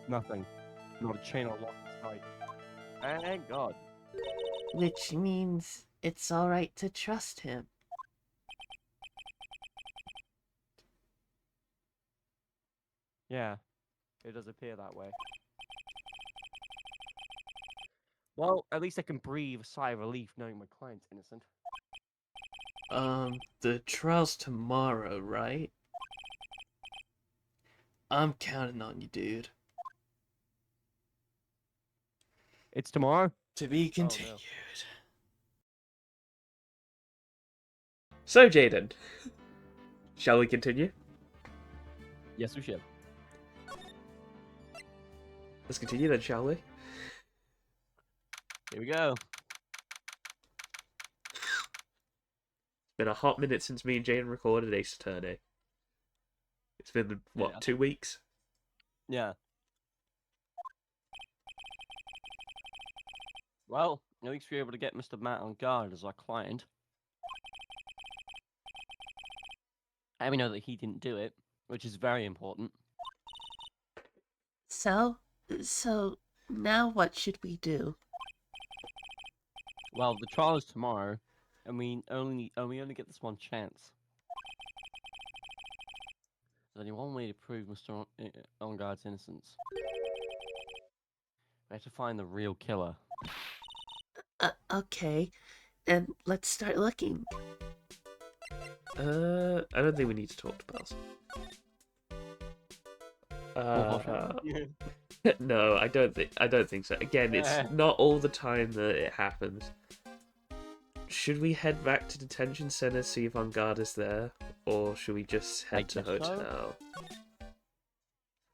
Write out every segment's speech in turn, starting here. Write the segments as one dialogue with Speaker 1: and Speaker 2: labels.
Speaker 1: Nothing. Not a chain or lock in sight. Thank God.
Speaker 2: Which means it's alright to trust him.
Speaker 1: Yeah, it does appear that way. Well, at least I can breathe a sigh of relief knowing my client's innocent.
Speaker 2: The trial's tomorrow, right? I'm counting on you, dude.
Speaker 1: It's tomorrow?
Speaker 2: To be
Speaker 1: Oh, no.
Speaker 2: continued. So, Jaden, shall we continue?
Speaker 1: Yes, we should.
Speaker 2: Let's continue then, shall we?
Speaker 1: Here we go.
Speaker 2: It's been a hot minute since me and Jaden recorded Ace Attorney. It's been, what,
Speaker 1: Yeah.
Speaker 2: 2 weeks?
Speaker 1: Yeah. Well, at least we were able to get Mr. Matt Engarde as our client. And we know that he didn't do it, which is very important.
Speaker 2: So now what should we do?
Speaker 1: Well, the trial is tomorrow, and we only get this one chance. There's only one way to prove Mr. Engarde's innocence. We have to find the real killer.
Speaker 2: Okay, and let's start looking. I don't think we need to talk to Bells. No, I don't think so. Again, it's not all the time that it happens. Should we head back to detention center, see if Engarde is there, or should we just head to hotel? So.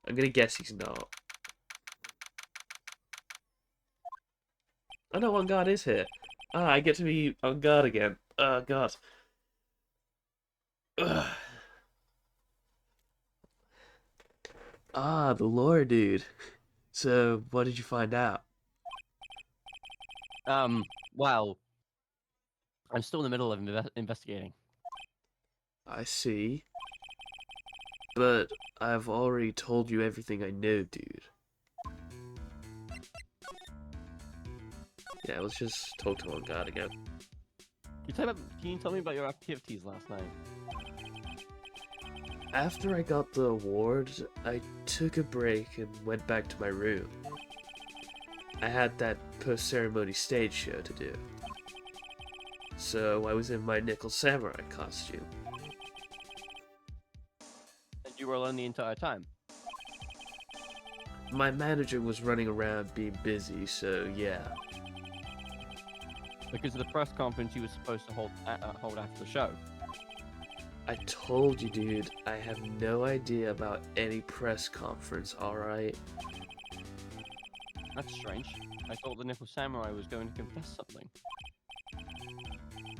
Speaker 2: I'm gonna guess he's not. Oh no, Engarde is here. Ah, I get to be Engarde again. Oh God. Ugh. Ah, the lore dude. So, what did you find out?
Speaker 1: Well, I'm still in the middle of investigating.
Speaker 2: I see. But I've already told you everything I know, dude. Yeah, let's just talk to Engarde again.
Speaker 1: Can you tell me about your activities last night?
Speaker 2: After I got the award, I took a break and went back to my room. I had that post-ceremony stage show to do. So I was in my nickel samurai costume.
Speaker 1: And you were alone the entire time?
Speaker 2: My manager was running around being busy, so yeah.
Speaker 1: Because of the press conference you were supposed to hold after the show.
Speaker 2: I told you, dude, I have no idea about any press conference, alright?
Speaker 1: That's strange. I thought the Nickel Samurai was going to confess something.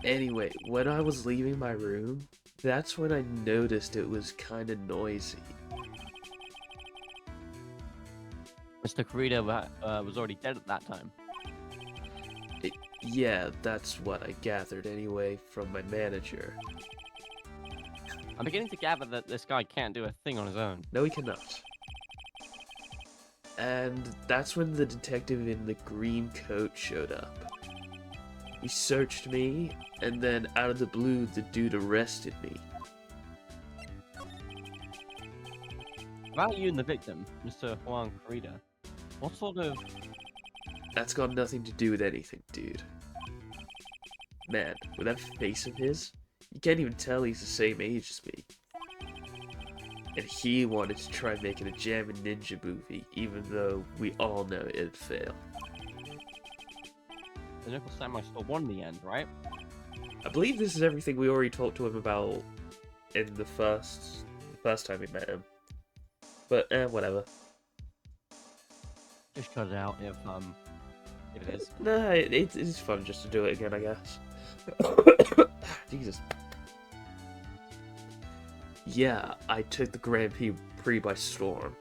Speaker 2: Anyway, when I was leaving my room, that's when I noticed it was kinda noisy.
Speaker 1: Mr. Kurita was already dead at that time.
Speaker 2: Yeah, that's what I gathered anyway from my manager.
Speaker 1: I'm beginning to gather that this guy can't do a thing on his own.
Speaker 2: No, he cannot. And that's when the detective in the green coat showed up. He searched me, and then out of the blue, the dude arrested me.
Speaker 1: About you and the victim, Mr. Juan Kurita, what sort of...
Speaker 2: That's got nothing to do with anything, dude. Man, with that face of his, you can't even tell he's the same age as me. And he wanted to try making a Jammin' Ninja movie, even though we all know it'd fail.
Speaker 1: The Nickel Samurai still won in the end, right?
Speaker 2: I believe this is everything we already talked to him about in the first time we met him. But, whatever.
Speaker 1: Just cut it out if it is.
Speaker 2: Nah, it's fun just to do it again, I guess. Jesus. Yeah, I took the Grand Prix by storm.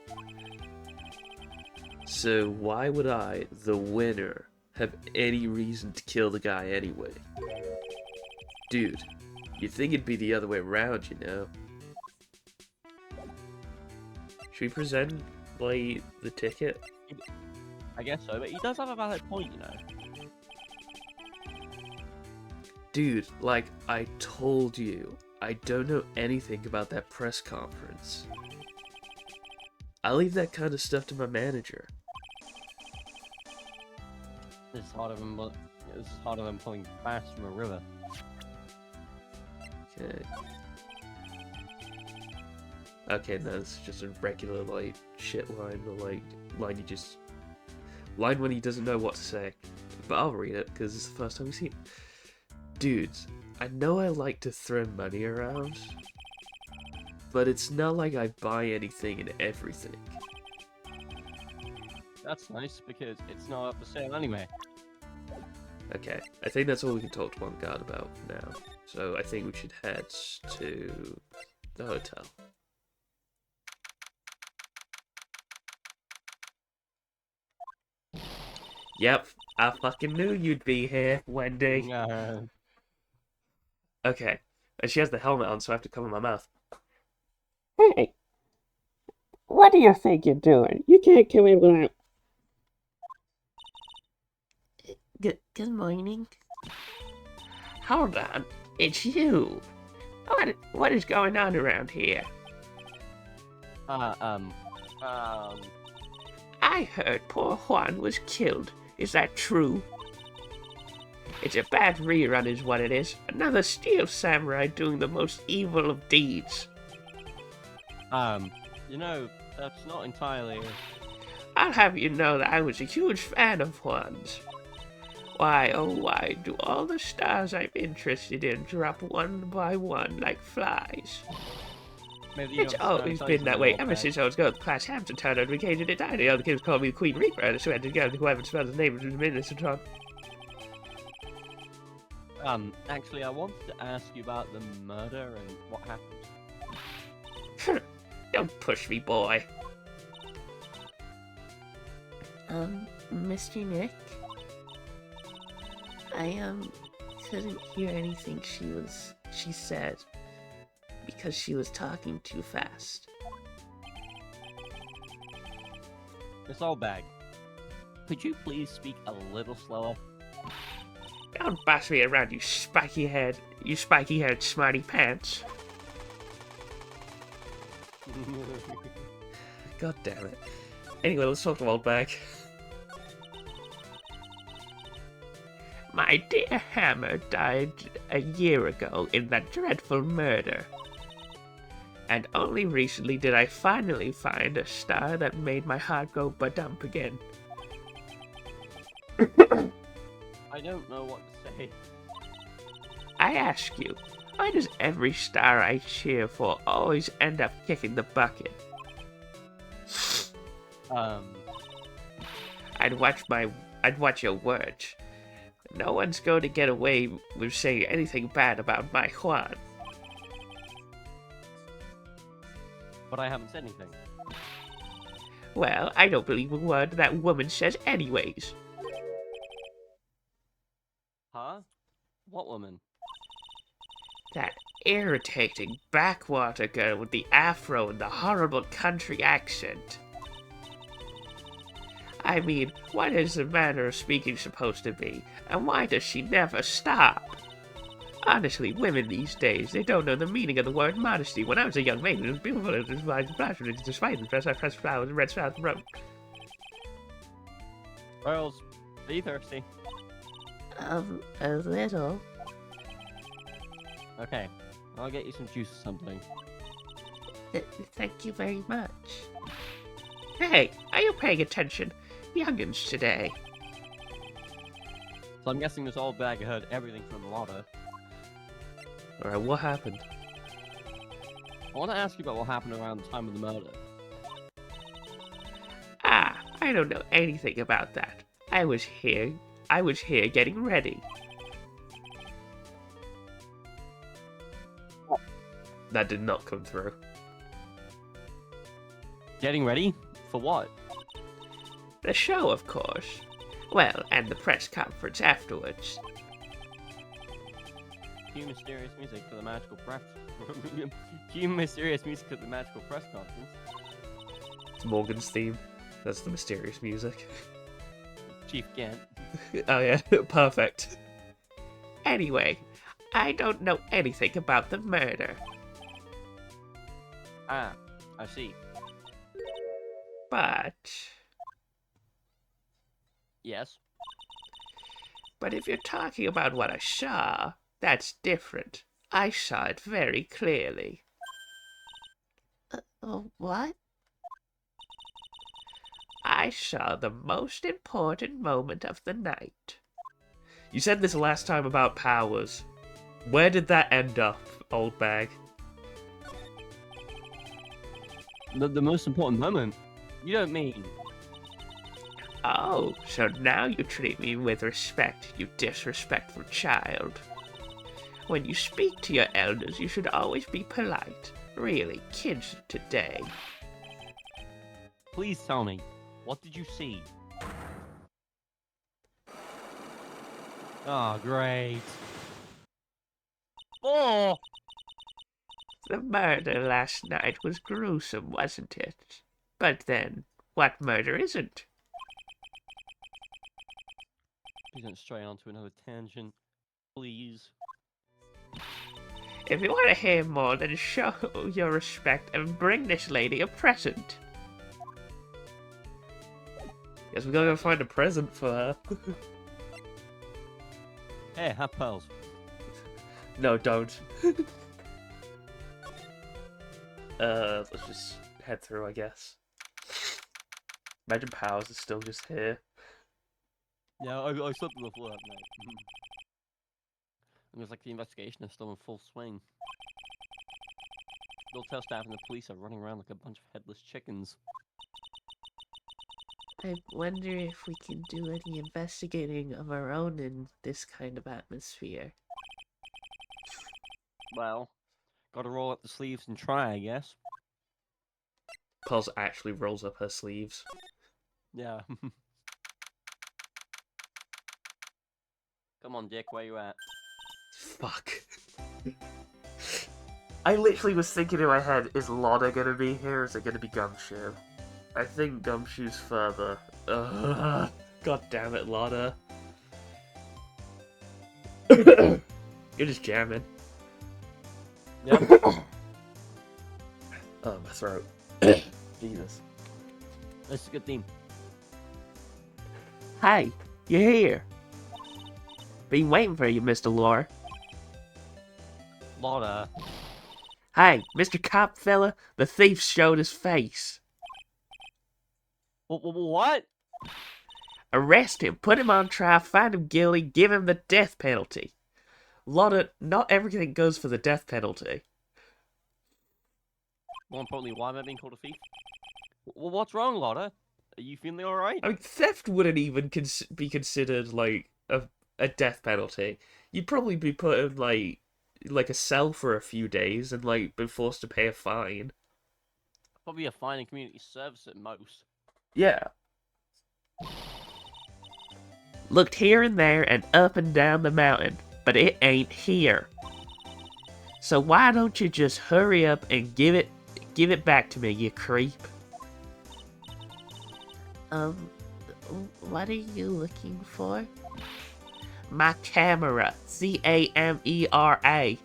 Speaker 2: So why would I, the winner, have any reason to kill the guy anyway? Dude, you'd think it'd be the other way around, you know? Should we present buy the ticket?
Speaker 1: I guess so, but he does have a valid point, you know.
Speaker 2: Dude, like I told you, I don't know anything about that press conference. I leave that kind of stuff to my manager.
Speaker 1: This is harder than pulling bass from a river.
Speaker 2: Okay. Okay, no, this is just a regular, like, shit line, or, like, line when he doesn't know what to say. But I'll read it, because it's the first time we've seen it. Dudes, I know I like to throw money around, but it's not like I buy anything and everything.
Speaker 1: That's nice, because it's not up for sale anyway.
Speaker 2: Okay, I think that's all we can talk to Engarde about now. So I think we should head to the hotel. Yep, I fucking knew you'd be here, Wendy. Okay, and she has the helmet on, so I have to cover my mouth.
Speaker 3: Hey, what do you think you're doing? You can't come in without...
Speaker 4: Good morning.
Speaker 3: Hold on, it's you. What is going on around here?
Speaker 1: I
Speaker 3: I heard poor Juan was killed. Is that true? It's a bad rerun is what it is. Another steel samurai doing the most evil of deeds.
Speaker 1: you know, that's not entirely...
Speaker 3: I'll have you know that I was a huge fan of Juan's. Why, oh why, do all the stars I'm interested in drop one by one like flies?
Speaker 1: Maybe you
Speaker 3: It's
Speaker 1: don't
Speaker 3: always
Speaker 1: understand
Speaker 3: been that
Speaker 1: something
Speaker 3: way
Speaker 1: about
Speaker 3: ever
Speaker 1: that.
Speaker 3: since I was going to class Hampton Town on vacation at Italy. All the kids call me the Queen Reaper, and I swear to God, whoever spells the name of the minister John.
Speaker 1: Actually, I wanted to ask you about the murder and what happened.
Speaker 3: Don't push me, boy.
Speaker 4: Mr. Nick? I, couldn't hear anything she said because she was talking too fast.
Speaker 1: Miss Oldbag, could you please speak a little slower?
Speaker 3: Don't boss me around, you spiky-haired smarty pants.
Speaker 2: God damn it. Anyway, let's talk to Oldbag.
Speaker 3: My dear Hammer died a year ago in that dreadful murder. And only recently did I finally find a star that made my heart go ba-dump again.
Speaker 1: I don't know what to say.
Speaker 3: I ask you, why does every star I cheer for always end up kicking the bucket? I'd watch your words. No one's going to get away with saying anything bad about my Juan.
Speaker 1: But I haven't said anything.
Speaker 3: Well, I don't believe a word that woman says anyways.
Speaker 1: Huh? What woman?
Speaker 3: That irritating backwater girl with the afro and the horrible country accent. I mean, what is the manner of speaking supposed to be? And why does she never stop? Honestly, women these days, they don't know the meaning of the word modesty. When I was a young maiden, it was beautiful, it was wise and flashing, it was despite the dress I pressed flowers and red south road.
Speaker 1: Girls, are you thirsty?
Speaker 4: A little.
Speaker 1: Okay, I'll get you some juice or something.
Speaker 4: Thank you very much.
Speaker 3: Hey, are you paying attention? Youngins today.
Speaker 1: So I'm guessing this old bag heard everything from Lotta.
Speaker 2: Alright, what happened?
Speaker 1: I want to ask you about what happened around the time of the murder.
Speaker 3: Ah, I don't know anything about that. I was here getting ready.
Speaker 2: That did not come through.
Speaker 1: Getting ready? For what?
Speaker 3: The show, of course. Well, and the press conference afterwards.
Speaker 1: Cue mysterious music for the magical press. Cue mysterious music at the magical press conference.
Speaker 2: It's Morgan's theme. That's the mysterious music.
Speaker 1: Chief Gant.
Speaker 2: Oh yeah, perfect.
Speaker 3: Anyway, I don't know anything about the murder.
Speaker 1: Ah, I see.
Speaker 3: But
Speaker 1: Yes.
Speaker 3: if you're talking about what I saw, that's different. I saw it very clearly.
Speaker 4: What?
Speaker 3: I saw the most important moment of the night.
Speaker 2: You said this last time about powers. Where did that end up, Oldbag?
Speaker 1: The most important moment? You don't mean...
Speaker 3: Oh, so now you treat me with respect, you disrespectful child. When you speak to your elders, you should always be polite. Really, kids today.
Speaker 1: Please tell me, what did you see? Oh, great. Oh!
Speaker 3: The murder last night was gruesome, wasn't it? But then, what murder isn't?
Speaker 1: Please don't stray onto another tangent. Please.
Speaker 3: If you want to hear more, then show your respect and bring this lady a present.
Speaker 2: Guess we gotta go find a present for her.
Speaker 1: Hey, have pearls.
Speaker 2: No, don't. Let's just head through, I guess. Imagine Powers is still just here.
Speaker 1: Yeah, I slept before that night. It was like the investigation is still in full swing. The hotel staff and the police are running around like a bunch of headless chickens.
Speaker 4: I wonder if we can do any investigating of our own in this kind of atmosphere.
Speaker 1: Well, gotta roll up the sleeves and try, I guess.
Speaker 2: Pulse actually rolls up her sleeves.
Speaker 1: Yeah. Come on, Dick, where you at?
Speaker 2: Fuck. I literally was thinking in my head, is Lotta gonna be here or is it gonna be Gumshoe? I think Gumshoe's further. Ugh. God damn it, Lotta. You're just jamming.
Speaker 1: Yep.
Speaker 2: Oh, my throat. Jesus.
Speaker 1: That's a good theme.
Speaker 3: Hey, you're here. Been waiting for you, Mr. Lore.
Speaker 1: Lotta.
Speaker 3: Hey, Mr. Cop fella, the thief showed his face.
Speaker 1: What?
Speaker 3: Arrest him, put him on trial, find him guilty, give him the death penalty. Lotta, not everything goes for the death penalty.
Speaker 1: More importantly, why am I being called a thief? Well, what's wrong, Lotta? Are you feeling alright?
Speaker 2: I mean, theft wouldn't even be considered, like, a death penalty. You'd probably be put in, like a cell for a few days and, like, been forced to pay a fine.
Speaker 1: Probably a fine and community service at most.
Speaker 2: Yeah.
Speaker 3: Looked here and there and up and down the mountain, but it ain't here. So why don't you just hurry up and give it back to me, you creep?
Speaker 4: What are you looking for?
Speaker 3: My camera. CAMERA.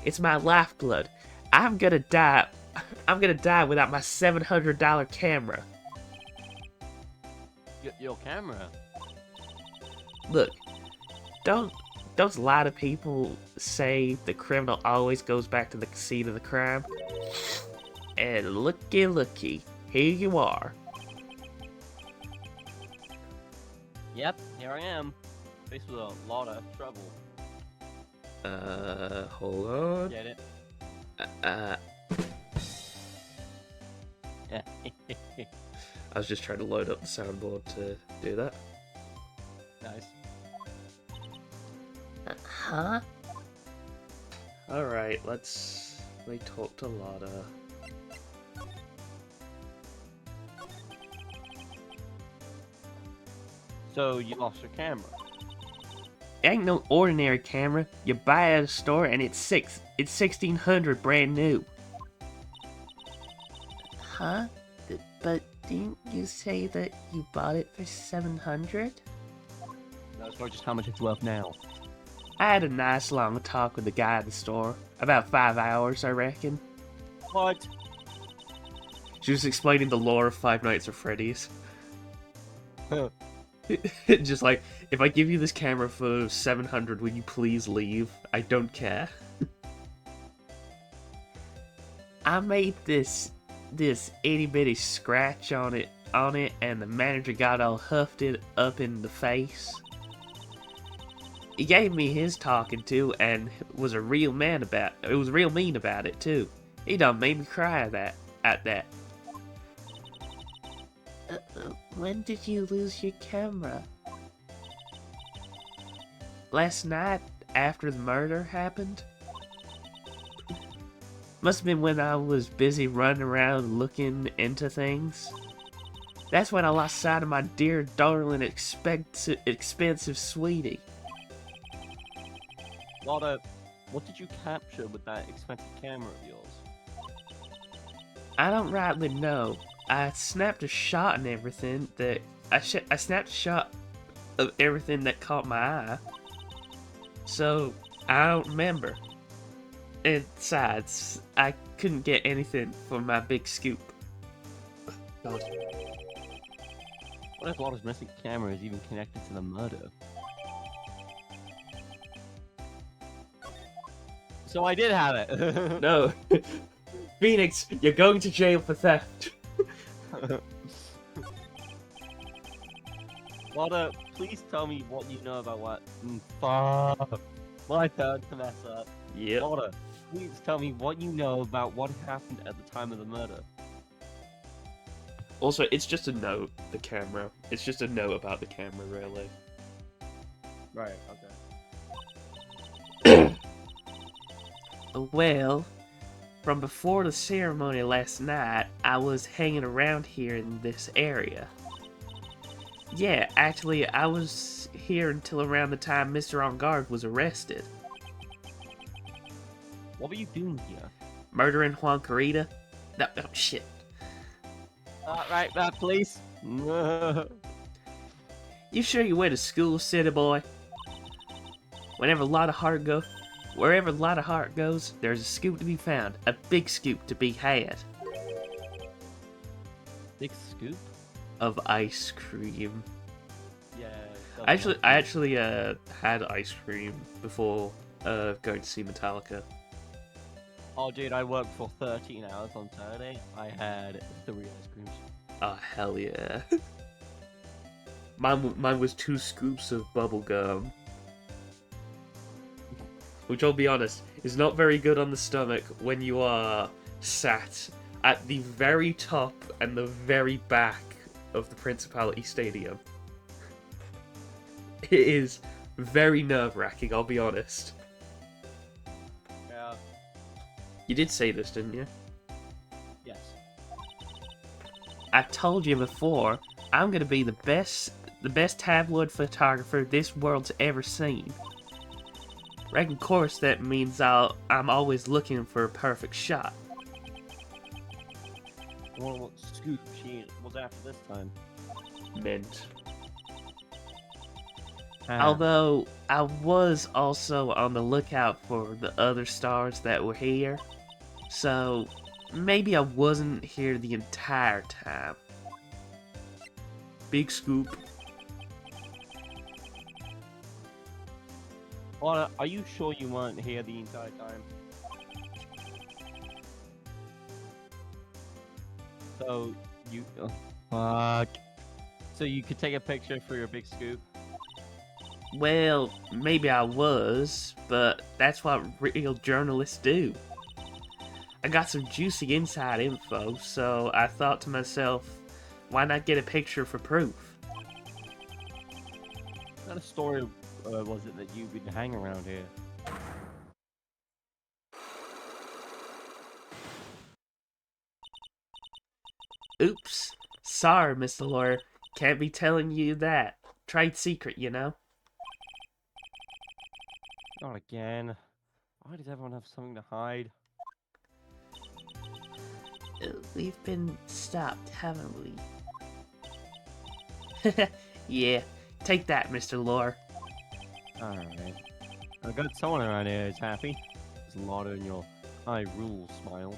Speaker 3: It's my lifeblood. I'm gonna die without my $700 camera.
Speaker 1: Your camera?
Speaker 3: Look, don't a lot of people say the criminal always goes back to the scene of the crime? And looky, here you are.
Speaker 1: Yep, here I am. Faced with a lot of trouble.
Speaker 2: Hold on.
Speaker 1: Get it? Yeah.
Speaker 2: I was just trying to load up the soundboard to do that.
Speaker 1: Nice.
Speaker 4: Huh?
Speaker 2: Alright, let me talk to Lotta.
Speaker 1: So, you lost your camera?
Speaker 3: It ain't no ordinary camera. You buy it at a store and it's $1,600 brand new.
Speaker 4: Huh? Huh? But didn't you say that you bought it for 700?
Speaker 1: No, it's not just how much it's worth now.
Speaker 3: I had a nice long talk with the guy at the store. About 5 hours, I reckon.
Speaker 1: What?
Speaker 3: She was explaining the lore of Five Nights at Freddy's.
Speaker 1: Huh.
Speaker 3: Just like, if I give you this camera for 700, will you please leave? I don't care.
Speaker 4: I made this itty bitty scratch on it, and the manager got all huffed it up in the face. He gave me his talking to and was real mean about it too. He done made me cry at that. When did you lose your camera? Last night, after the murder happened. Must have been when I was busy running around looking into things. That's when I lost sight of my dear, darling, expensive sweetie.
Speaker 1: Lotta, what did you capture with that expensive camera of yours?
Speaker 4: I don't rightly know. I snapped a shot and everything that I snapped a shot of everything that caught my eye. So I don't remember. And besides, I couldn't get anything for my big scoop.
Speaker 1: What if Lotta's missing camera is even connected to the murder? So I did have it.
Speaker 3: No. Phoenix, you're going to jail for theft.
Speaker 1: Lotta, please tell me what you know about what. Fuck. My turn to mess up.
Speaker 3: Yep.
Speaker 1: Lotta, please tell me what you know about what happened at the time of the murder.
Speaker 3: Also, it's just a note, the camera. It's just a note about the camera, really.
Speaker 1: Right, okay.
Speaker 4: Well, from before the ceremony last night, I was hanging around here in this area. Yeah, actually, I was here until around the time Mr. Engarde was arrested.
Speaker 1: What were you doing here?
Speaker 4: Murdering Juan Carita? No, shit.
Speaker 1: Right, please.
Speaker 4: You sure you went to school, city boy? Wherever Lotta Hart goes, there's a scoop to be found. A big scoop to be had.
Speaker 1: Big scoop?
Speaker 4: Of ice cream.
Speaker 1: Yeah.
Speaker 3: I actually had ice cream before going to see Metallica.
Speaker 1: Oh, dude, I worked for 13 hours on Saturday. I had 3 ice creams.
Speaker 3: Oh, hell yeah. Mine was 2 scoops of bubble gum. Which, I'll be honest, is not very good on the stomach when you are sat at the very top and the very back of the Principality Stadium. It is very nerve-wracking, I'll be honest.
Speaker 1: Yeah.
Speaker 3: You did say this, didn't you?
Speaker 1: Yes.
Speaker 4: I've told you before, I'm gonna be the best tabloid photographer this world's ever seen. Reckon, of course, that means I'm always looking for a perfect shot.
Speaker 1: Well, what scoop she was after this time?
Speaker 3: Mint.
Speaker 4: Although, I was also on the lookout for the other stars that were here. So, maybe I wasn't here the entire time.
Speaker 3: Big scoop.
Speaker 1: Lotta, are you sure you weren't here the entire time? So, you... Oh, fuck. So you could take a picture for your big scoop?
Speaker 4: Well, maybe I was, but that's what real journalists do. I got some juicy inside info, so I thought to myself, why not get a picture for proof?
Speaker 1: What kind of story was it that you would hang around here?
Speaker 4: Oops. Sorry, Mr. Lawyer. Can't be telling you that. Trade secret, you know?
Speaker 1: Not again. Why does everyone have something to hide?
Speaker 4: We've been stopped, haven't we? Yeah, take that, Mr. Lore.
Speaker 1: Alright. I got someone around here who's happy. There's Lotta in your high rule smile.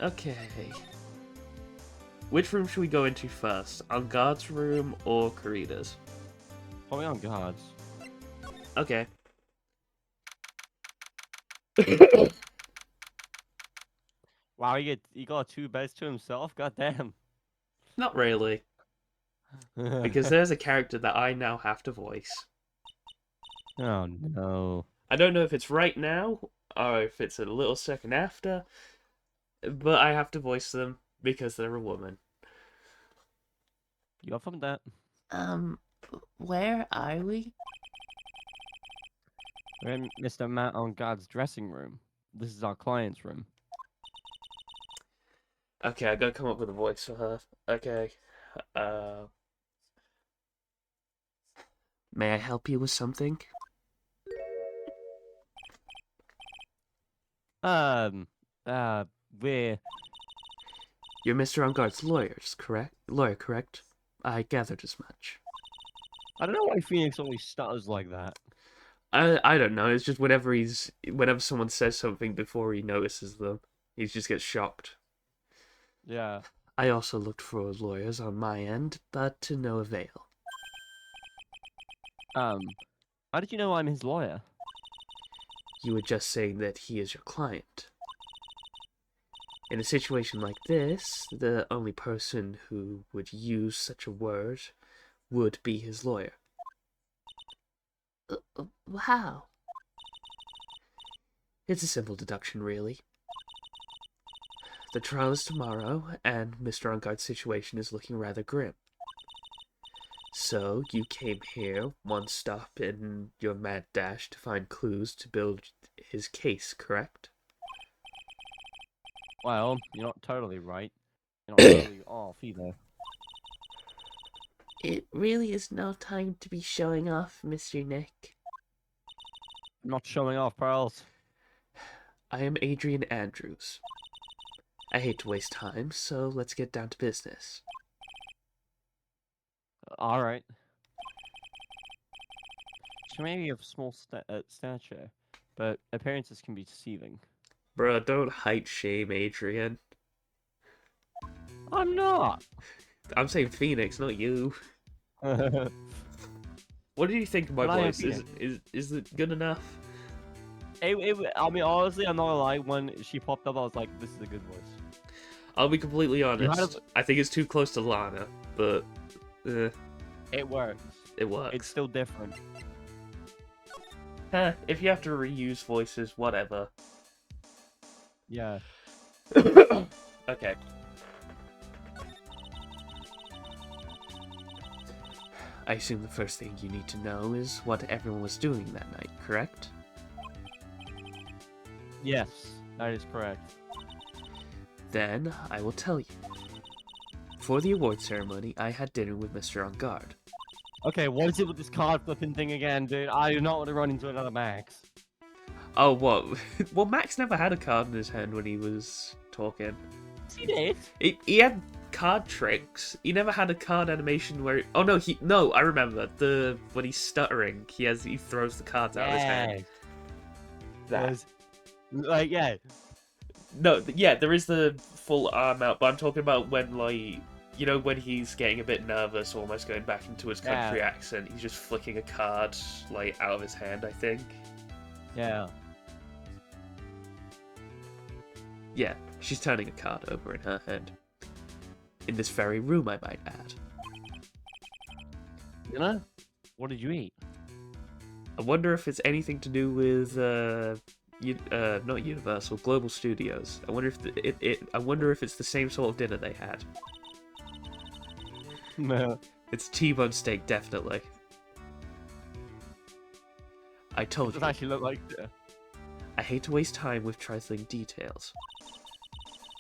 Speaker 2: Okay. Which room should we go into first? Engarde's room or Karita's?
Speaker 1: Probably on guards.
Speaker 2: Okay.
Speaker 1: Wow, he got 2 beds to himself? God damn.
Speaker 2: Not really. Because there's a character that I now have to voice.
Speaker 1: Oh no.
Speaker 2: I don't know if it's right now, or if it's a little second after, but I have to voice them because they're a woman.
Speaker 1: You up from that?
Speaker 4: Where are we?
Speaker 1: We're in Mr. Matt on God's dressing room. This is our client's room.
Speaker 2: Okay, I gotta come up with a voice for her. Okay. May I help you with something?
Speaker 1: We're...
Speaker 2: You're Mr. Engarde's lawyer, correct? I gathered as much.
Speaker 1: I don't know why Phoenix always stutters like that.
Speaker 2: I don't know, it's just whenever someone says something before he notices them, he just gets shocked.
Speaker 1: Yeah.
Speaker 2: I also looked for lawyers on my end, but to no avail.
Speaker 1: How did you know I'm his lawyer?
Speaker 2: You were just saying that he is your client. In a situation like this, the only person who would use such a word would be his lawyer.
Speaker 4: How?
Speaker 2: It's a simple deduction, really. The trial is tomorrow, and Mr. Engarde's situation is looking rather grim. So, you came here, one stop in your mad dash to find clues to build his case, correct?
Speaker 1: Well, you're not totally right. You're not totally off either.
Speaker 4: It really is no time to be showing off, Mr. Nick.
Speaker 1: I'm not showing off, Pearls.
Speaker 2: I am Adrian Andrews. I hate to waste time, so let's get down to business.
Speaker 1: Alright. She may be of small stature, but appearances can be deceiving.
Speaker 2: Bruh, don't height shame Adrian.
Speaker 1: I'm not!
Speaker 2: I'm saying Phoenix, not you. What do you think of my
Speaker 1: But I am
Speaker 2: voice? Is it good enough?
Speaker 1: I mean, honestly, I'm not gonna lie, when she popped up, I was like, this is a good voice.
Speaker 2: I'll be completely honest.
Speaker 1: have-
Speaker 2: I think it's too close to Lana, but
Speaker 1: It works.
Speaker 2: it works.
Speaker 1: It's still different.
Speaker 2: If you have to reuse voices, whatever.
Speaker 1: Yeah.
Speaker 2: Okay. I assume the first thing you need to know is what everyone was doing that night, correct?
Speaker 1: Yes, that is correct.
Speaker 2: Then I will tell you. For the award ceremony, I had dinner with Mr. Engarde.
Speaker 1: Okay, what is it with this card flipping thing again, dude? I do not want to run into another Max.
Speaker 2: Oh, what? Well, Max never had a card in his hand when he was talking.
Speaker 1: He did.
Speaker 2: He had card tricks. He never had a card animation where... Oh, no, I remember. When he's stuttering, he throws the cards out of his hand.
Speaker 1: There's, like, yeah.
Speaker 2: No, yeah, there is the full arm out, but I'm talking about when, like... You know, when he's getting a bit nervous, almost going back into his country accent, he's just flicking a card, like, out of his hand, I think.
Speaker 1: Yeah.
Speaker 2: Yeah, she's turning a card over in her hand. In this very room, I might add.
Speaker 1: You know? What did you eat?
Speaker 2: I wonder if it's anything to do with, not Universal, Global Studios. I wonder if it's the same sort of dinner they had.
Speaker 1: No.
Speaker 2: It's T-bone steak, definitely. I told
Speaker 1: Does
Speaker 2: you.
Speaker 1: it actually look like...
Speaker 2: I hate to waste time with trifling details.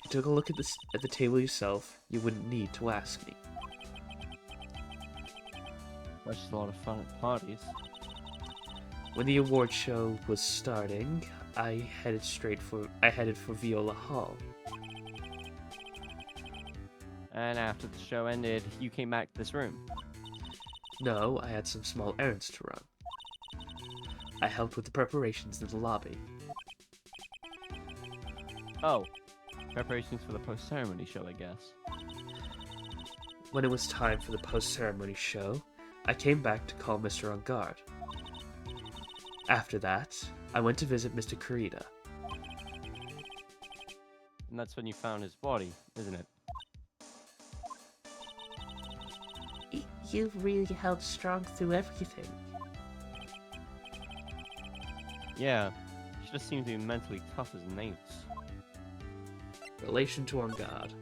Speaker 2: If you took a look at the table yourself, you wouldn't need to ask me.
Speaker 1: That's just a lot of fun at parties.
Speaker 2: When the award show was starting, I headed for Viola Hall.
Speaker 1: And after the show ended, you came back to this room.
Speaker 2: No, I had some small errands to run. I helped with the preparations in the lobby.
Speaker 1: Oh, preparations for the post-ceremony show, I guess.
Speaker 2: When it was time for the post-ceremony show, I came back to call Mr. Engarde. After that, I went to visit Mr. Kurita.
Speaker 1: And that's when you found his body, isn't it?
Speaker 3: You've really held strong through everything.
Speaker 1: Yeah, she just seems to be mentally tough as nails.
Speaker 2: Relation to Engarde.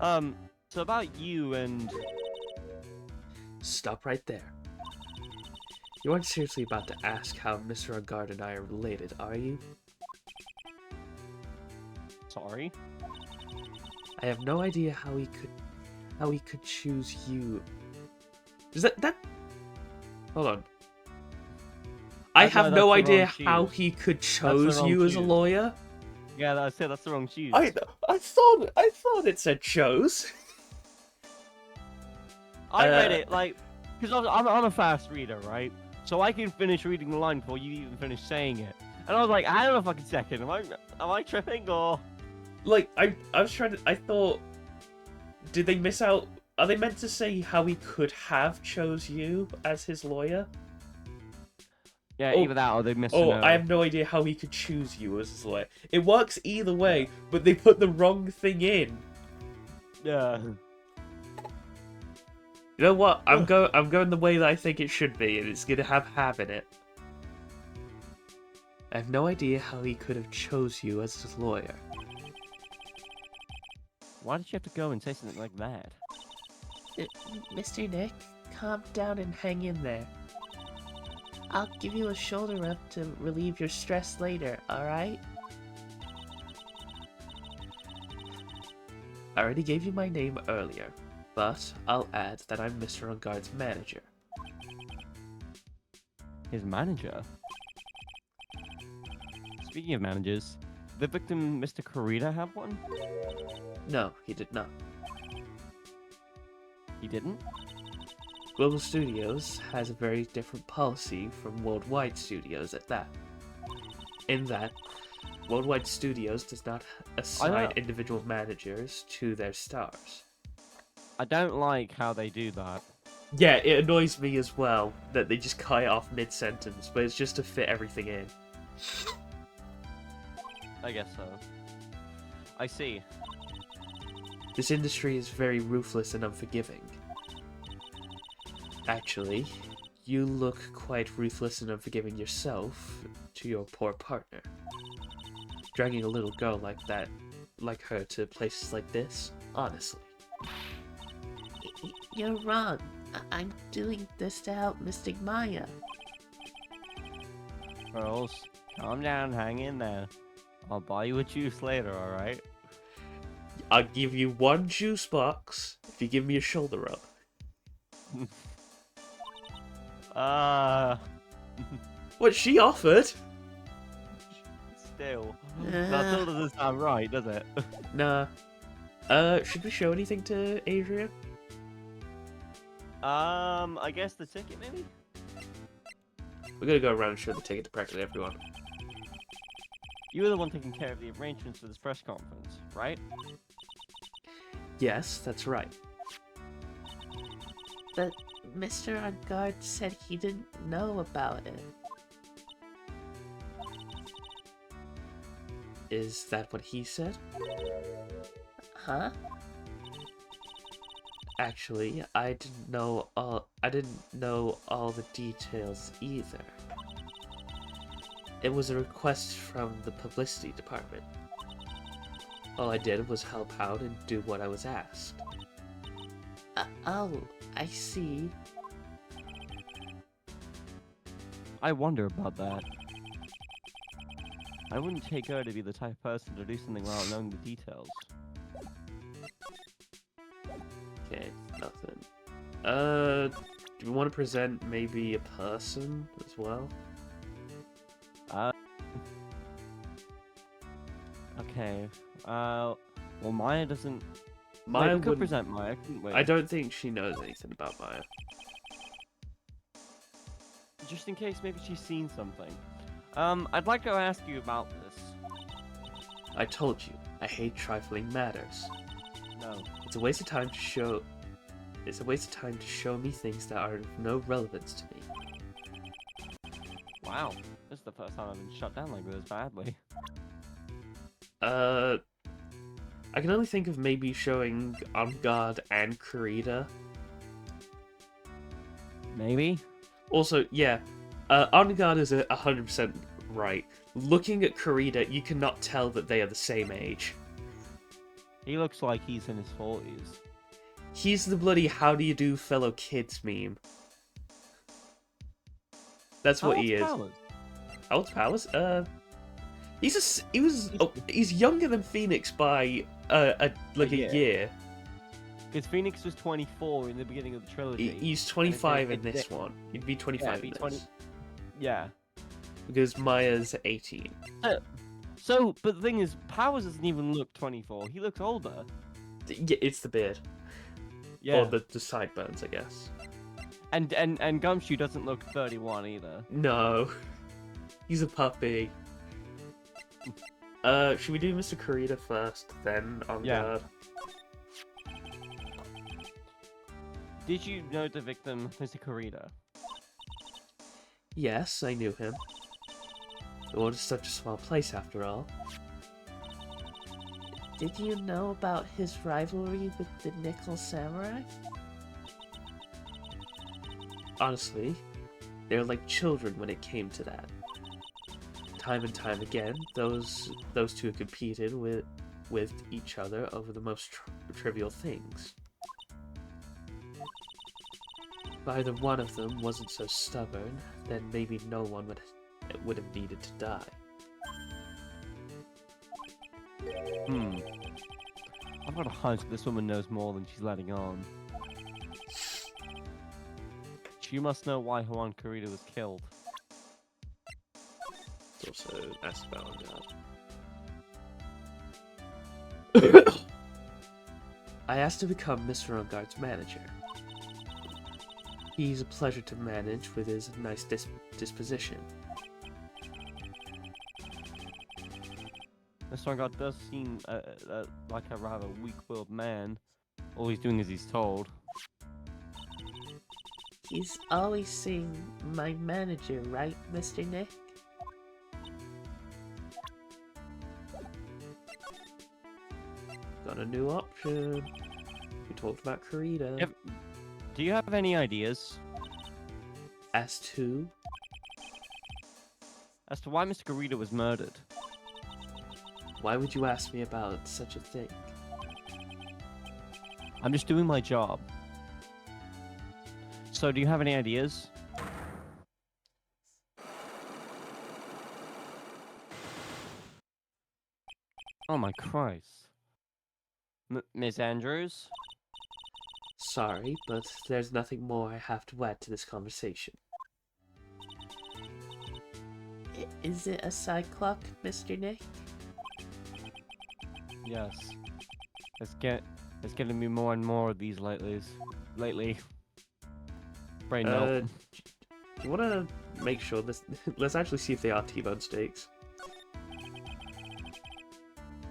Speaker 1: So about you and...
Speaker 2: Stop right there. You aren't seriously about to ask how Mr. Engarde and I are related, are you?
Speaker 1: Sorry?
Speaker 2: I have no idea how he could choose you. Is that? Hold on. I have no idea how he could chose you as a lawyer.
Speaker 1: Yeah, that's it. That's the wrong shoes.
Speaker 2: I thought it said chose.
Speaker 1: I read it like because I'm a fast reader, right? So I can finish reading the line before you even finish saying it. And I was like, I don't know if I can second. Am I tripping or?
Speaker 2: Like I was trying to. I thought. Did they miss out? Are they meant to say how he could have chose you as his lawyer?
Speaker 1: Yeah,
Speaker 2: Oh,
Speaker 1: either that or they missed.
Speaker 2: I have no idea how he could choose you as his lawyer. It works either way, but they put the wrong thing in.
Speaker 1: Yeah.
Speaker 2: You know what? I'm going the way that I think it should be, and it's gonna have in it. I have no idea how he could have chose you as his lawyer.
Speaker 1: Why did you have to go and say something like that?
Speaker 3: Mr. Nick, calm down and hang in there. I'll give you a shoulder rub to relieve your stress later, alright?
Speaker 2: I already gave you my name earlier, but I'll add that I'm Mr. Engarde's manager.
Speaker 1: His manager? Speaking of managers, did the victim, Mr. Kurita, have one?
Speaker 2: No, he did not.
Speaker 1: He didn't?
Speaker 2: Global Studios has a very different policy from Worldwide Studios at that. In that, Worldwide Studios does not assign individual managers to their stars.
Speaker 1: I don't like how they do that.
Speaker 2: Yeah, it annoys me as well that they just cut it off mid-sentence, but it's just to fit everything in.
Speaker 1: I guess so. I see.
Speaker 2: This industry is very ruthless and unforgiving. Actually, you look quite ruthless and unforgiving yourself to your poor partner. Dragging a little girl like her to places like this, honestly.
Speaker 3: You're wrong. I'm doing this to help Mystic Maya.
Speaker 1: Girls, calm down, hang in there. I'll buy you a juice later, alright?
Speaker 2: I'll give you one juice box if you give me a shoulder rub. What she offered?
Speaker 1: Still. That still doesn't sound right, does it?
Speaker 2: Nah. Should we show anything to Adrian?
Speaker 1: I guess the ticket, maybe?
Speaker 2: We're gonna go around and show the ticket to practically everyone.
Speaker 1: You were the one taking care of the arrangements for this press conference, right?
Speaker 2: Yes, that's right.
Speaker 3: But Mr. Engarde said he didn't know about it.
Speaker 2: Is that what he said?
Speaker 3: Huh?
Speaker 2: Actually, I didn't know all the details either. It was a request from the publicity department. All I did was help out and do what I was asked.
Speaker 3: Oh, I see.
Speaker 1: I wonder about that. I wouldn't take her to be the type of person to do something without knowing the details.
Speaker 2: Okay, nothing. Do we want to present maybe a person as well?
Speaker 1: Okay. Well, Maya doesn't
Speaker 2: Maya
Speaker 1: we could
Speaker 2: wouldn't...
Speaker 1: present Maya, couldn't we?
Speaker 2: I don't think she knows anything about Maya.
Speaker 1: Just in case, maybe she's seen something. I'd like to ask you about this.
Speaker 2: I told you, I hate trifling matters.
Speaker 1: No.
Speaker 2: It's a waste of time to show... It's a waste of time to show me things that are of no relevance to me.
Speaker 1: Wow. This is the first time I've been shut down like this badly.
Speaker 2: I can only think of maybe showing Engarde and Kurita.
Speaker 1: Maybe?
Speaker 2: Also, yeah, Engarde is 100% right. Looking at Kurita, you cannot tell that they are the same age.
Speaker 1: He looks like he's in his 40s.
Speaker 2: He's the bloody how do you do fellow kids meme. That's what he is.
Speaker 1: Powers?
Speaker 2: How old's Powers? He's younger than Phoenix by a year.
Speaker 1: Because Phoenix was 24 in the beginning of the trilogy.
Speaker 2: He's 25 in this one. He'd be 25 in this.
Speaker 1: Yeah.
Speaker 2: Because Maya's 18.
Speaker 1: So, but the thing is, Powers doesn't even look 24. He looks older.
Speaker 2: Yeah, it's the beard.
Speaker 1: Yeah.
Speaker 2: Or the sideburns, I guess.
Speaker 1: And Gumshoe doesn't look 31 either.
Speaker 2: No. He's a puppy. Should we do Mr. Kurita first, then Engarde?
Speaker 1: Yeah. Did you know the victim, Mr. Kurita?
Speaker 2: Yes, I knew him. The world is such a small place, after all.
Speaker 4: Did you know about his rivalry with the Nickel Samurai?
Speaker 2: Honestly, they were like children when it came to that. Time and time again, those two competed with each other over the most trivial things. If either one of them wasn't so stubborn, then maybe no one would have needed to die.
Speaker 1: I've got a hunch this woman knows more than she's letting on. She must know why Juan Kurita was killed.
Speaker 2: It's also asked about Engarde. I asked to become Mr. Engarde's manager. He's a pleasure to manage with his nice disposition.
Speaker 1: Mr. Engarde does seem like a rather weak-willed man. All he's doing is he's told.
Speaker 4: He's always saying my manager, right, Mr. Nick?
Speaker 2: Got a new option. We talked about Kurita.
Speaker 1: Yep. Do you have any ideas
Speaker 2: As to...
Speaker 1: as to why Mr. Kurita was murdered?
Speaker 2: Why would you ask me about such a thing?
Speaker 1: I'm just doing my job. So, do you have any ideas? Oh my Christ. Miss Andrews?
Speaker 2: Sorry, but there's nothing more I have to add to this conversation.
Speaker 4: Is it a cyclock, Mr. Nick?
Speaker 1: Yes. There's getting me more and more of these lately. Brain melt.
Speaker 2: Do you want to make sure this... Let's actually see if they are T-bone steaks.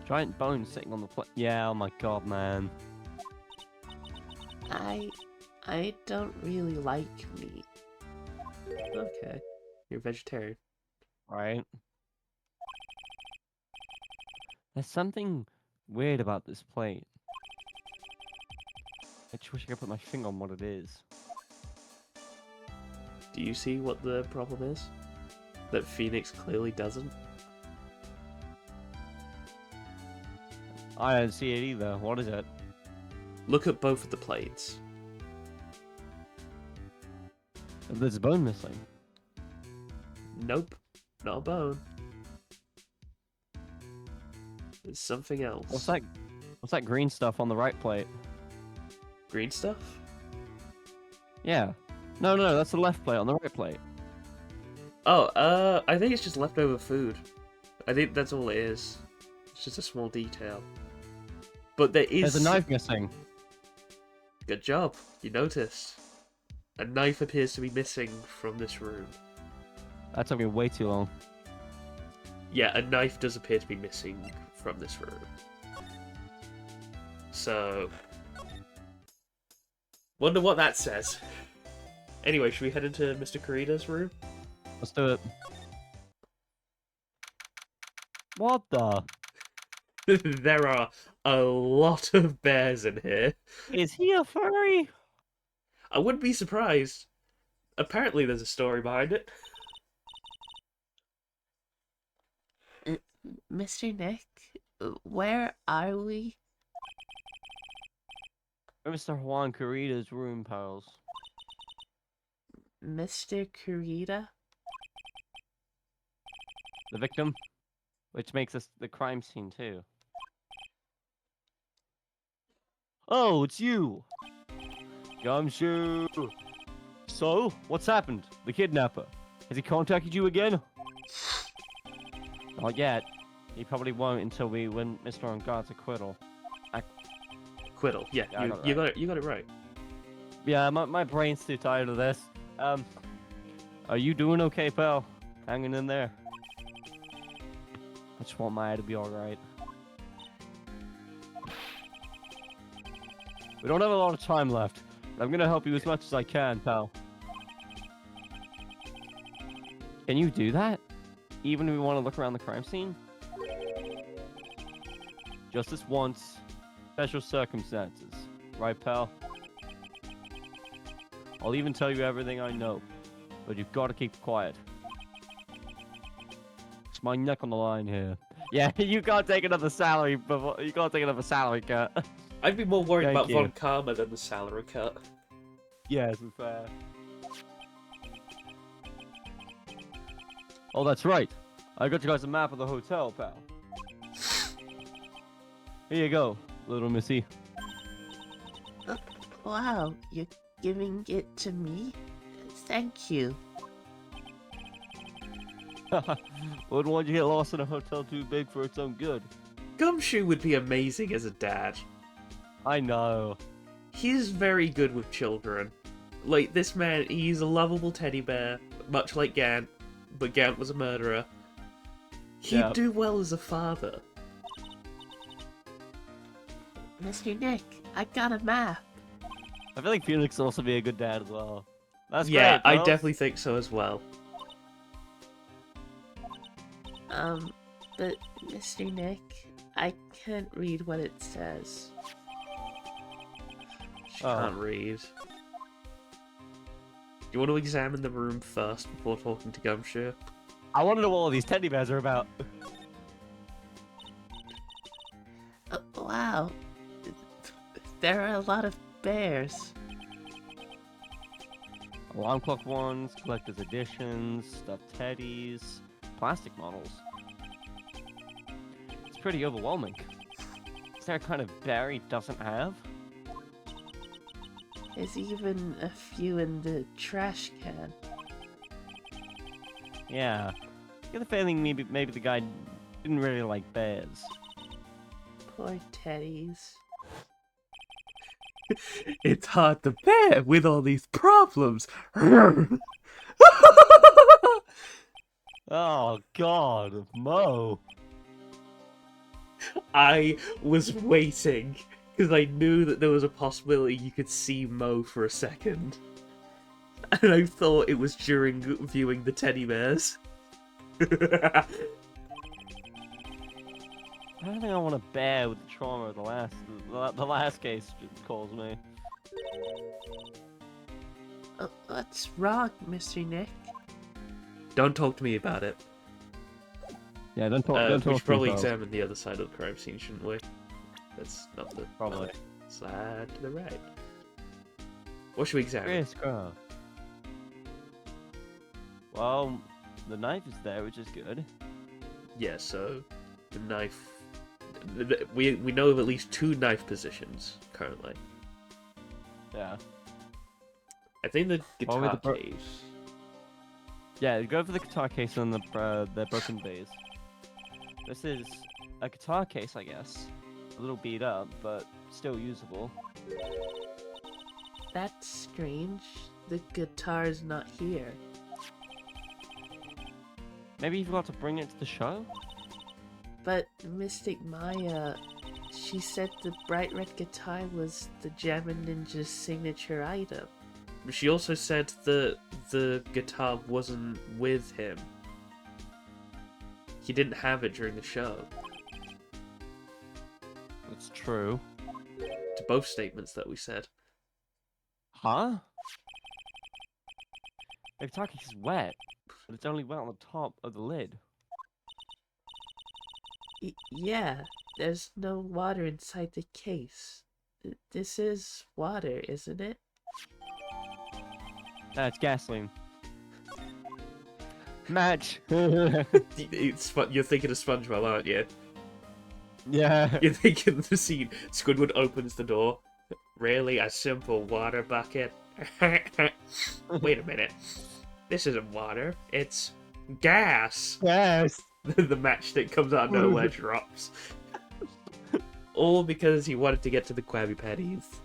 Speaker 1: Giant bones sitting on the plate. Yeah, oh my god, man.
Speaker 4: I don't really like meat.
Speaker 2: Okay. You're vegetarian.
Speaker 1: Right? There's something weird about this plate. I just wish I could put my finger on what it is.
Speaker 2: Do you see what the problem is? That Phoenix clearly doesn't?
Speaker 1: I don't see it either. What is it?
Speaker 2: Look at both of the plates.
Speaker 1: There's a bone missing.
Speaker 2: Nope. Not a bone. There's something else.
Speaker 1: What's that green stuff on the right plate?
Speaker 2: Green stuff?
Speaker 1: Yeah. No, that's the left plate on the right plate.
Speaker 2: Oh, I think it's just leftover food. I think that's all it is. It's just a small detail. But there is...
Speaker 1: There's a knife missing.
Speaker 2: Good job. You noticed. A knife appears to be missing from this room.
Speaker 1: That took me way too long.
Speaker 2: Yeah, a knife does appear to be missing from this room. So... Wonder what that says. Anyway, should we head into Mr. Karida's room?
Speaker 1: Let's do it. What the?
Speaker 2: There are a lot of bears in here.
Speaker 1: Is he a furry?
Speaker 2: I wouldn't be surprised. Apparently there's a story behind it.
Speaker 4: Mr. Nick, where are we?
Speaker 1: Mr. Juan Carita's room, pals.
Speaker 4: Mr. Carita?
Speaker 1: The victim, which makes us the crime scene too. Oh, it's you! Gumshoe! So, what's happened? The kidnapper. Has he contacted you again? Not yet. He probably won't until we win Mr. Engarde's acquittal.
Speaker 2: Acquittal, yeah,
Speaker 1: Yeah, I got it
Speaker 2: you
Speaker 1: right.
Speaker 2: got it right.
Speaker 1: Yeah, my brain's too tired of this. Are you doing okay, pal? Hanging in there? I just want Maya to be alright. We don't have a lot of time left. I'm gonna help you as much as I can, pal. Can you do that? Even if we want to look around the crime scene? Just this once. Special circumstances. Right, pal? I'll even tell you everything I know. But you've got to keep quiet. It's my neck on the line here. Yeah, you can't take another salary before you can't take another salary cut.
Speaker 2: I'd be more worried
Speaker 1: Thank
Speaker 2: about
Speaker 1: you.
Speaker 2: Von Karma than the salary cut.
Speaker 1: Yeah, to be fair. Oh, that's right. I got you guys a map of the hotel, pal. Here you go, little missy.
Speaker 4: Wow, you're giving it to me? Thank you.
Speaker 1: Wouldn't want you to get lost in a hotel too big for its own good.
Speaker 2: Gumshoe would be amazing as a dad.
Speaker 1: I know.
Speaker 2: He's very good with children. Like, this man, he's a lovable teddy bear, much like Gant, but Gant was a murderer. He'd
Speaker 1: Yeah.
Speaker 2: do well as a father.
Speaker 4: Mr. Nick, I got a map.
Speaker 1: I feel like Phoenix will also be a good dad as well. That's
Speaker 2: Yeah,
Speaker 1: great,
Speaker 2: I
Speaker 1: pals.
Speaker 2: definitely think so as well.
Speaker 4: But Mr. Nick, I can't read what it says.
Speaker 2: She
Speaker 1: Oh.
Speaker 2: can't read. Do you want to examine the room first before talking to Gumshoe?
Speaker 1: I want to know what all these teddy bears are about.
Speaker 4: Wow. There are a lot of bears.
Speaker 1: Alarm clock ones, collector's editions, stuffed teddies, plastic models. It's pretty overwhelming. Is there a kind of bear he doesn't have?
Speaker 4: There's even a few in the trash can.
Speaker 1: Yeah. I get the feeling maybe the guy didn't really like bears.
Speaker 4: Poor teddies.
Speaker 2: It's hard to bear with all these problems.
Speaker 1: Oh God, Mo.
Speaker 2: I was waiting because I knew that there was a possibility you could see Mo for a second. And I thought it was during viewing the teddy bears.
Speaker 1: I don't think I want to bear with the trauma of the last case calls me.
Speaker 4: What's wrong, Mr. Nick?
Speaker 2: Don't talk to me about it.
Speaker 1: Yeah, don't talk. Don't
Speaker 2: We
Speaker 1: talk.
Speaker 2: should
Speaker 1: to me,
Speaker 2: probably
Speaker 1: pals.
Speaker 2: examine the other side of the crime scene, shouldn't we? That's not the...
Speaker 1: Probably.
Speaker 2: Slide to the right. What should we examine?
Speaker 1: Chris Crow. Well, the knife is there, which is good.
Speaker 2: Yeah, so the knife... We know of at least 2 knife positions currently.
Speaker 1: Yeah.
Speaker 2: I think the
Speaker 1: What were
Speaker 2: guitar
Speaker 1: the
Speaker 2: case...
Speaker 1: Yeah, go for the guitar case and the broken vase. This is a guitar case, I guess. A little beat up, but still usable.
Speaker 4: That's strange. The guitar's not here.
Speaker 1: Maybe you forgot to bring it to the show?
Speaker 4: But Mystic Maya, she said the bright red guitar was the Jammin' Ninja's signature item.
Speaker 2: She also said that the guitar wasn't with him. He didn't have it during the show.
Speaker 1: That's true.
Speaker 2: To both statements that we said.
Speaker 1: Huh? The guitar's wet, but it's only wet on the top of the lid.
Speaker 4: Yeah, there's no water inside the case. This is water, isn't it?
Speaker 1: That's gasoline. Match!
Speaker 2: You're thinking of SpongeBob, aren't you?
Speaker 1: Yeah.
Speaker 2: You're thinking of the scene. Squidward opens the door. Really? A simple water bucket? Wait a minute. This isn't water. It's gas.
Speaker 1: Yes!
Speaker 2: The matchstick comes out of nowhere, drops. All because he wanted to get to the Krabby Patties.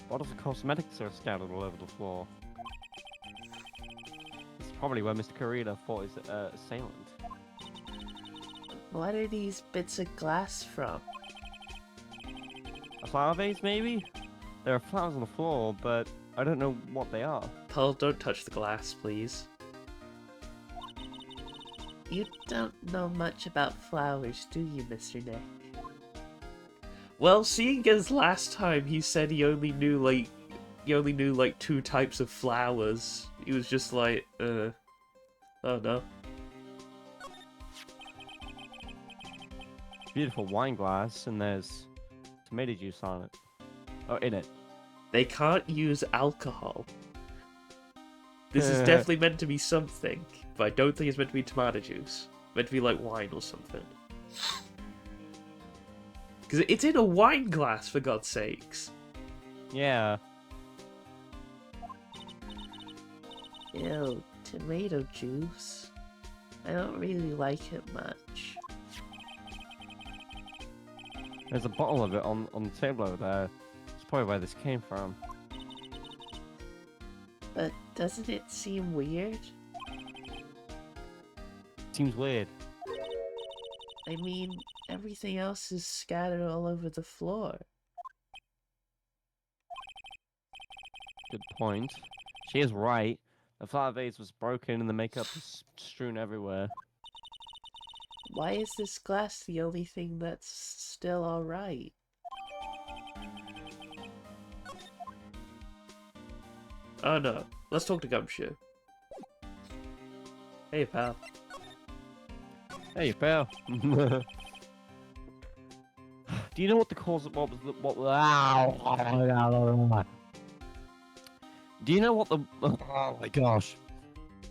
Speaker 1: What if the cosmetics are scattered all over the floor? It's probably where Mr. Karita fought his assailant.
Speaker 4: What are these bits of glass from?
Speaker 1: A flower vase, maybe? There are flowers on the floor, but I don't know what they are.
Speaker 2: Pearl, don't touch the glass, please.
Speaker 4: You don't know much about flowers, do you, Mr. Nick?
Speaker 2: Well, seeing as last time he said he only knew like 2 types of flowers, he was just like, oh no.
Speaker 1: Beautiful wine glass, and there's tomato juice on it. Oh, in it.
Speaker 2: They can't use alcohol. This is definitely meant to be something, but I don't think it's meant to be tomato juice. It's meant to be like wine or something. Because it's in a wine glass, for God's sakes.
Speaker 1: Yeah.
Speaker 4: Ew, tomato juice. I don't really like it much.
Speaker 1: There's a bottle of it on the table over there. It's probably where this came from.
Speaker 4: But doesn't it seem weird?
Speaker 1: Seems weird.
Speaker 4: I mean, everything else is scattered all over the floor.
Speaker 1: Good point. She is right. The flower vase was broken and the makeup is strewn everywhere.
Speaker 4: Why is this glass the only thing that's still alright?
Speaker 2: Oh no, let's talk to Gumshoe. Hey pal.
Speaker 1: Hey, pal. Do you know what the cause of what was Do you know what the oh my gosh.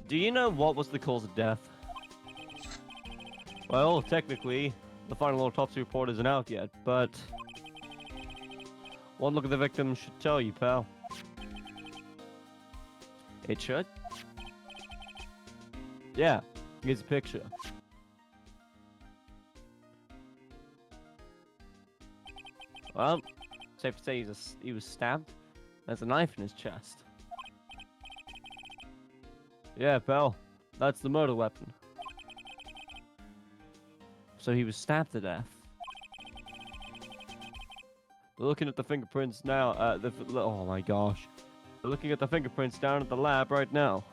Speaker 1: Do you know what was the cause of death? Well, technically, the final autopsy report isn't out yet, but one look at the victim should tell you, pal. It should? Yeah, here's a picture. Well, safe to say he was stabbed. There's a knife in his chest. Yeah, pal. That's the murder weapon. So he was stabbed to death. We're looking at the fingerprints now. Oh my gosh. We're looking at the fingerprints down at the lab right now.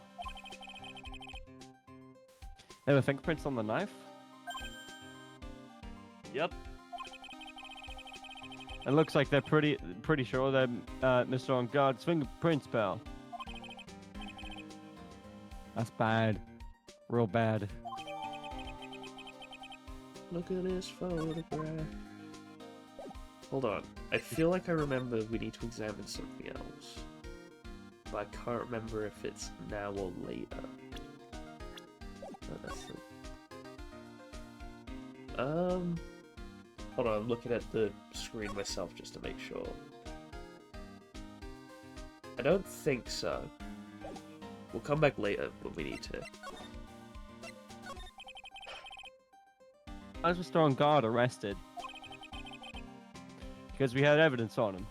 Speaker 1: There were fingerprints on the knife? Yep. It looks like they're pretty sure they're Mr. Engarde's fingerprints, pal. That's bad. Real bad.
Speaker 4: Look at this photograph.
Speaker 2: Hold on. I feel like I remember we need to examine something else. But I can't remember if it's now or later. Oh, that's it. Hold on, I'm looking at the screen myself just to make sure. I don't think so. We'll come back later when we need to.
Speaker 1: Why was Mr. Engarde arrested? Because we had evidence on him.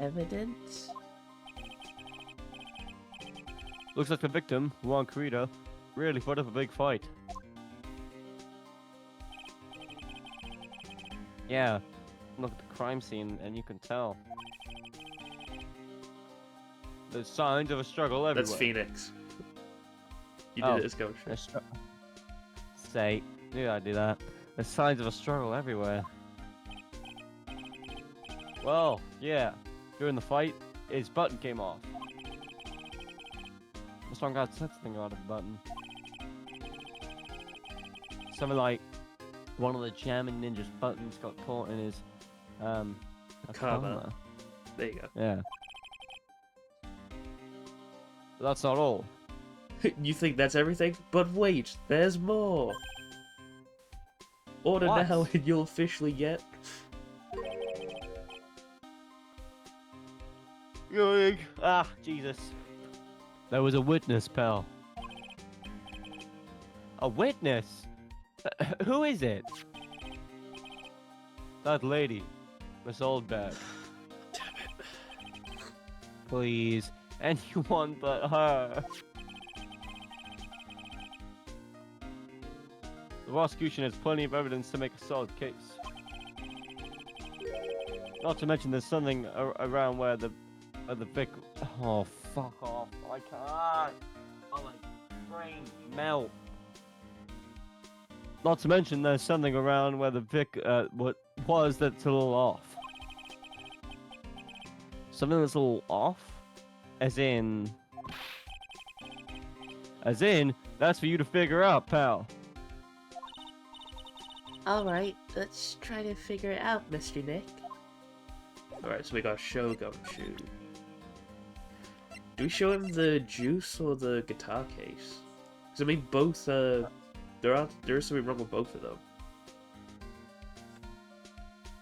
Speaker 4: Evidence?
Speaker 1: Looks like the victim, Juan Carrera, really put up a big fight. Yeah, look at the crime scene and you can tell. There's signs of a struggle everywhere.
Speaker 2: That's Phoenix. You did
Speaker 1: Oh.
Speaker 2: it as Gumshoe.
Speaker 1: Say, knew I'd do that. There's signs of a struggle everywhere. Well, yeah. During the fight, his button came off. Mr. Engarde said something about a button. Something like one of the jamming ninja's buttons got caught in his a
Speaker 2: Coma. There you go.
Speaker 1: Yeah. But that's not all.
Speaker 2: You think that's everything? But wait, there's more! Order
Speaker 1: What?
Speaker 2: now and you'll officially get...
Speaker 1: Yoink. Ah, Jesus. There was a witness, pal. A witness? Who is it? That lady. Miss Oldbag.
Speaker 2: Damn it.
Speaker 1: Please. Anyone but her. The prosecution has plenty of evidence to make a solid case. Not to mention there's something around where the Vic... Oh, fuck off. I can't. Oh, my brain melt. Not to mention there's something around where the Vic, what was that's a little off. Something that's a little off? As in, that's for you to figure out, pal.
Speaker 4: Alright, let's try to figure it out, Mr. Nick.
Speaker 2: Alright, so we got show Gumshoe. Do we show him the juice or the guitar case? Because I mean, both, there is something wrong with both of them.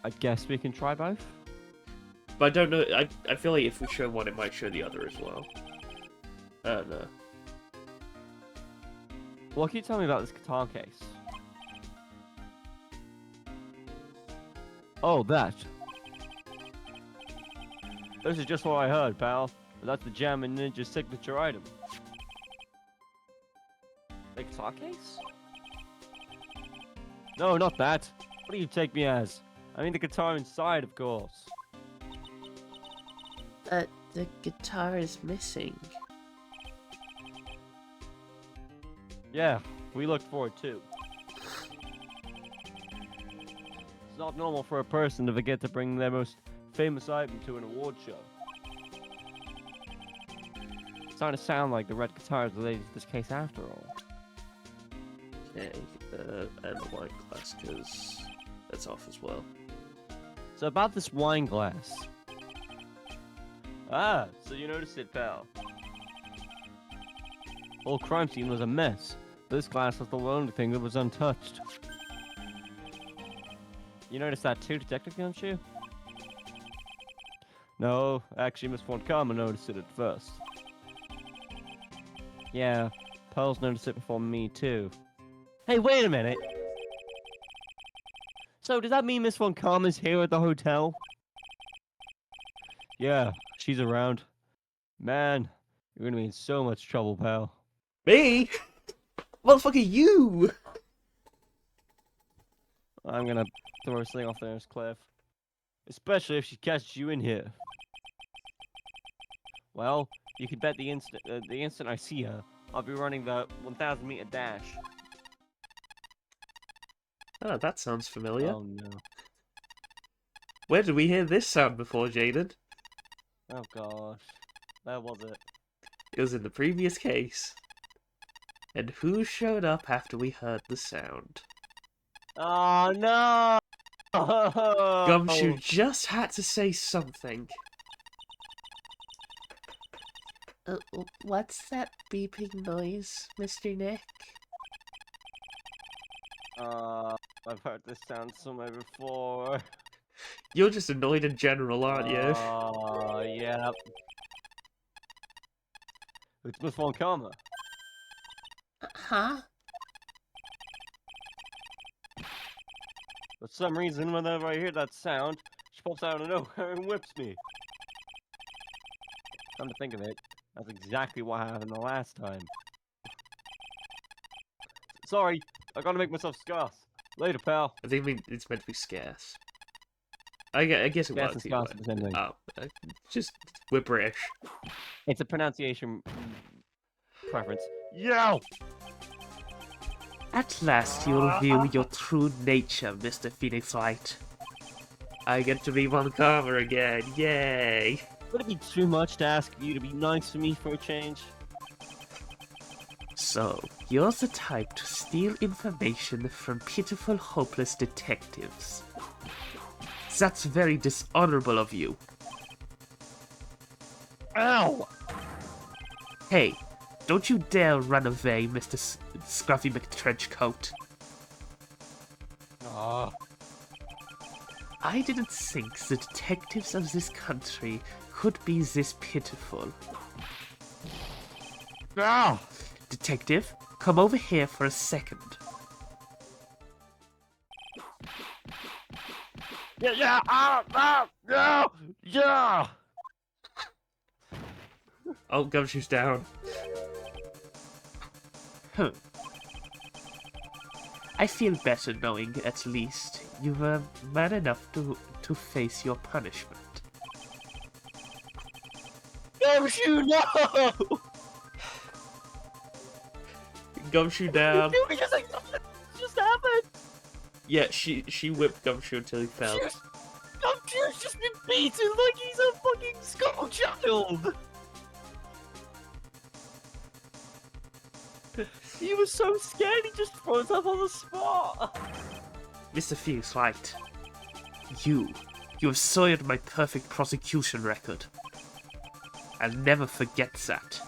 Speaker 1: I guess we can try both.
Speaker 2: But I don't know, I feel like if we show one, it might show the other as well. I don't know.
Speaker 1: Well, can you tell me about this guitar case? Oh, that. This is just what I heard, pal. That's the Jammin' Ninja signature item. The guitar case? No, not that. What do you take me as? I mean the guitar inside, of course.
Speaker 4: The guitar is missing.
Speaker 1: Yeah, we looked for it too. It's not normal for a person to forget to bring their most famous item to an award show. It's starting to sound like the red guitar is related to this case after all.
Speaker 2: Okay, and the wine glass, because that's off as well.
Speaker 1: So about this wine glass. Ah, so you noticed it, pal. Whole crime scene was a mess. This glass was the only thing that was untouched. You noticed that too, Detective Gumshoe? No, actually Miss Von Karma noticed it at first. Yeah, Pearl's noticed it before me too. Hey, wait a minute! So does that mean Miss Von Karma's here at the hotel? Yeah, she's around. Man, you're gonna be in so much trouble, pal.
Speaker 2: Me? Motherfucker, you!
Speaker 1: I'm gonna throw this thing off this cliff. Especially if she catches you in here. Well, you can bet the instant I see her, I'll be running the 1,000 meter dash.
Speaker 2: Oh, that sounds familiar.
Speaker 1: Oh no.
Speaker 2: Where did we hear this sound before, Jaden?
Speaker 1: Oh gosh. Where was it?
Speaker 2: It was in the previous case. And who showed up after we heard the sound?
Speaker 1: Oh no!
Speaker 2: Gumshoe just had to say something.
Speaker 4: What's that beeping noise, Mr. Nick?
Speaker 1: I've heard this sound somewhere before.
Speaker 2: You're just annoyed in general, aren't you?
Speaker 1: Oh, yeah. It's Miss Von Karma.
Speaker 4: Huh?
Speaker 1: For some reason, whenever I hear that sound, she pops out of nowhere and whips me. Come to think of it, that's exactly what happened the last time. Sorry, I gotta make myself scarce. Later, pal.
Speaker 2: I think it's meant to be scarce. I guess it
Speaker 1: Scarce and
Speaker 2: works either
Speaker 1: scarce are the same
Speaker 2: way.
Speaker 1: thing.
Speaker 2: Oh, just we're British.
Speaker 1: It's a pronunciation preference. Yo!
Speaker 4: At last you reveal your true nature, Mr. Phoenix Wright.
Speaker 2: I get to be Montgomery again. Yay!
Speaker 1: Would it be too much to ask you to be nice to me for a change?
Speaker 4: So, you're the type to steal information from pitiful, hopeless detectives. That's very dishonorable of you.
Speaker 1: Ow!
Speaker 4: Hey, don't you dare run away, Mr. Scruffy McTrenchcoat.
Speaker 1: Ah.
Speaker 4: I didn't think the detectives of this country could be this pitiful.
Speaker 1: Ah!
Speaker 4: Detective, come over here for a second.
Speaker 1: Yeah! Yeah!
Speaker 2: Oh, Gumshoe's down.
Speaker 4: I feel better knowing, at least, you were man enough to face your punishment.
Speaker 1: Gumshoe, no!
Speaker 2: Gumshoe down.
Speaker 1: You just like nothing just happened.
Speaker 2: Yeah, she whipped Gumshoe until he fell.
Speaker 1: Gumshoe's just been beaten like he's a fucking schoolchild. He was so scared he just froze up on the spot.
Speaker 4: Mr. Phoenix Wright, you have soiled my perfect prosecution record. I'll never forget that.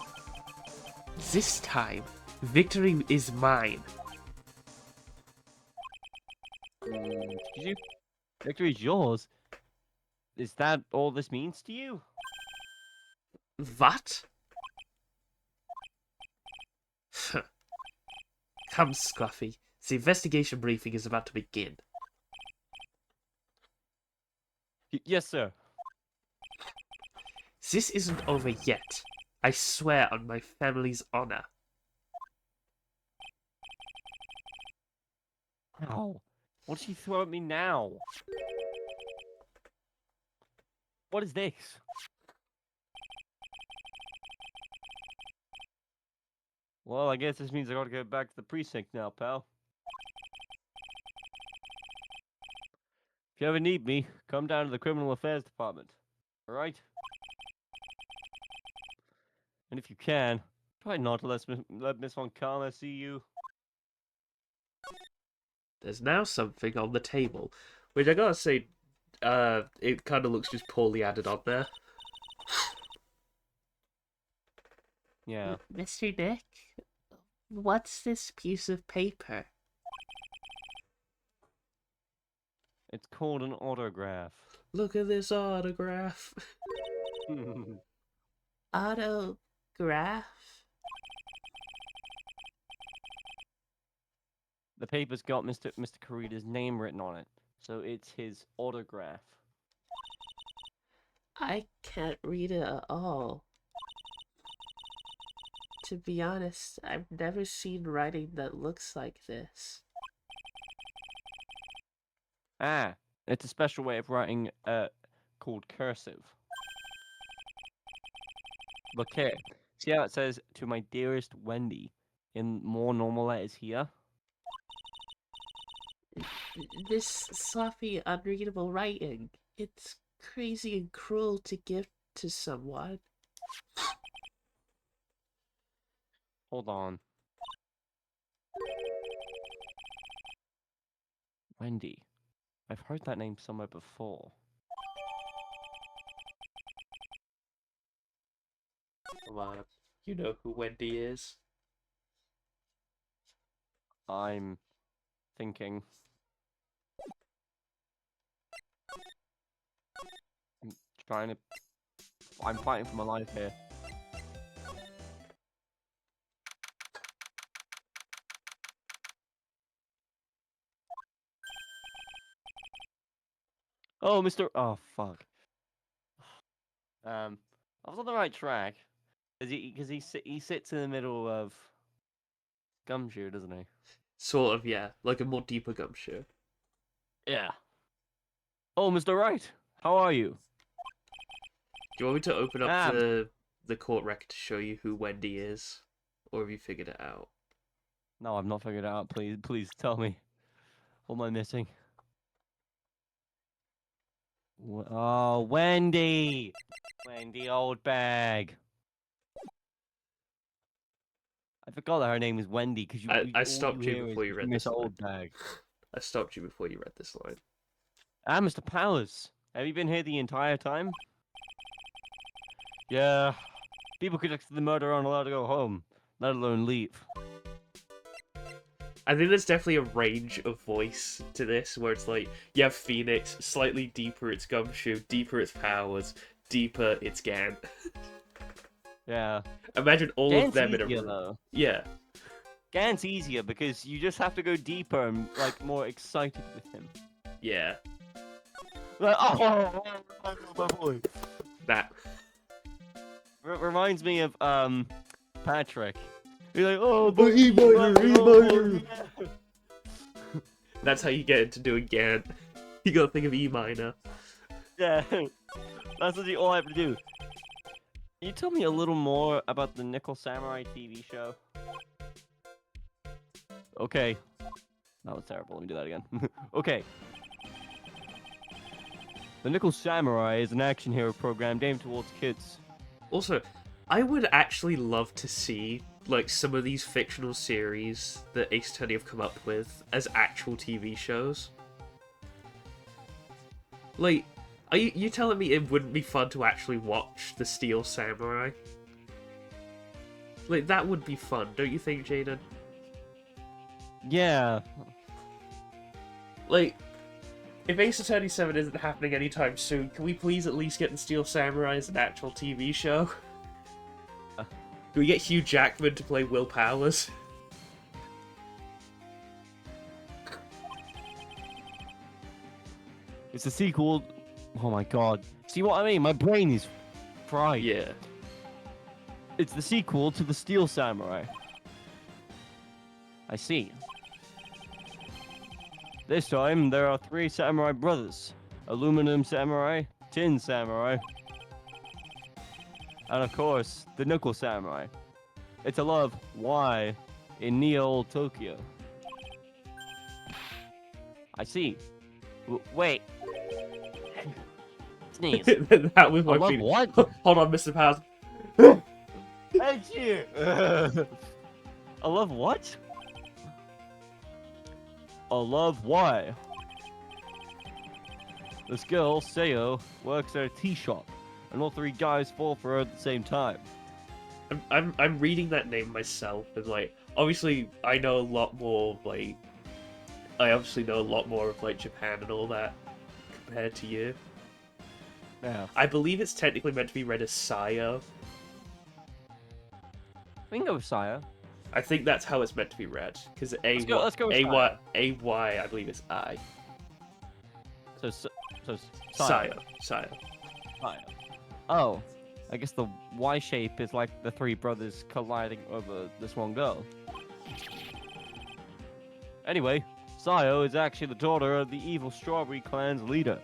Speaker 4: This time, victory is mine.
Speaker 1: Excuse you? Victory's yours. Is that all this means to you?
Speaker 4: What? Come, Scruffy. The investigation briefing is about to begin.
Speaker 1: Yes, sir.
Speaker 4: This isn't over yet. I swear on my family's honor.
Speaker 1: Ow. What did she throw at me now? What is this? Well, I guess this means I gotta go back to the precinct now, pal. If you ever need me, come down to the Criminal Affairs Department. Alright? And if you can, try not to let Miss Von Karma see you.
Speaker 2: There's now something on the table, which I gotta say, it kind of looks just poorly added on there.
Speaker 1: Yeah.
Speaker 4: Mr. Nick, what's this piece of paper?
Speaker 1: It's called an autograph.
Speaker 2: Look at this autograph.
Speaker 4: Autograph?
Speaker 1: The paper's got Mr. Karida's name written on it, so it's his autograph.
Speaker 4: I can't read it at all. To be honest, I've never seen writing that looks like this.
Speaker 1: Ah, it's a special way of writing, called cursive. Look here. See how it says, "To my dearest Wendy," in more normal letters here?
Speaker 4: This sloppy, unreadable writing. It's crazy and cruel to give to someone.
Speaker 1: Hold on. Wendy. I've heard that name somewhere before.
Speaker 2: Come on, you know who Wendy is.
Speaker 1: I'm thinking. I'm fighting for my life here. Oh, Mr. Oh, fuck. I was on the right track. He sits in the middle of Gumshoe, doesn't he?
Speaker 2: Sort of, yeah. Like a more deeper Gumshoe.
Speaker 1: Yeah. Oh, Mr. Wright, how are you?
Speaker 2: Do you want me to open up
Speaker 1: Ah,
Speaker 2: the court record to show you who Wendy is? Or have you figured it out?
Speaker 1: No, I've not figured it out. Please tell me. What am I missing? Oh, Wendy! Wendy Oldbag. I forgot that her name was Wendy because
Speaker 2: I
Speaker 1: all
Speaker 2: stopped
Speaker 1: you
Speaker 2: you
Speaker 1: hear
Speaker 2: before
Speaker 1: is
Speaker 2: you read
Speaker 1: Miss
Speaker 2: this line.
Speaker 1: Oldbag.
Speaker 2: I stopped you before you read this line.
Speaker 1: Ah, Mr. Powers. Have you been here the entire time? Yeah. People connected to the murder aren't allowed to go home, let alone leave.
Speaker 2: I think there's definitely a range of voice to this, where it's like, you have Phoenix, slightly deeper it's Gumshoe, deeper it's Powers, deeper it's Gan.
Speaker 1: Yeah.
Speaker 2: Imagine all
Speaker 1: Gan's
Speaker 2: of them in a
Speaker 1: easier,
Speaker 2: room.
Speaker 1: though.
Speaker 2: Yeah.
Speaker 1: Gan's easier because you just have to go deeper and, like, more excited with him.
Speaker 2: Yeah.
Speaker 1: Like, oh, my boy.
Speaker 2: That.
Speaker 1: Reminds me of, Patrick. He's like, oh,
Speaker 2: But E minor.
Speaker 1: yeah.
Speaker 2: That's how you get into doing Gan. You gotta think of E minor.
Speaker 1: Yeah, that's literally all I have to do. Can you tell me a little more about the Nickel Samurai TV show? Okay. That was terrible. Let me do that again. Okay. The Nickel Samurai is an action hero program aimed towards kids.
Speaker 2: Also, I would actually love to see like some of these fictional series that Ace Attorney have come up with as actual TV shows. Like, are you telling me it wouldn't be fun to actually watch The Steel Samurai? Like, that would be fun, don't you think, Jaden?
Speaker 1: Yeah.
Speaker 2: Like, if Ace Attorney 7 isn't happening anytime soon, can we please at least get The Steel Samurai as an actual TV show? Can we get Hugh Jackman to play Will Powers?
Speaker 1: It's a sequel. Oh my god. See what I mean? My brain is fried.
Speaker 2: Yeah.
Speaker 1: It's the sequel to The Steel Samurai. I see. This time, there are 3 samurai brothers. Aluminum Samurai, Tin Samurai, and of course, the Nickel Samurai. It's a love, why, in Neo Tokyo. I see. Wait. Sneeze.
Speaker 2: That was my
Speaker 1: I love
Speaker 2: feeling.
Speaker 1: what?
Speaker 2: Hold on, Mr. Powers.
Speaker 1: Thank you. I love what? A love why? This girl, Sayo, works at a tea shop, and all 3 guys fall for her at the same time.
Speaker 2: I'm reading that name myself, and like, obviously I know a lot more, like, I obviously know a lot more of like Japan and all that compared to you.
Speaker 1: Yeah.
Speaker 2: I believe it's technically meant to be read as Sayo.
Speaker 1: We can go with Saya.
Speaker 2: I think that's how it's meant to be read, because
Speaker 1: Let's go with
Speaker 2: A-Y, I believe it's I.
Speaker 1: So
Speaker 2: Sayo.
Speaker 1: Saya. Oh, I guess the Y shape is like the 3 brothers colliding over this one girl. Anyway, Sayo is actually the daughter of the evil Strawberry Clan's leader.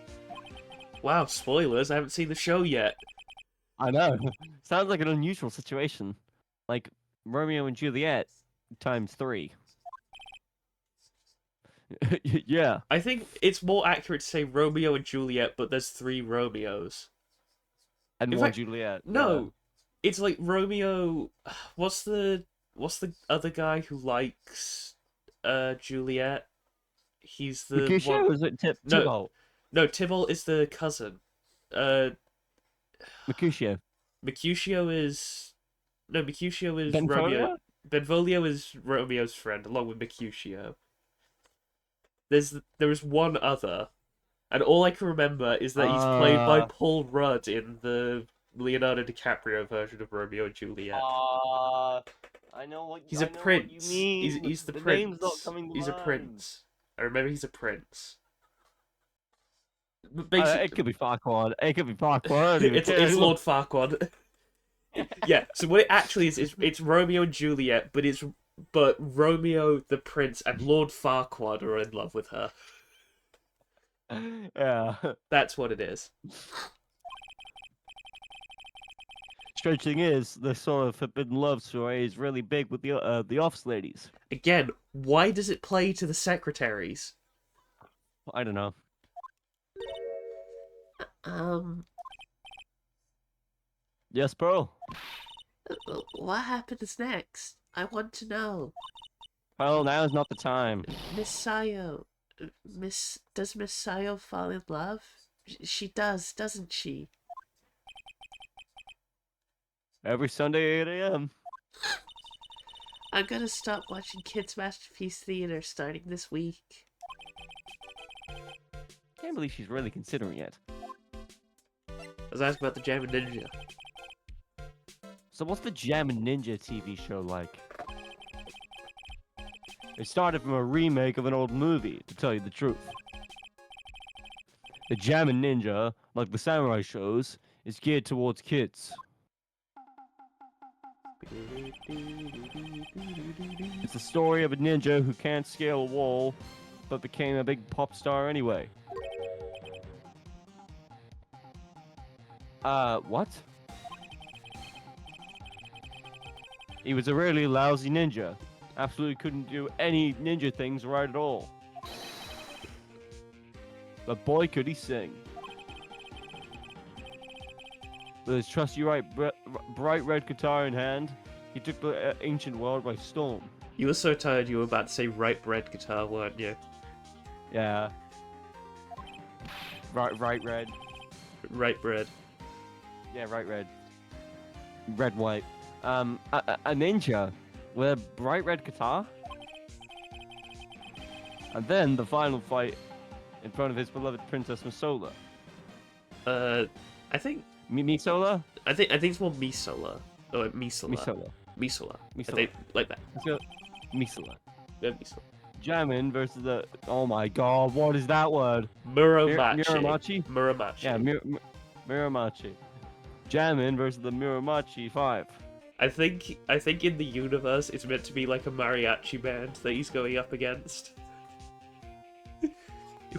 Speaker 2: Wow, spoilers, I haven't seen the show yet.
Speaker 1: I know. Sounds like an unusual situation. Like Romeo and Juliet times 3. Yeah.
Speaker 2: I think it's more accurate to say Romeo and Juliet, but there's 3 Romeos.
Speaker 1: And
Speaker 2: In
Speaker 1: one
Speaker 2: fact,
Speaker 1: Juliet.
Speaker 2: No, it's like Romeo. What's the other guy who likes Juliet? He's the
Speaker 1: Mercutio,
Speaker 2: one.
Speaker 1: or is it
Speaker 2: No.
Speaker 1: Tybalt?
Speaker 2: No, Tybalt is the cousin.
Speaker 1: Mercutio.
Speaker 2: Mercutio is Romeo.
Speaker 1: Benvolio?
Speaker 2: Benvolio is Romeo's friend, along with Mercutio. There is one other, and all I can remember is that he's played by Paul Rudd in the Leonardo DiCaprio version of Romeo and Juliet.
Speaker 1: I know what
Speaker 2: He's a prince.
Speaker 1: What you mean.
Speaker 2: He's the
Speaker 1: The
Speaker 2: prince.
Speaker 1: name's not coming to
Speaker 2: He's a
Speaker 1: mind.
Speaker 2: prince. I remember he's a prince. Basically,
Speaker 1: It could be Farquaad. It could be Farquaad. I don't even
Speaker 2: it's
Speaker 1: care.
Speaker 2: Lord Farquaad. Yeah. So what it actually is it's Romeo and Juliet, but Romeo the prince and Lord Farquaad are in love with her.
Speaker 1: Yeah.
Speaker 2: That's what it is.
Speaker 1: Strange thing is, the sort of forbidden love story is really big with the office ladies.
Speaker 2: Again, why does it play to the secretaries?
Speaker 1: I don't know. Yes, Pearl.
Speaker 3: What happens next? I want to know.
Speaker 1: Well, now is not the time.
Speaker 3: Miss Sayo. Does Miss Sayo fall in love? She does, doesn't she?
Speaker 1: Every Sunday, 8 a.m.
Speaker 3: I'm gonna stop watching Kids Masterpiece Theater starting this week.
Speaker 1: Can't believe she's really considering it.
Speaker 2: I was asking about the Jam and Ninja.
Speaker 1: So what's the Jam and Ninja TV show like? It started from a remake of an old movie, to tell you the truth. The Jam and Ninja, like the samurai shows, is geared towards kids. It's the story of a ninja who can't scale a wall, but became a big pop star anyway. What? He was a really lousy ninja. Absolutely couldn't do any ninja things right at all. But boy, could he sing. With his trusty bright red guitar in hand, he took the ancient world by storm.
Speaker 2: You were so tired you were about to say Wright bread guitar, weren't you?
Speaker 1: Yeah. Right red.
Speaker 2: Wright bread.
Speaker 1: Yeah, right red. Red white. A ninja with a bright red guitar? And then the final fight in front of his beloved Princess Misola.
Speaker 2: I think
Speaker 1: Misola?
Speaker 2: I think it's more Misola. Oh, Misola.
Speaker 1: Misola.
Speaker 2: Misola. I
Speaker 1: Misola.
Speaker 2: think like that.
Speaker 1: Let's go. Misola.
Speaker 2: Yeah, Misola.
Speaker 1: Jamin versus the... Oh my god, what is that word?
Speaker 2: Muromachi.
Speaker 1: Muramachi?
Speaker 2: Muromachi.
Speaker 1: Yeah, Muramachi. Jamin versus the Muramachi 5.
Speaker 2: I think in the universe it's meant to be like a mariachi band that he's going up against.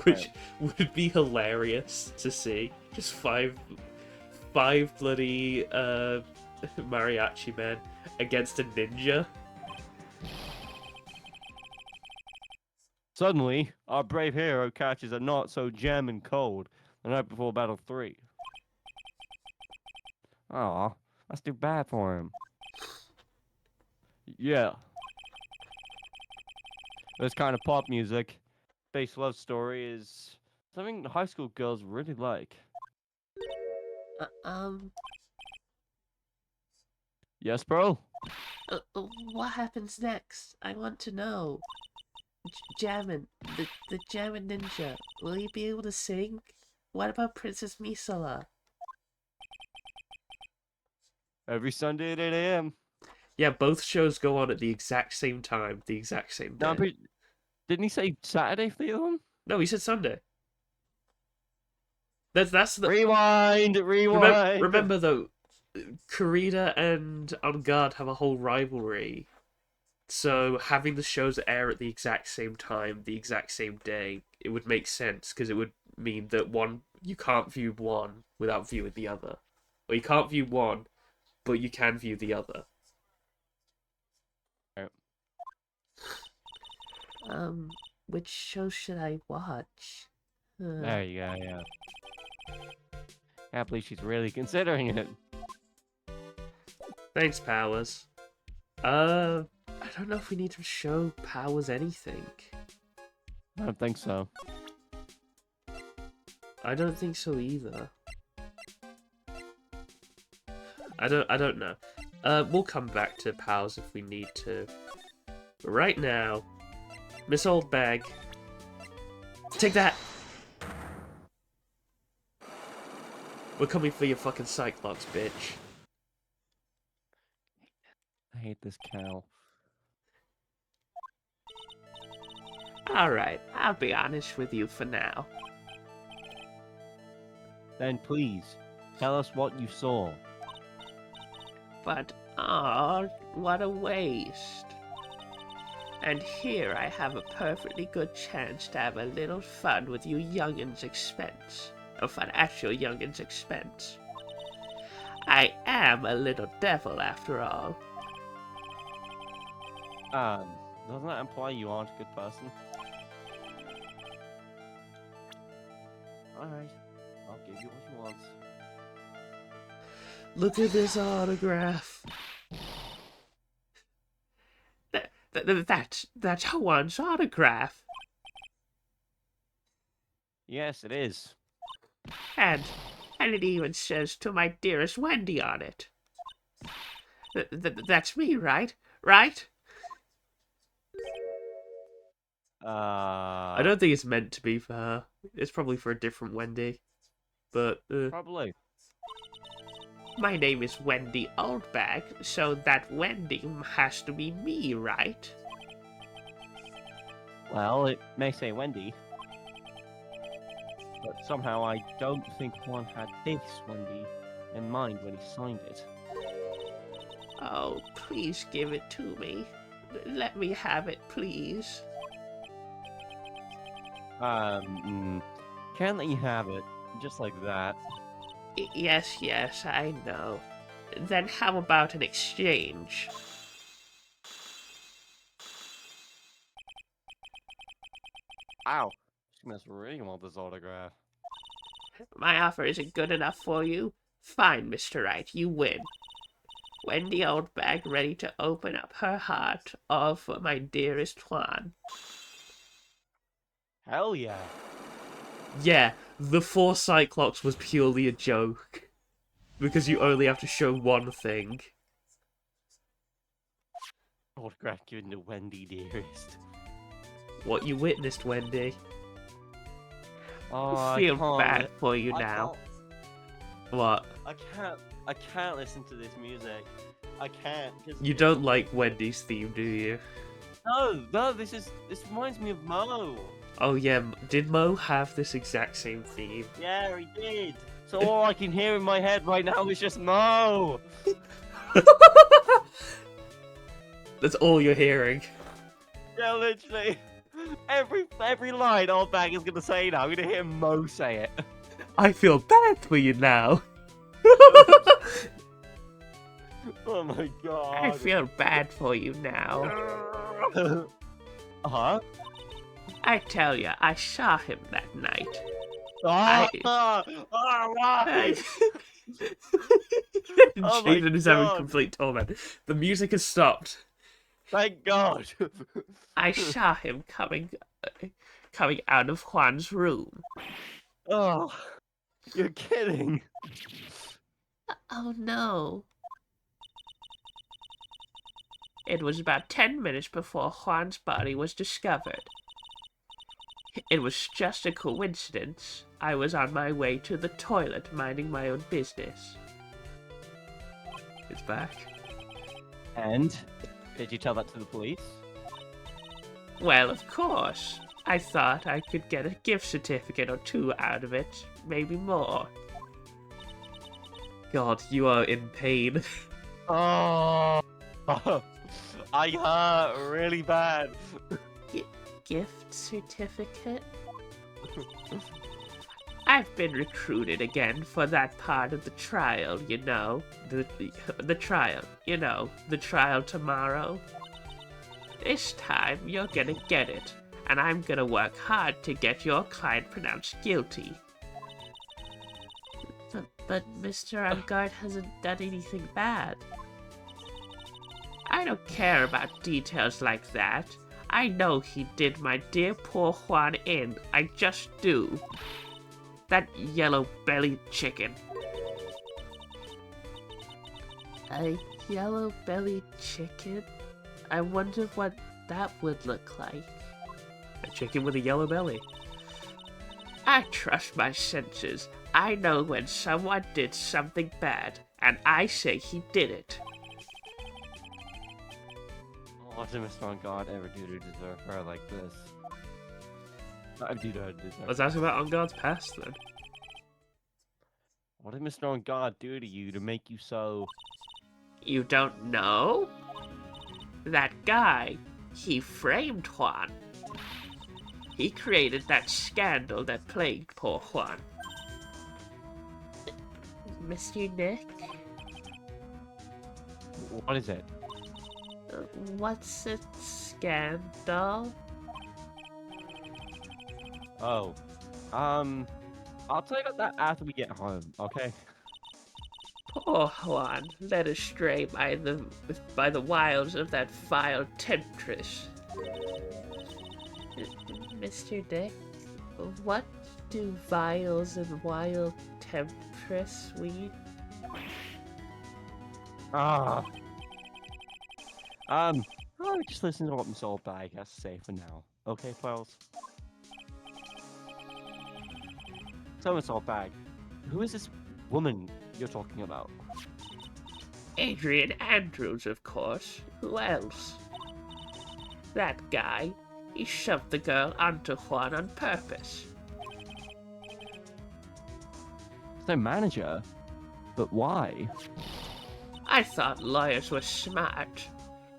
Speaker 2: Which would be hilarious to see. Just five bloody mariachi men against a ninja.
Speaker 1: Suddenly, our brave hero catches a not so jamming cold the night before Battle 3. Aw, that's too bad for him. Yeah. This kind of pop music, based love story, is something high school girls really like. Yes, bro?
Speaker 3: What happens next? I want to know. Jammin, the Jammin Ninja, will he be able to sing? What about Princess Misola?
Speaker 1: Every Sunday at 8 a.m.
Speaker 2: Yeah, both shows go on at the exact same time, the exact same day.
Speaker 1: No, didn't he say Saturday for the other one?
Speaker 2: No, he said Sunday. That's the
Speaker 1: Rewind!
Speaker 2: Remember though, Kurita and Engarde have a whole rivalry. So having the shows air at the exact same time, the exact same day, it would make sense because it would mean that you can't view one without viewing the other, or you can't view one, but you can view the other.
Speaker 3: Which show should I watch?
Speaker 1: There you go, yeah. Can't believe she's really considering it.
Speaker 2: Thanks, Powers. I don't know if we need to show Powers anything.
Speaker 1: I don't think so.
Speaker 2: I don't think so either. I don't know. We'll come back to Powers if we need to. But right now, Miss Oldbag, take that! We're coming for your fucking Cyclops, bitch.
Speaker 1: I hate this cow.
Speaker 3: Alright, I'll be honest with you for now.
Speaker 1: Then please, tell us what you saw.
Speaker 3: But, ah, what a waste. And here I have a perfectly good chance to have a little fun with you young'uns' expense. Or fun at your young'uns' expense. I am a little devil after all.
Speaker 1: Doesn't that imply you aren't a good person? Alright, I'll give you what you want.
Speaker 2: Look at this autograph.
Speaker 3: That's Juan's autograph.
Speaker 1: Yes, it is.
Speaker 3: And it even says "to my dearest Wendy" on it. That's me, right? Right?
Speaker 2: I don't think it's meant to be for her. It's probably for a different Wendy. But,
Speaker 1: Probably.
Speaker 3: My name is Wendy Oldbag, so that Wendy has to be me, right?
Speaker 1: Well, it may say Wendy. But somehow I don't think one had this Wendy in mind when he signed it.
Speaker 3: Oh, please give it to me. Let me have it, please.
Speaker 1: Can't let you have it, just like that.
Speaker 3: Yes, I know. Then how about an exchange?
Speaker 1: Ow! She must really want this autograph.
Speaker 3: My offer isn't good enough for you? Fine, Mr. Wright, you win. Wendy Oldbag ready to open up her heart, all for my dearest Juan.
Speaker 1: Hell yeah!
Speaker 2: yeah, the 4 Cyclops was purely a joke. Because you only have to show one thing.
Speaker 1: Autograph given to Wendy, dearest.
Speaker 2: What you witnessed, Wendy.
Speaker 1: Oh,
Speaker 3: I
Speaker 1: I
Speaker 3: feel
Speaker 1: can't
Speaker 3: bad
Speaker 1: li-
Speaker 3: for you
Speaker 1: I
Speaker 3: now.
Speaker 2: What?
Speaker 1: I can't listen to this music. I can't.
Speaker 2: You don't like Wendy's theme, do you?
Speaker 1: No, this reminds me of Mo.
Speaker 2: Oh yeah, did Mo have this exact same theme?
Speaker 1: Yeah, he did. So all I can hear in my head right now is just Mo.
Speaker 2: That's all you're hearing.
Speaker 1: Yeah, literally. Every line Oldbag is gonna say now, I'm gonna hear Mo say it.
Speaker 2: I feel bad for you now.
Speaker 1: Oh my god.
Speaker 3: I feel bad for you now.
Speaker 1: Huh?
Speaker 3: I tell ya, I saw him that night.
Speaker 1: Why? Oh my
Speaker 2: Jaden is having
Speaker 1: God.
Speaker 2: complete torment. The music has stopped.
Speaker 1: Thank God.
Speaker 3: I saw him coming out of Juan's room.
Speaker 1: Oh, you're kidding.
Speaker 3: Oh no. It was about 10 minutes before Juan's body was discovered. It was just a coincidence. I was on my way to the toilet minding my own business.
Speaker 2: It's back.
Speaker 1: And did you tell that to the police?
Speaker 3: Well, of course. I thought I could get a gift certificate or 2 out of it, maybe more.
Speaker 2: God, you are in pain.
Speaker 1: Oh, I hurt really bad.
Speaker 3: Gift certificate? I've been recruited again for that part of the trial, you know. The trial, you know, the trial tomorrow. This time, you're gonna get it, and I'm gonna work hard to get your client pronounced guilty. But Mr. Engarde hasn't done anything bad. I don't care about details like that. I know he did my dear poor Juan in. I just do. That yellow-bellied chicken. A yellow-bellied chicken? I wonder what that would look like.
Speaker 2: A chicken with a yellow belly.
Speaker 3: I trust my senses. I know when someone did something bad, and I say he did it.
Speaker 1: What did Mr. Engarde ever do to deserve her like this? I do to deserve
Speaker 2: Let's ask about Engarde's past then.
Speaker 1: What did Mr. Engarde do to you to make you so...
Speaker 3: You don't know? That guy, he framed Juan. He created that scandal that plagued poor Juan. Mr. Nick?
Speaker 1: What is it?
Speaker 3: What's a scandal?
Speaker 1: Oh. I'll tell you about that after we get home, okay?
Speaker 3: Poor Juan, led astray by the wiles of that vile temptress. Mr. Dick, what do vials and wild temptress mean?
Speaker 1: Ah. Just listen to what Miss Oldbag has to say for now. Okay, pals? So, Miss Oldbag, who is this woman you're talking about?
Speaker 3: Adrian Andrews, of course. Who else? That guy. He shoved the girl onto Juan on purpose.
Speaker 1: The manager? But why?
Speaker 3: I thought lawyers were smart.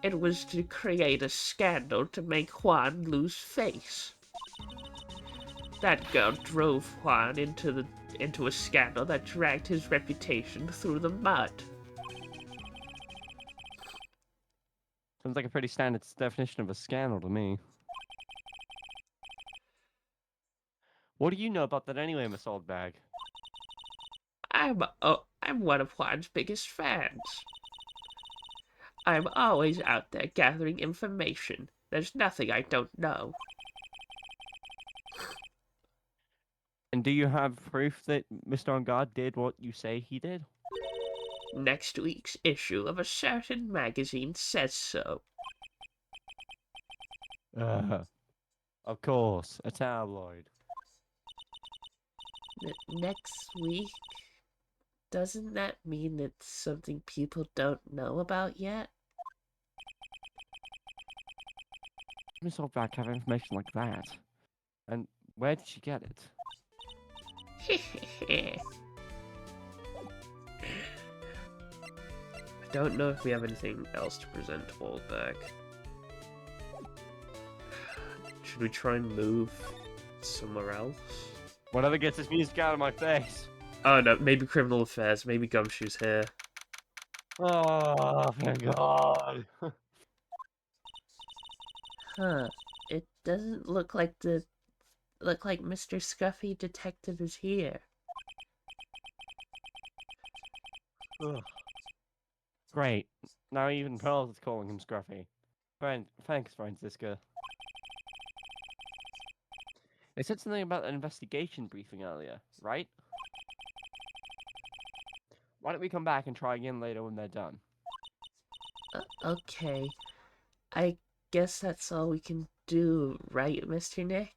Speaker 3: It was to create a scandal to make Juan lose face. That girl drove Juan into a scandal that dragged his reputation through the mud.
Speaker 1: Sounds like a pretty standard definition of a scandal to me. What do you know about that anyway, Miss Oldbag?
Speaker 3: I'm one of Juan's biggest fans. I'm always out there gathering information. There's nothing I don't know.
Speaker 1: And do you have proof that Mr. Engarde did what you say he did?
Speaker 3: Next week's issue of a certain magazine says so.
Speaker 1: Of course, a tabloid.
Speaker 3: Next week? Doesn't that mean it's something people don't know about yet?
Speaker 1: Miss Oldbag have information like that? And where did she get it?
Speaker 3: I don't know if we have anything else to present to Oldbag. Should we try and move somewhere else?
Speaker 1: Whatever gets this music out of my face.
Speaker 3: Oh no, maybe Criminal Affairs, maybe Gumshoe's here.
Speaker 1: Oh, thank God.
Speaker 3: Huh. It doesn't look like Mr. Scruffy Detective is here.
Speaker 1: Ugh. Great. Now even Pearls is calling him Scruffy. Thanks, Franziska. They said something about an investigation briefing earlier, right? Why don't we come back and try again later when they're done?
Speaker 3: Okay. I guess that's all we can do, right, Mr. Nick?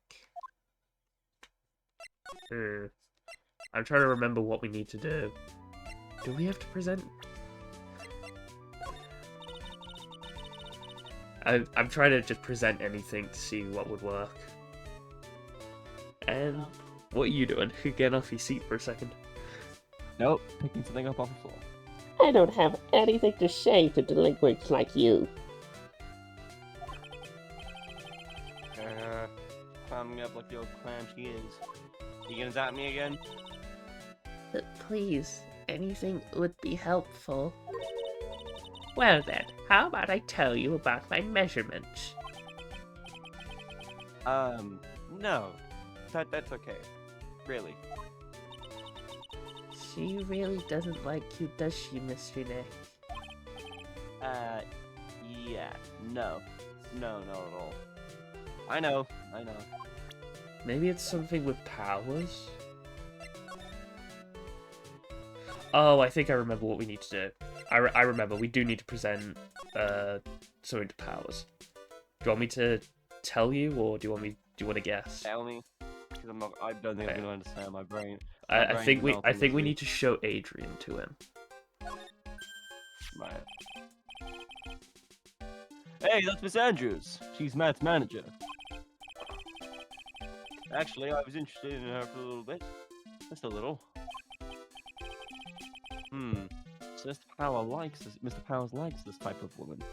Speaker 2: I'm trying to remember what we need to do.
Speaker 3: Do we have to present?
Speaker 2: I'm trying to just present anything to see what would work. And what are you doing? Get off your seat for a second.
Speaker 1: Nope, picking something up off the floor.
Speaker 5: I don't have anything to say to delinquents like you.
Speaker 1: Climbing up like the old clam she is. You gonna zap me again?
Speaker 3: Please, anything would be helpful. Well then, how about I tell you about my measurements?
Speaker 1: No. That's okay. Really.
Speaker 3: She really doesn't like you, does she, Mr. Nick?
Speaker 1: Yeah. No. No, not at all. I know.
Speaker 2: Maybe it's something with powers? Oh, I think I remember what we need to do. I remember, we do need to present something to powers. Do you want me to tell you, or do you want to guess?
Speaker 1: Tell me. Because I don't think I'm gonna understand my brain.
Speaker 2: I think we need to show Adrian to him.
Speaker 1: Right. Hey, that's Miss Andrews. She's Matt's manager. Actually, I was interested in her for a little bit. Just a little. So Mr. Powell likes this. Mr. Powers likes this type of woman.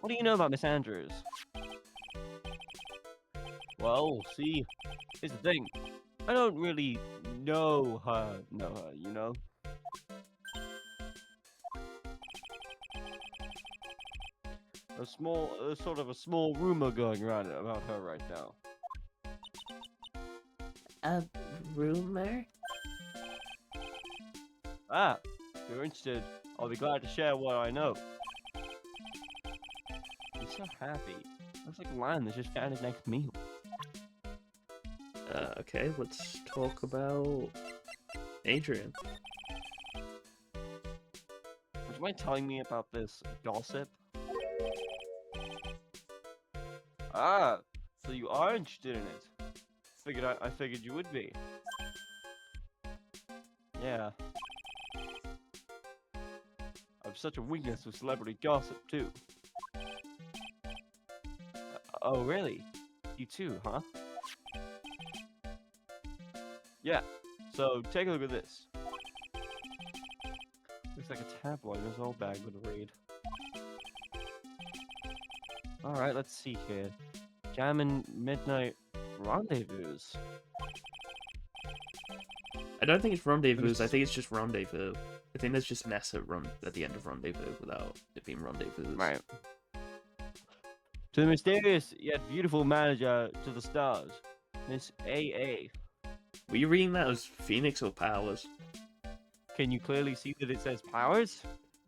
Speaker 1: What do you know about Miss Andrews? Well, see, here's the thing. I don't really know her, you know? Sort of a small rumor going around about her right now.
Speaker 4: A rumor?
Speaker 1: Ah, if you're interested, I'll be glad to share what I know. He's so happy. Looks like a lion that's just found his next meal.
Speaker 2: Okay, let's talk about Adrian.
Speaker 1: Would you mind telling me about this gossip? Ah, so you are interested in it. I figured you would be. Yeah. I've such a weakness for celebrity gossip, too. Oh, really? You too, huh? Yeah. So, take a look at this. Looks like a tabloid Miss Oldbag would read. Alright, let's see here. Jammin' Midnight Rendezvous.
Speaker 2: I don't think it's rendezvous. I think it's just rendezvous. I think there's just an S at the end of rendezvous without it being rendezvous.
Speaker 1: Right. To the mysterious yet beautiful manager to the stars, Miss A.A.
Speaker 2: Were you reading that as Phoenix or Powers?
Speaker 1: Can you clearly see that it says Powers?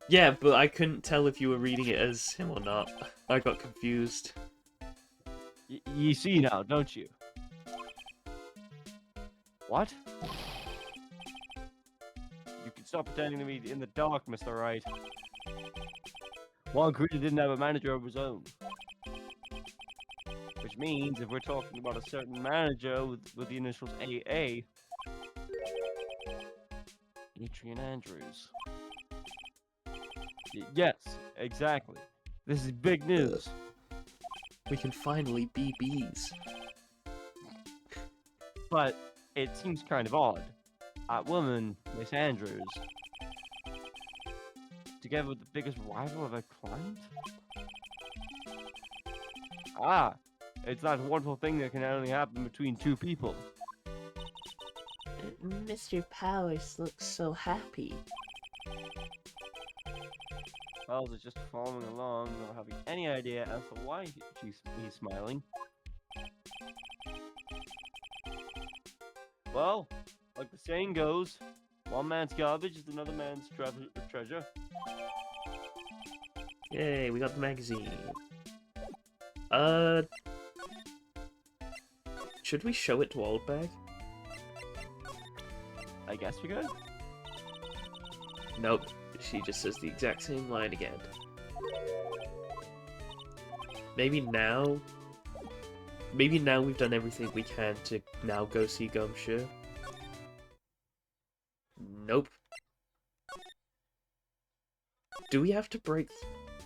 Speaker 2: Yeah, but I couldn't tell if you were reading it as him or not. I got confused.
Speaker 1: You see now, don't you? What? You can stop pretending to be in the dark, Mr. Wright. Juan Creed didn't have a manager of his own. Which means, if we're talking about a certain manager with the initials AA, Adrian Andrews. Yes, exactly. This is big news.
Speaker 2: We can finally be bees.
Speaker 1: But it seems kind of odd. That woman, Miss Andrews, together with the biggest rival of her client? Ah, it's that wonderful thing that can only happen between two people.
Speaker 4: Mr. Powers looks so happy.
Speaker 1: Wells is just following along, not having any idea as to why he's smiling. Well, like the saying goes, one man's garbage is another man's treasure.
Speaker 2: Yay, we got the magazine. Should we show it to Oldbag?
Speaker 1: I guess we could.
Speaker 2: Nope. She just says the exact same line again. Maybe now we've done everything we can to now go see Gumshoe. Nope. Do we have to break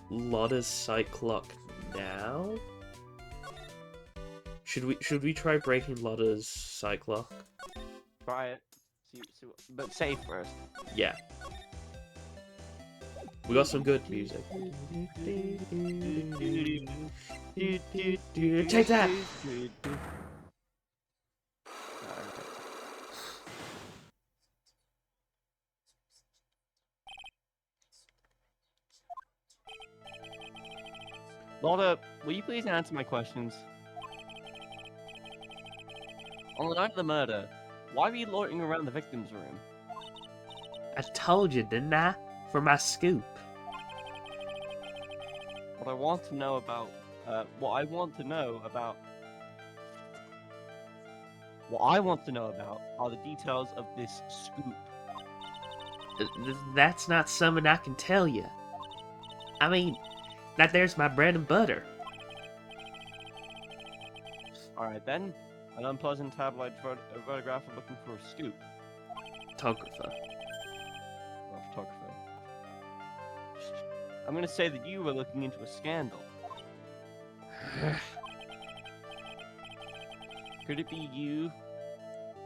Speaker 2: Lotta's sight clock now? Should we try breaking Lotta's sight clock?
Speaker 1: Try it. See, but safe first.
Speaker 2: Yeah. We got some good music. Take that!
Speaker 1: Lotta, will you please answer my questions? On the night of the murder, why were you loitering around the victim's room?
Speaker 4: I told you, didn't I? For my scoop.
Speaker 1: What I want to know about are the details of this scoop.
Speaker 4: That's not something I can tell you. I mean, that there's my bread and butter.
Speaker 1: Alright then, an unpleasant tabloid photographer looking for a scoop.
Speaker 2: Photographer.
Speaker 1: Or photographer. I'm gonna say that you were looking into a scandal. Could it be you,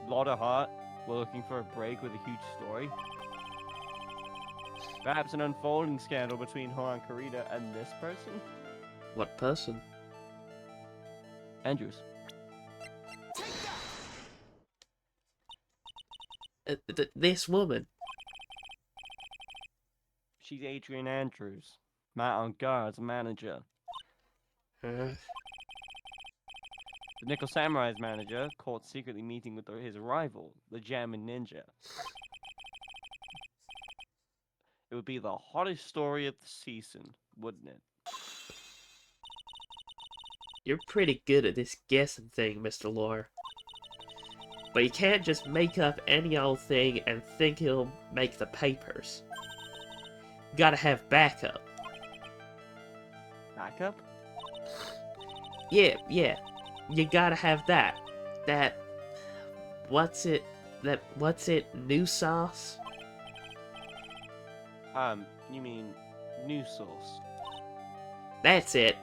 Speaker 1: Lotta Hart, We're looking for a break with a huge story. Perhaps an unfolding scandal between Juan Carita and this person?
Speaker 2: What person?
Speaker 1: Andrews.
Speaker 2: This woman.
Speaker 1: She's Adrian Andrews, Matt Engarde's manager.
Speaker 2: Uh,
Speaker 1: The Nickel Samurai's manager, caught secretly meeting with his rival, the German ninja. It would be the hottest story of the season, wouldn't it?
Speaker 2: You're pretty good at this guessing thing, Mr. Lore. But you can't just make up any old thing and think it'll make the papers. You gotta have backup.
Speaker 1: Backup?
Speaker 2: Yeah. You gotta have that. What's it? New sauce?
Speaker 1: You mean new source?
Speaker 2: That's it.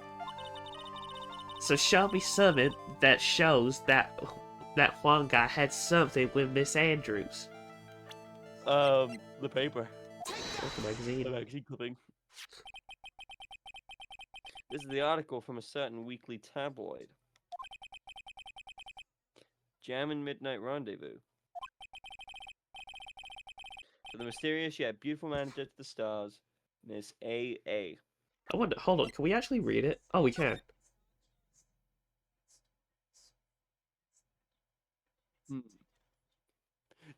Speaker 2: So show me something that shows that Juan guy had something with Miss Andrews.
Speaker 1: The paper.
Speaker 2: What's the magazine?
Speaker 1: The magazine clipping. This is the article from a certain weekly tabloid. German Midnight Rendezvous. For the mysterious yet beautiful manager to the stars, Miss A.A.
Speaker 2: I wonder. Hold on. Can we actually read it? Oh, we can.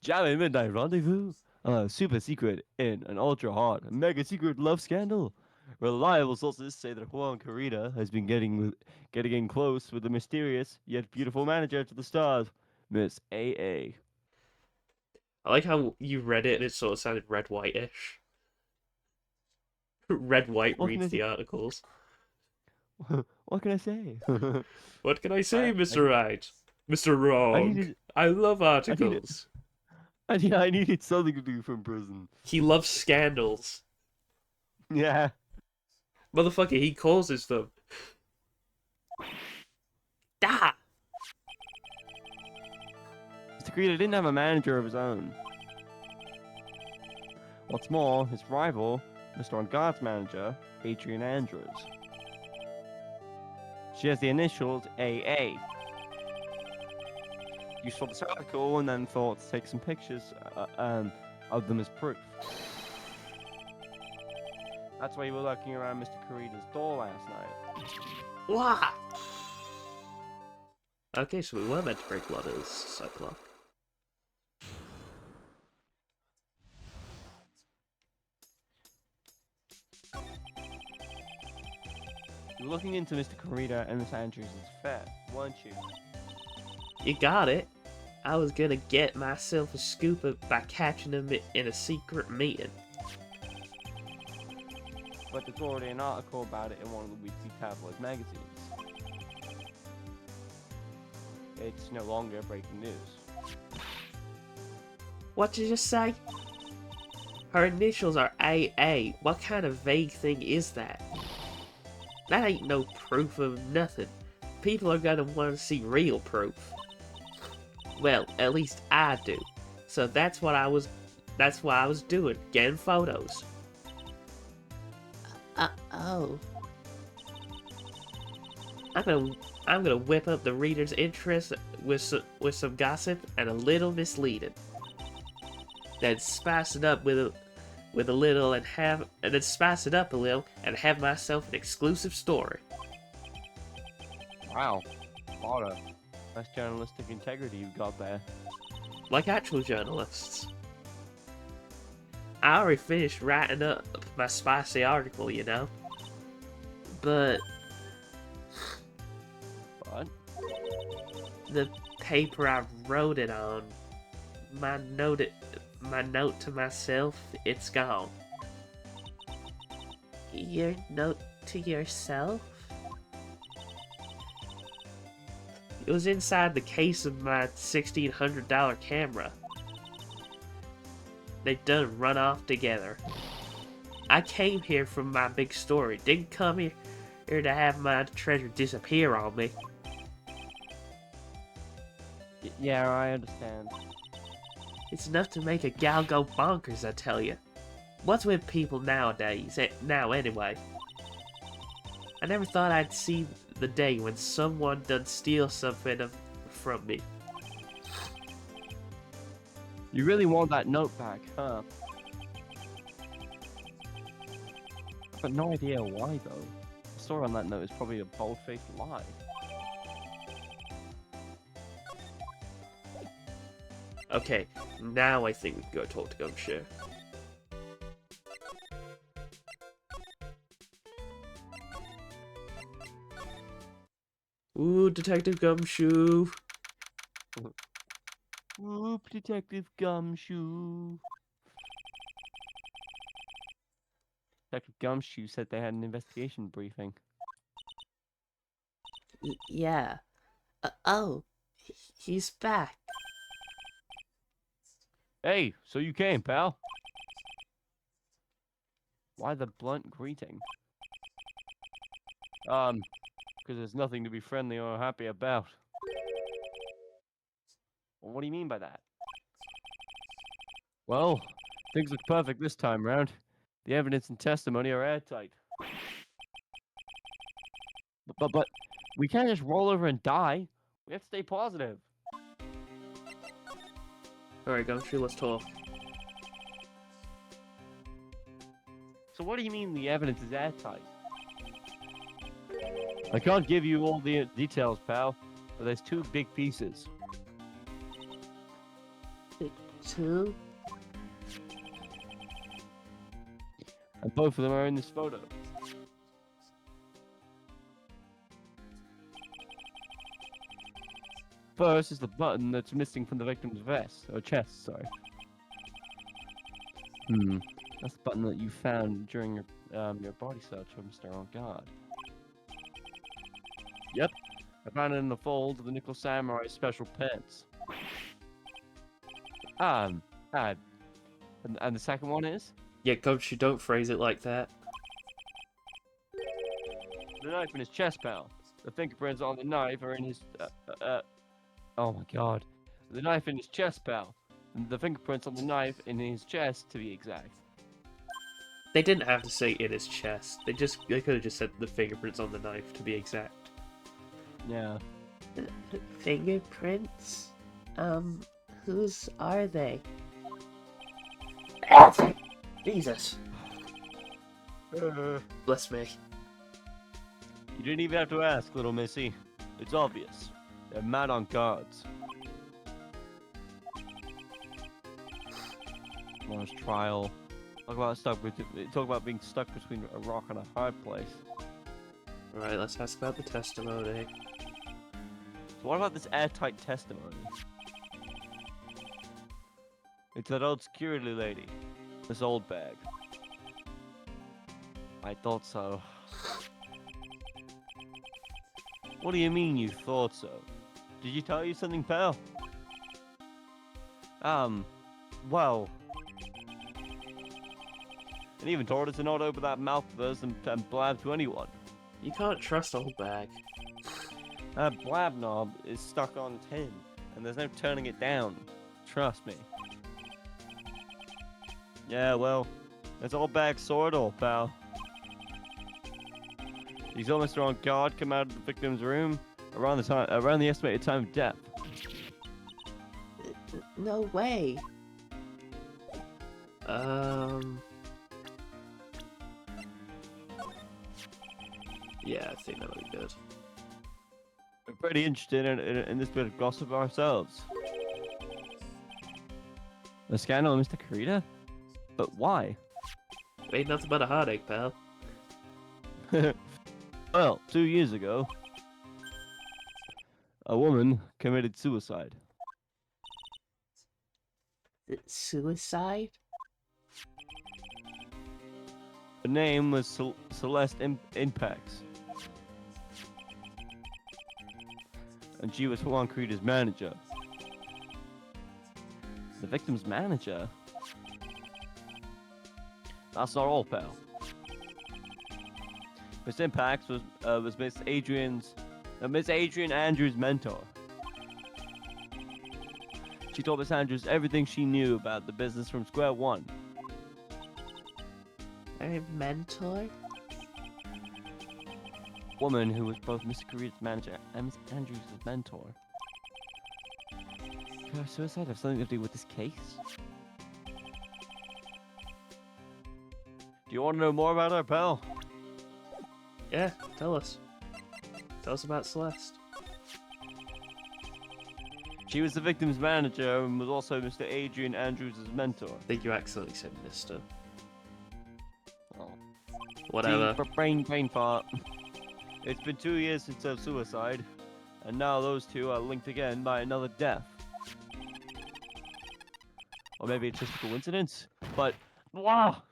Speaker 1: German Midnight Rendezvous? A super secret and an ultra hot, mega secret love scandal? Reliable sources say that Juan Carita has been getting in close with the mysterious yet beautiful manager to the stars, Miss A.A.
Speaker 2: I like how you read it and it sort of sounded red white-ish. Red white
Speaker 1: What can
Speaker 2: reads
Speaker 1: I
Speaker 2: the articles.
Speaker 1: What can I say?
Speaker 2: What can I say,
Speaker 1: I
Speaker 2: Mr. Wright? Mr. Wrong.
Speaker 1: needed-
Speaker 2: I love articles.
Speaker 1: I needed something to do from prison.
Speaker 2: He loves scandals.
Speaker 1: Yeah.
Speaker 2: Motherfucker, he causes them. Da!
Speaker 1: Mr. Carita didn't have a manager of his own. What's more, his rival, Mr. Engarde's manager, Adrian Andrews. She has the initials AA. You saw this article and then thought to take some pictures of them as proof. That's why you were lurking around Mr. Carita's door last night.
Speaker 2: What? Okay, so we were meant to break Lotta's cyclock.
Speaker 1: You were looking into Mr. Carita and Miss Andrews' affair, weren't you?
Speaker 2: You got it. I was gonna get myself a scoop by catching them in a secret meeting.
Speaker 1: But there's already an article about it in one of the weekly tabloid magazines. It's no longer breaking news.
Speaker 2: What did you say? Her initials are AA. What kind of vague thing is that? That ain't no proof of nothing. People are gonna want to see real proof. Well, at least I do. So that's what I was doing, getting photos. Oh. I'm gonna whip up the reader's interest with some gossip and a little misleading. Then spice it up with a little and have myself an exclusive story.
Speaker 1: Wow. Lotta. That's journalistic integrity you've got there.
Speaker 2: Like actual journalists. I already finished writing up my spicy article, you know. But
Speaker 1: What?
Speaker 2: the paper I wrote it on, my note to myself, it's gone. Your note to yourself? It was inside the case of my $1,600 camera. They done run off together. I came here from my big story. Didn't come here to have my treasure disappear on me.
Speaker 1: Yeah, I understand.
Speaker 4: It's enough to make a gal go bonkers, I tell you. What's with people nowadays? Now, anyway. I never thought I'd see the day when someone done steal something from me.
Speaker 1: You really want that note back, huh? But no idea why, though. The story on that note is probably a bold-faced lie.
Speaker 2: Okay, now I think we can go talk to Gumshoe. Ooh, Detective Gumshoe.
Speaker 1: Whoop, Detective Gumshoe. Detective Gumshoe said they had an investigation briefing.
Speaker 4: Yeah. Oh, he's back.
Speaker 1: Hey, so you came, pal? Why the blunt greeting? Because there's nothing to be friendly or happy about. Well, what do you mean by that? Well, things look perfect this time round. The evidence and testimony are airtight. But we can't just roll over and die. We have to stay positive.
Speaker 2: Alright, Gumshoe, let's talk.
Speaker 1: So what do you mean the evidence is airtight? I can't give you all the details, pal, but there's two big pieces.
Speaker 4: Two?
Speaker 1: And both of them are in this photo. First is the button that's missing from the victim's vest, or chest, sorry. That's the button that you found during your body search for Mr. Engarde. Yep, I found it in the folds of the Nickel Samurai's special pants. And the second one is?
Speaker 2: Yeah, Gumshoe, don't phrase it like that.
Speaker 1: The knife in his chest, pal. The fingerprints on the knife are in his, oh my god. The knife in his chest, pal. And the fingerprints on the knife in his chest, to be exact.
Speaker 2: They didn't have to say in his chest. They could have just said the fingerprints on the knife, to be exact.
Speaker 1: Yeah.
Speaker 4: Fingerprints? Whose are they?
Speaker 2: Jesus. Bless me.
Speaker 1: You didn't even have to ask, little missy. It's obvious. They're mad on guards. Last trial. Talk about being stuck between a rock and a hard place.
Speaker 2: Alright, let's ask about the testimony.
Speaker 1: So what about this airtight testimony? It's that old security lady. This Oldbag. I thought so. What do you mean you thought so? Did you tell you something, pal? Well... And even told us to not open that mouth of hers and blab to anyone.
Speaker 2: You can't trust Oldbag.
Speaker 1: That blab knob is stuck on 10, and there's no turning it down. Trust me. Yeah, well, that's Oldbag's sword, old pal. He saw Mr. Engarde come out of the victim's room around the estimated time of death.
Speaker 4: No way.
Speaker 2: Yeah, I think that'll be good.
Speaker 1: We're pretty interested in this bit of gossip ourselves. The scandal of Mr. Kurita? But why?
Speaker 2: Ain't nothing but a heartache, pal.
Speaker 1: Well, 2 years ago, a woman committed suicide.
Speaker 4: Suicide?
Speaker 1: Her name was Celeste Impax. And she was Juan Kurita's manager. The victim's manager? That's not all, pal. Miss Impax was Miss Adrian Andrews' mentor. She told Miss Andrews everything she knew about the business from square one.
Speaker 4: A mentor?
Speaker 1: Woman who was both Miss Carita's manager and Miss Andrews' mentor. Could her suicide have something to do with this case? Do you want to know more about her, pal?
Speaker 2: Yeah, tell us. Tell us about Celeste.
Speaker 1: She was the victim's manager and was also Mr. Adrian Andrews' mentor.
Speaker 2: I think you accidentally said Mister.
Speaker 1: Oh.
Speaker 2: Whatever.
Speaker 1: Brain fart. It's been 2 years since her suicide, and now those two are linked again by another death. Or maybe it's just a coincidence, but wow!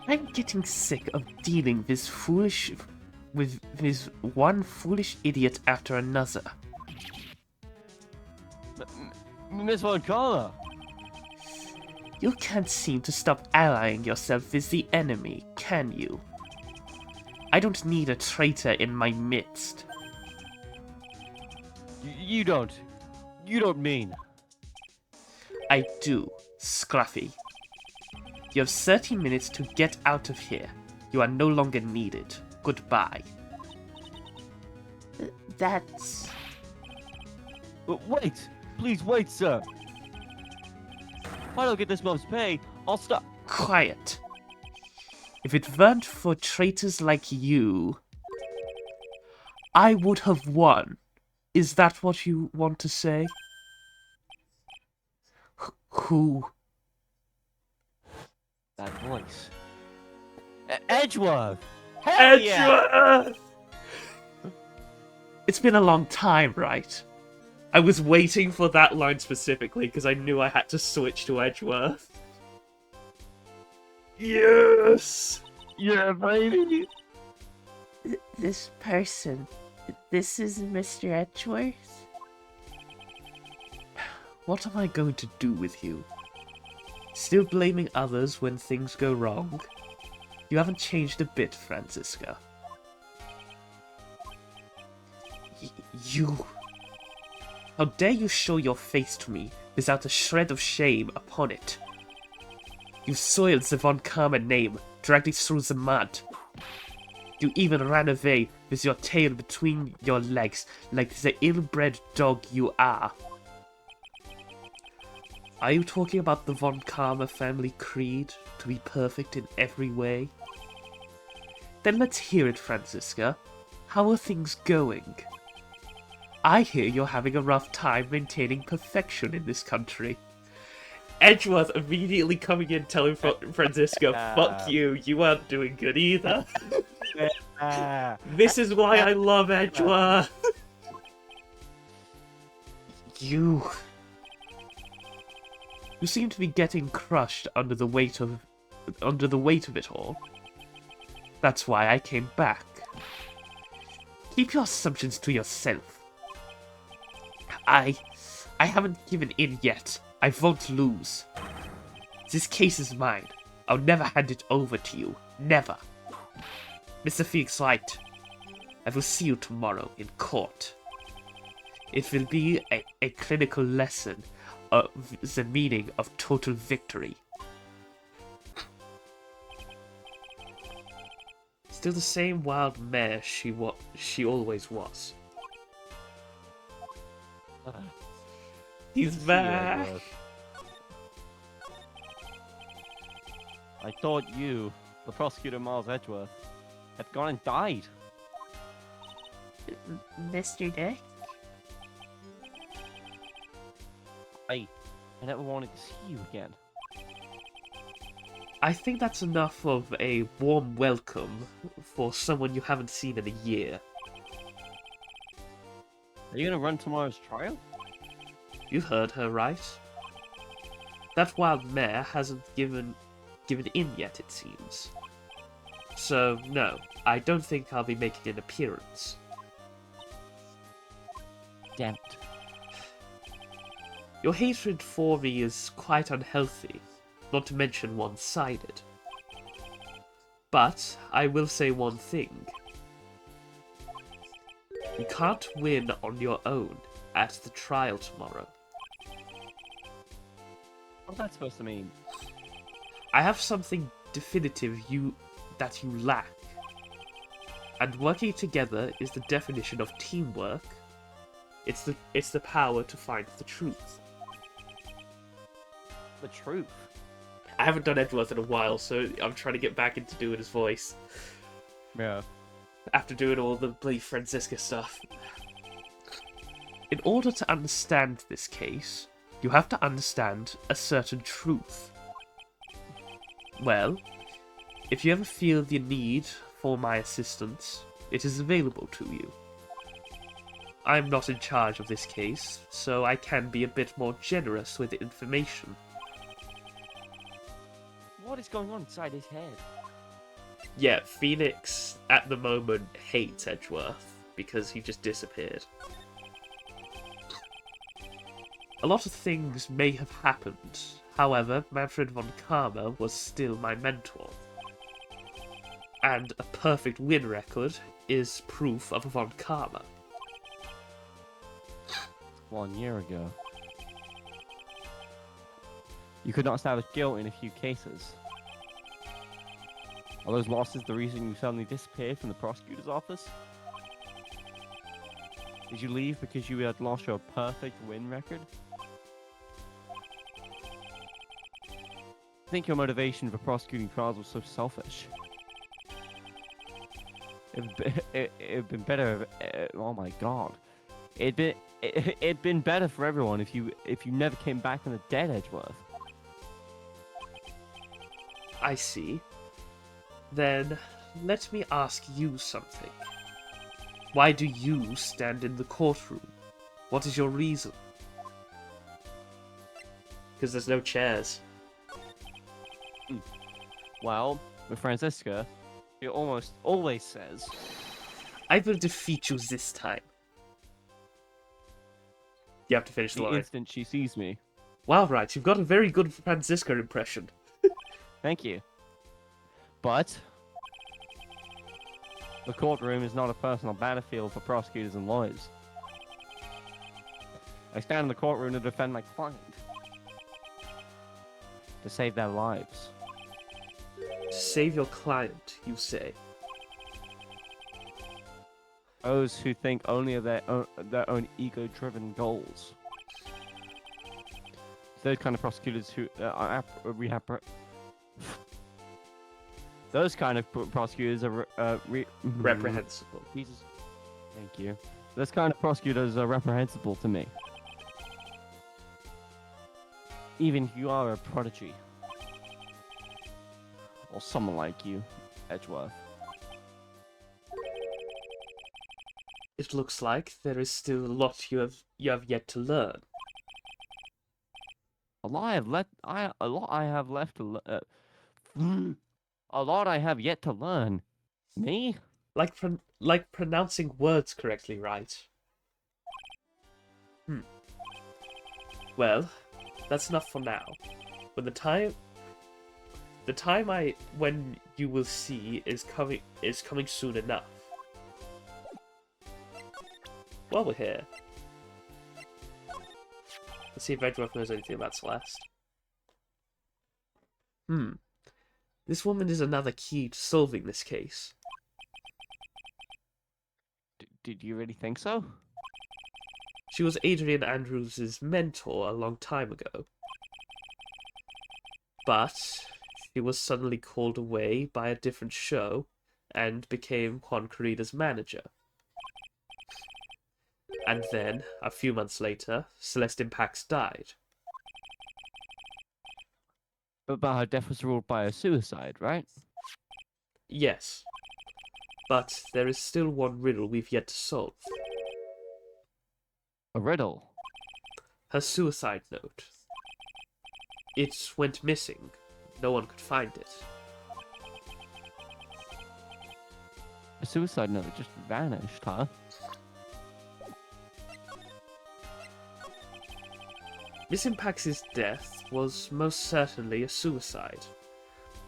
Speaker 4: I'm getting sick of dealing with this one foolish idiot after another.
Speaker 1: Miss Von Carla!
Speaker 4: You can't seem to stop allying yourself with the enemy, can you? I don't need a traitor in my midst.
Speaker 1: You don't. You don't mean.
Speaker 4: I do, Scruffy. You have 30 minutes to get out of here. You are no longer needed. Goodbye. That's...
Speaker 1: Wait! Please wait, sir! If I don't get this month's pay, I'll stop.
Speaker 4: Quiet. If it weren't for traitors like you, I would have won. Is that what you want to say? Who?
Speaker 1: That voice. Edgeworth! Hell yeah!
Speaker 4: Edgeworth! It's been a long time, right?
Speaker 2: I was waiting for that line specifically because I knew I had to switch to Edgeworth. Yes!
Speaker 1: Yeah, baby!
Speaker 5: This person, this is Mr. Edgeworth?
Speaker 4: What am I going to do with you? Still blaming others when things go wrong? You haven't changed a bit, Franziska. You... How dare you show your face to me without a shred of shame upon it? You soiled the Von Karma name, dragged it through the mud. You even ran away with your tail between your legs like the ill-bred dog you are. Are you talking about the Von Karma family creed, to be perfect in every way? Then let's hear it, Franziska. How are things going? I hear you're having a rough time maintaining perfection in this country.
Speaker 2: Edgeworth immediately coming in telling Franziska, fuck you, you aren't doing good either. This is why I love Edgeworth.
Speaker 4: You seem to be getting crushed under the weight of it all. That's why I came back. Keep your assumptions to yourself. I haven't given in yet. I won't lose. This case is mine. I'll never hand it over to you. Never. Mr. Felix Wright, I will see you tomorrow in court. It will be a clinical lesson of the meaning of total victory.
Speaker 2: Still the same wild mare she always was. He's back!
Speaker 1: I thought you, the prosecutor Miles Edgeworth, had gone and died.
Speaker 5: Mr. Dick?
Speaker 1: I never wanted to see you again.
Speaker 2: I think that's enough of a warm welcome for someone you haven't seen in a year.
Speaker 1: Are you gonna run tomorrow's trial?
Speaker 2: You've heard her, right? That wild mare hasn't given in yet, it seems. So, no, I don't think I'll be making an appearance.
Speaker 1: Damn it.
Speaker 2: Your hatred for me is quite unhealthy, not to mention one-sided. But I will say one thing. You can't win on your own. at the trial tomorrow.
Speaker 1: What's that supposed to mean?
Speaker 2: I have something definitive that you lack. And working together is the definition of teamwork. It's the power to find the truth.
Speaker 1: The truth.
Speaker 2: I haven't done Edgeworth in a while, so I'm trying to get back into doing his voice.
Speaker 1: Yeah.
Speaker 2: After doing all the bloody Franziska stuff. In order to understand this case, you have to understand a certain truth. Well, if you ever feel the need for my assistance, it is available to you. I'm not in charge of this case, so I can be a bit more generous with information.
Speaker 1: What is going on inside his head?
Speaker 2: Yeah, Phoenix at the moment hates Edgeworth because he just disappeared. A lot of things may have happened. However, Manfred von Karma was still my mentor. And a perfect win record is proof of a von Karma.
Speaker 1: 1 year ago. You could not establish guilt in a few cases. Are those losses the reason you suddenly disappeared from the prosecutor's office? Did you leave because you had lost your perfect win record? I think your motivation for prosecuting trials was so selfish. It'd been better. Oh my god! It'd been better for everyone if you never came back from the dead, Edgeworth.
Speaker 2: I see. Then let me ask you something. Why do you stand in the courtroom? What is your reason? Because there's no chairs.
Speaker 1: Well, with Franziska, she almost always says,
Speaker 2: I will defeat you this time. You have to finish the
Speaker 1: the
Speaker 2: line.
Speaker 1: instant she sees me.
Speaker 2: Wow, Wright, you've got a very good Franziska impression.
Speaker 1: Thank you. But the courtroom is not a personal battlefield for prosecutors and lawyers. I stand in the courtroom to defend my client. To save their lives.
Speaker 2: To save your client, you say.
Speaker 1: Those who think only of their own ego-driven goals. Those kind of prosecutors who those kind of prosecutors are
Speaker 2: Reprehensible.
Speaker 1: Jesus. Thank you. Those kind of prosecutors are reprehensible to me. Even if you are a prodigy. Or someone like you, Edgeworth.
Speaker 2: It looks like there is still a lot you have yet to learn.
Speaker 1: A lot I have left to a lot I have yet to learn. Me?
Speaker 2: Like pronouncing words correctly, right? Well, that's enough for now. But the time when you will see is coming soon enough. While we're here, let's see if Edgeworth knows anything about Celeste. This woman is another key to solving this case.
Speaker 1: Did you really think so?
Speaker 2: She was Adrian Andrews' mentor a long time ago. But she was suddenly called away by a different show and became Juan Corrida's manager. And then, a few months later, Celeste Impax died.
Speaker 1: But her death was ruled by a suicide, right?
Speaker 2: Yes. But there is still one riddle we've yet to solve.
Speaker 1: A riddle?
Speaker 2: Her suicide note. It went missing. No one could find it.
Speaker 1: A suicide note just vanished, huh?
Speaker 2: Miss Impax's death was most certainly a suicide.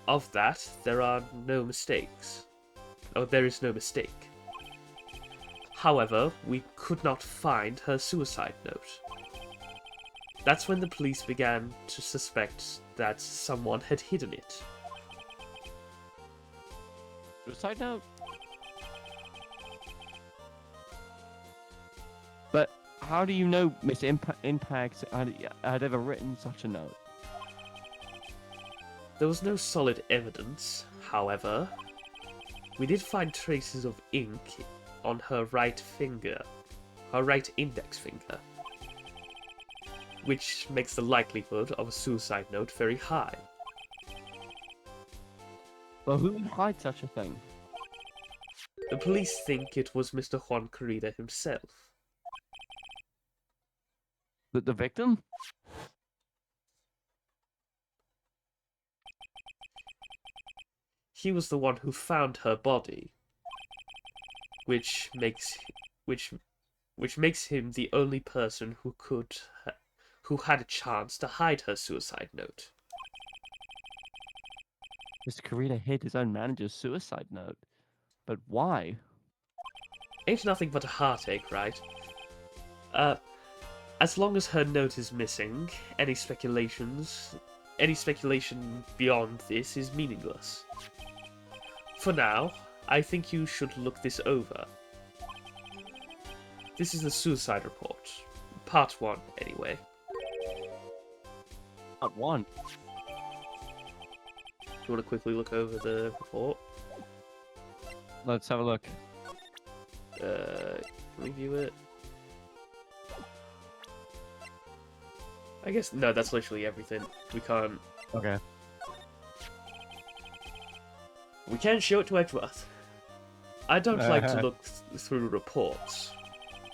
Speaker 2: Of that, there are no mistakes. Oh, there is no mistake. However, we could not find her suicide note. That's when the police began to suspect that someone had hidden it.
Speaker 1: Suicide note? But how do you know Miss Impact had ever written such a note?
Speaker 2: There was no solid evidence, however. We did find traces of ink on her right finger, her right index finger, which makes the likelihood of a suicide note very high.
Speaker 1: But who would hide such a thing?
Speaker 2: The police think it was Mr. Juan Corrida himself.
Speaker 1: The victim?
Speaker 2: He was the one who found her body, which makes him the only person who had a chance to hide her suicide note.
Speaker 1: Mr. Corrida hid his own manager's suicide note. But why?
Speaker 2: Ain't nothing but a heartache, right? As long as her note is missing, any speculation beyond this is meaningless. For now, I think you should look this over. This is the suicide report. Part 1, anyway.
Speaker 1: Part 1.
Speaker 2: Do you want to quickly look over the report?
Speaker 1: Let's have a look.
Speaker 2: Review it. I guess, no, that's literally everything. We can't...
Speaker 1: Okay.
Speaker 2: We can show it to Edgeworth. I don't like to look through reports.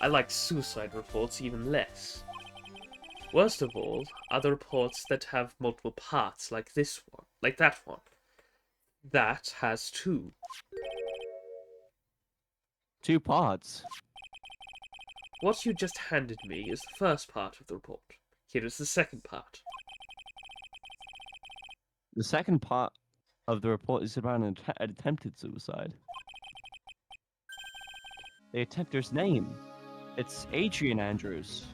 Speaker 2: I like suicide reports even less. Worst of all are the reports that have multiple parts, like this one, like that one. That has 2.
Speaker 1: 2 parts.
Speaker 2: What you just handed me is the first part of the report. Here is the second part.
Speaker 1: The second part of the report is about an attempted suicide. The attempter's name. It's Adrian Andrews.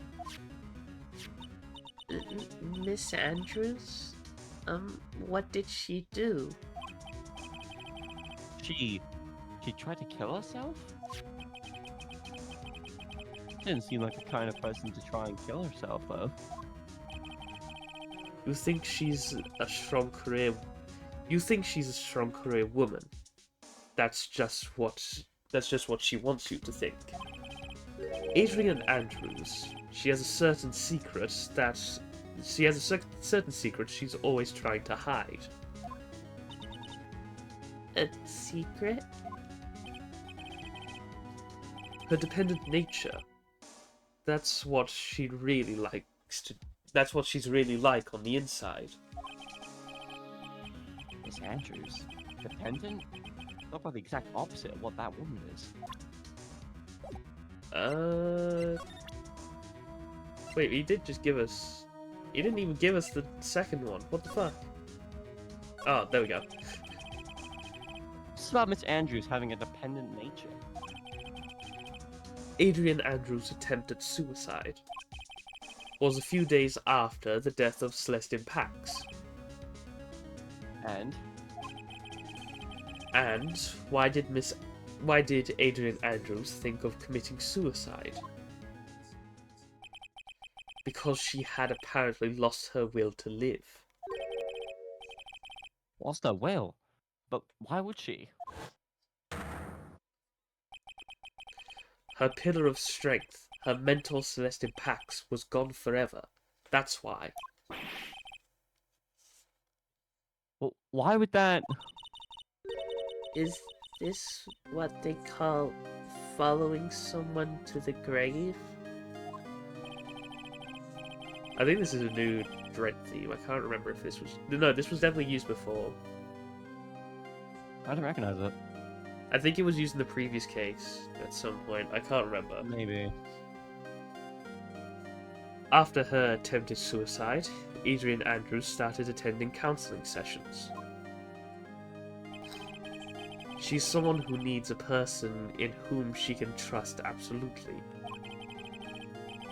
Speaker 3: Miss Andrews? What did she do?
Speaker 1: She tried to kill herself? Didn't seem like the kind of person to try and kill herself, though.
Speaker 2: You think she's a strong career woman. That's just what she wants you to think. Adrian Andrews, she has a certain secret she's always trying to hide.
Speaker 3: A secret?
Speaker 2: Her dependent nature. That's what she really likes to. That's what she's really like on the inside.
Speaker 1: Miss Andrews. Dependent? Not about the exact opposite of what that woman is.
Speaker 2: Wait, he did just give us... He didn't even give us the second one. What the fuck? Oh, there we go.
Speaker 1: This is about Miss Andrews having a dependent nature.
Speaker 2: Adrian Andrews' attempt at suicide was a few days after the death of Celestine Pax. And why did Adrian Andrews think of committing suicide? Because she had apparently lost her will to live.
Speaker 1: Lost her will? But why would she?
Speaker 2: Her pillar of strength, her mentor Celestine Pax, was gone forever. That's why.
Speaker 1: Well, why would that...
Speaker 3: Is this what they call following someone to the grave?
Speaker 2: I think this is a new Dread theme. I can't remember if this was... No, this was definitely used before.
Speaker 1: I don't recognize it.
Speaker 2: I think it was used in the previous case at some point. I can't remember.
Speaker 1: Maybe.
Speaker 2: After her attempted suicide, Adrian Andrews started attending counselling sessions. She's someone who needs a person in whom she can trust absolutely.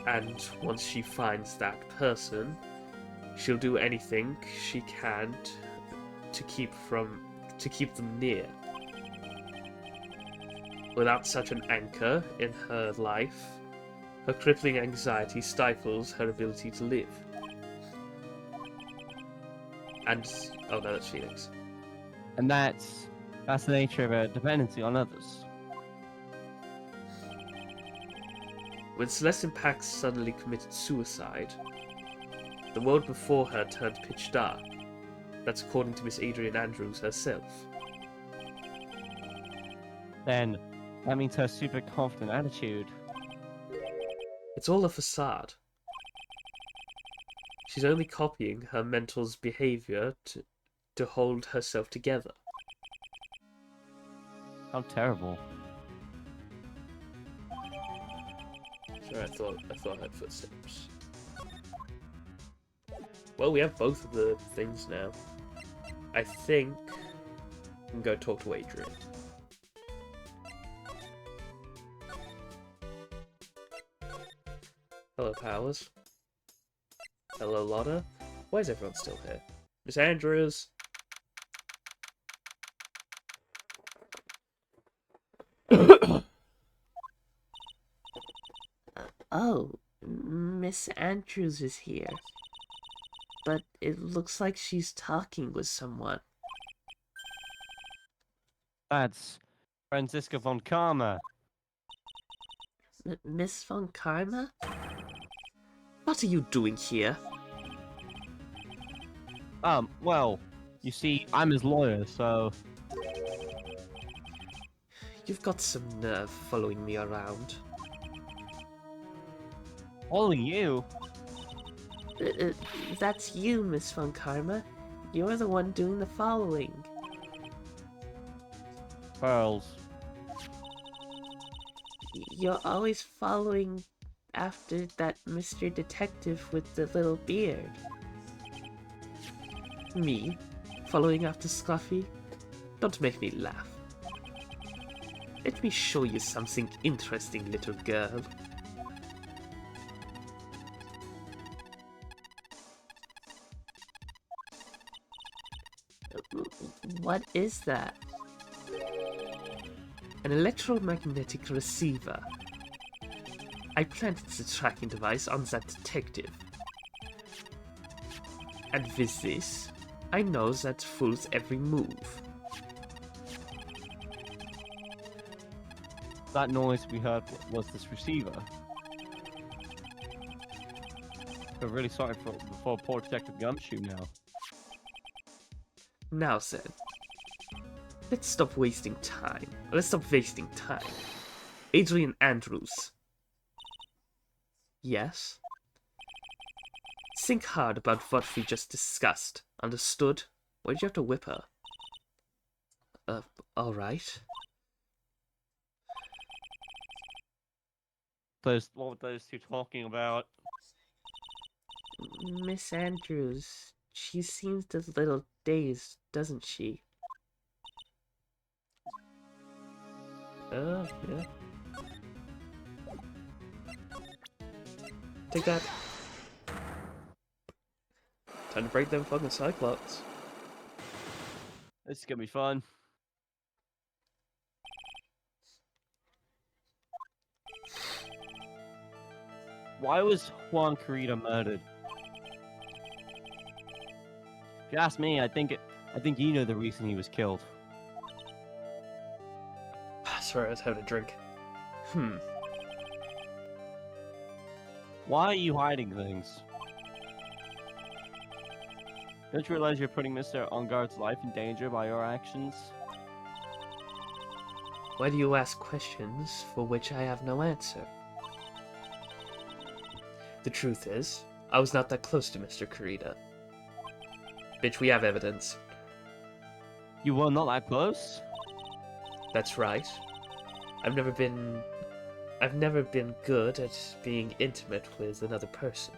Speaker 2: And once she finds that person, she'll do anything she can to keep them near. Without such an anchor in her life, her crippling anxiety stifles her ability to live. And oh no, that's Felix.
Speaker 1: And that's the nature of a dependency on others.
Speaker 2: When Celeste Pax suddenly committed suicide, the world before her turned pitch dark. That's according to Miss Adrian Andrews herself.
Speaker 1: Then that means her super confident attitude.
Speaker 2: It's all a facade. She's only copying her mentor's behavior to hold herself together.
Speaker 1: How terrible.
Speaker 2: Sorry, I thought I heard footsteps. Well, we have both of the things now. I think we can go talk to Adrian. Hello, Powers. Hello, Lotta. Why is everyone still here? Miss Andrews.
Speaker 4: Oh, Miss Andrews is here. But it looks like she's talking with someone.
Speaker 1: That's Franziska von Karma.
Speaker 4: Miss von Karma?
Speaker 2: What are you doing here?
Speaker 1: Well, you see, I'm his lawyer, so...
Speaker 2: You've got some nerve following me around.
Speaker 1: Only you?
Speaker 4: That's you, Miss von Karma. You're the one doing the following.
Speaker 1: Pearls.
Speaker 4: You're always following after that Mr. Detective with the little beard.
Speaker 2: Me? Following after Scruffy? Don't make me laugh. Let me show you something interesting, little girl.
Speaker 4: What is that?
Speaker 2: An electromagnetic receiver. I planted the tracking device on that detective. And with this, I know that fool's every move.
Speaker 1: That noise we heard was this receiver. We're really sorry for poor Detective Gumshoe now.
Speaker 2: Now then, let's stop wasting time. Let's stop wasting time. Adrian Andrews. Yes? Think hard about what we just discussed. Understood? Why'd you have to whip her? Alright.
Speaker 1: What were those two talking about?
Speaker 4: Miss Andrews, she seems a little dazed, doesn't she?
Speaker 2: Yeah. Take that. Time to break them fucking Cyclops.
Speaker 1: This is gonna be fun. Why was Juan Carita murdered? If you ask me, I think you know the reason he was killed.
Speaker 2: Sorry, I was having a drink.
Speaker 1: Why are you hiding things? Don't you realize you're putting Mr. Engarde's life in danger by your actions?
Speaker 2: Why do you ask questions for which I have no answer? The truth is, I was not that close to Mr. Carita. Bitch, we have evidence.
Speaker 1: You were not that close?
Speaker 2: That's right. I've never been good at being intimate with another person.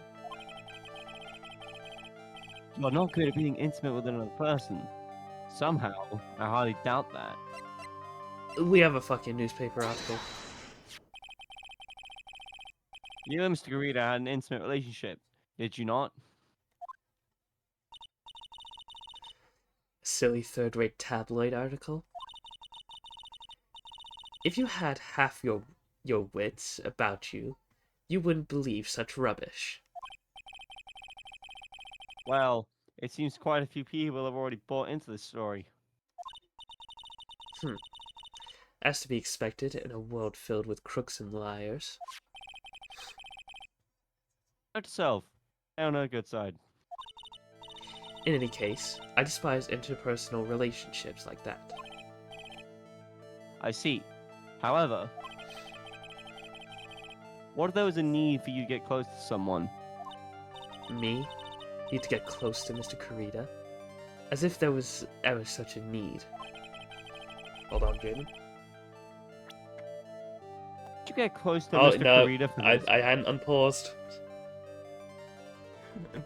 Speaker 1: You are not good at being intimate with another person. Somehow, I hardly doubt that.
Speaker 2: We have a fucking newspaper article.
Speaker 1: You and Mr. Garita had an intimate relationship, did you not?
Speaker 2: Silly third-rate tabloid article. If you had half your wits about you, you wouldn't believe such rubbish.
Speaker 1: Well, it seems quite a few people have already bought into this story.
Speaker 2: As to be expected in a world filled with crooks and liars.
Speaker 1: Note to self, stay on her good side.
Speaker 2: In any case, I despise interpersonal relationships like that.
Speaker 1: I see. However, what if there was a need for you to get close to someone?
Speaker 2: Me? Need to get close to Mr. Kurita? As if there was ever such a need. Hold on, Jaden.
Speaker 1: Did you get close to
Speaker 2: Oh,
Speaker 1: Mr.
Speaker 2: no,
Speaker 1: Kurita for
Speaker 2: I
Speaker 1: this?
Speaker 2: hadn't unpaused.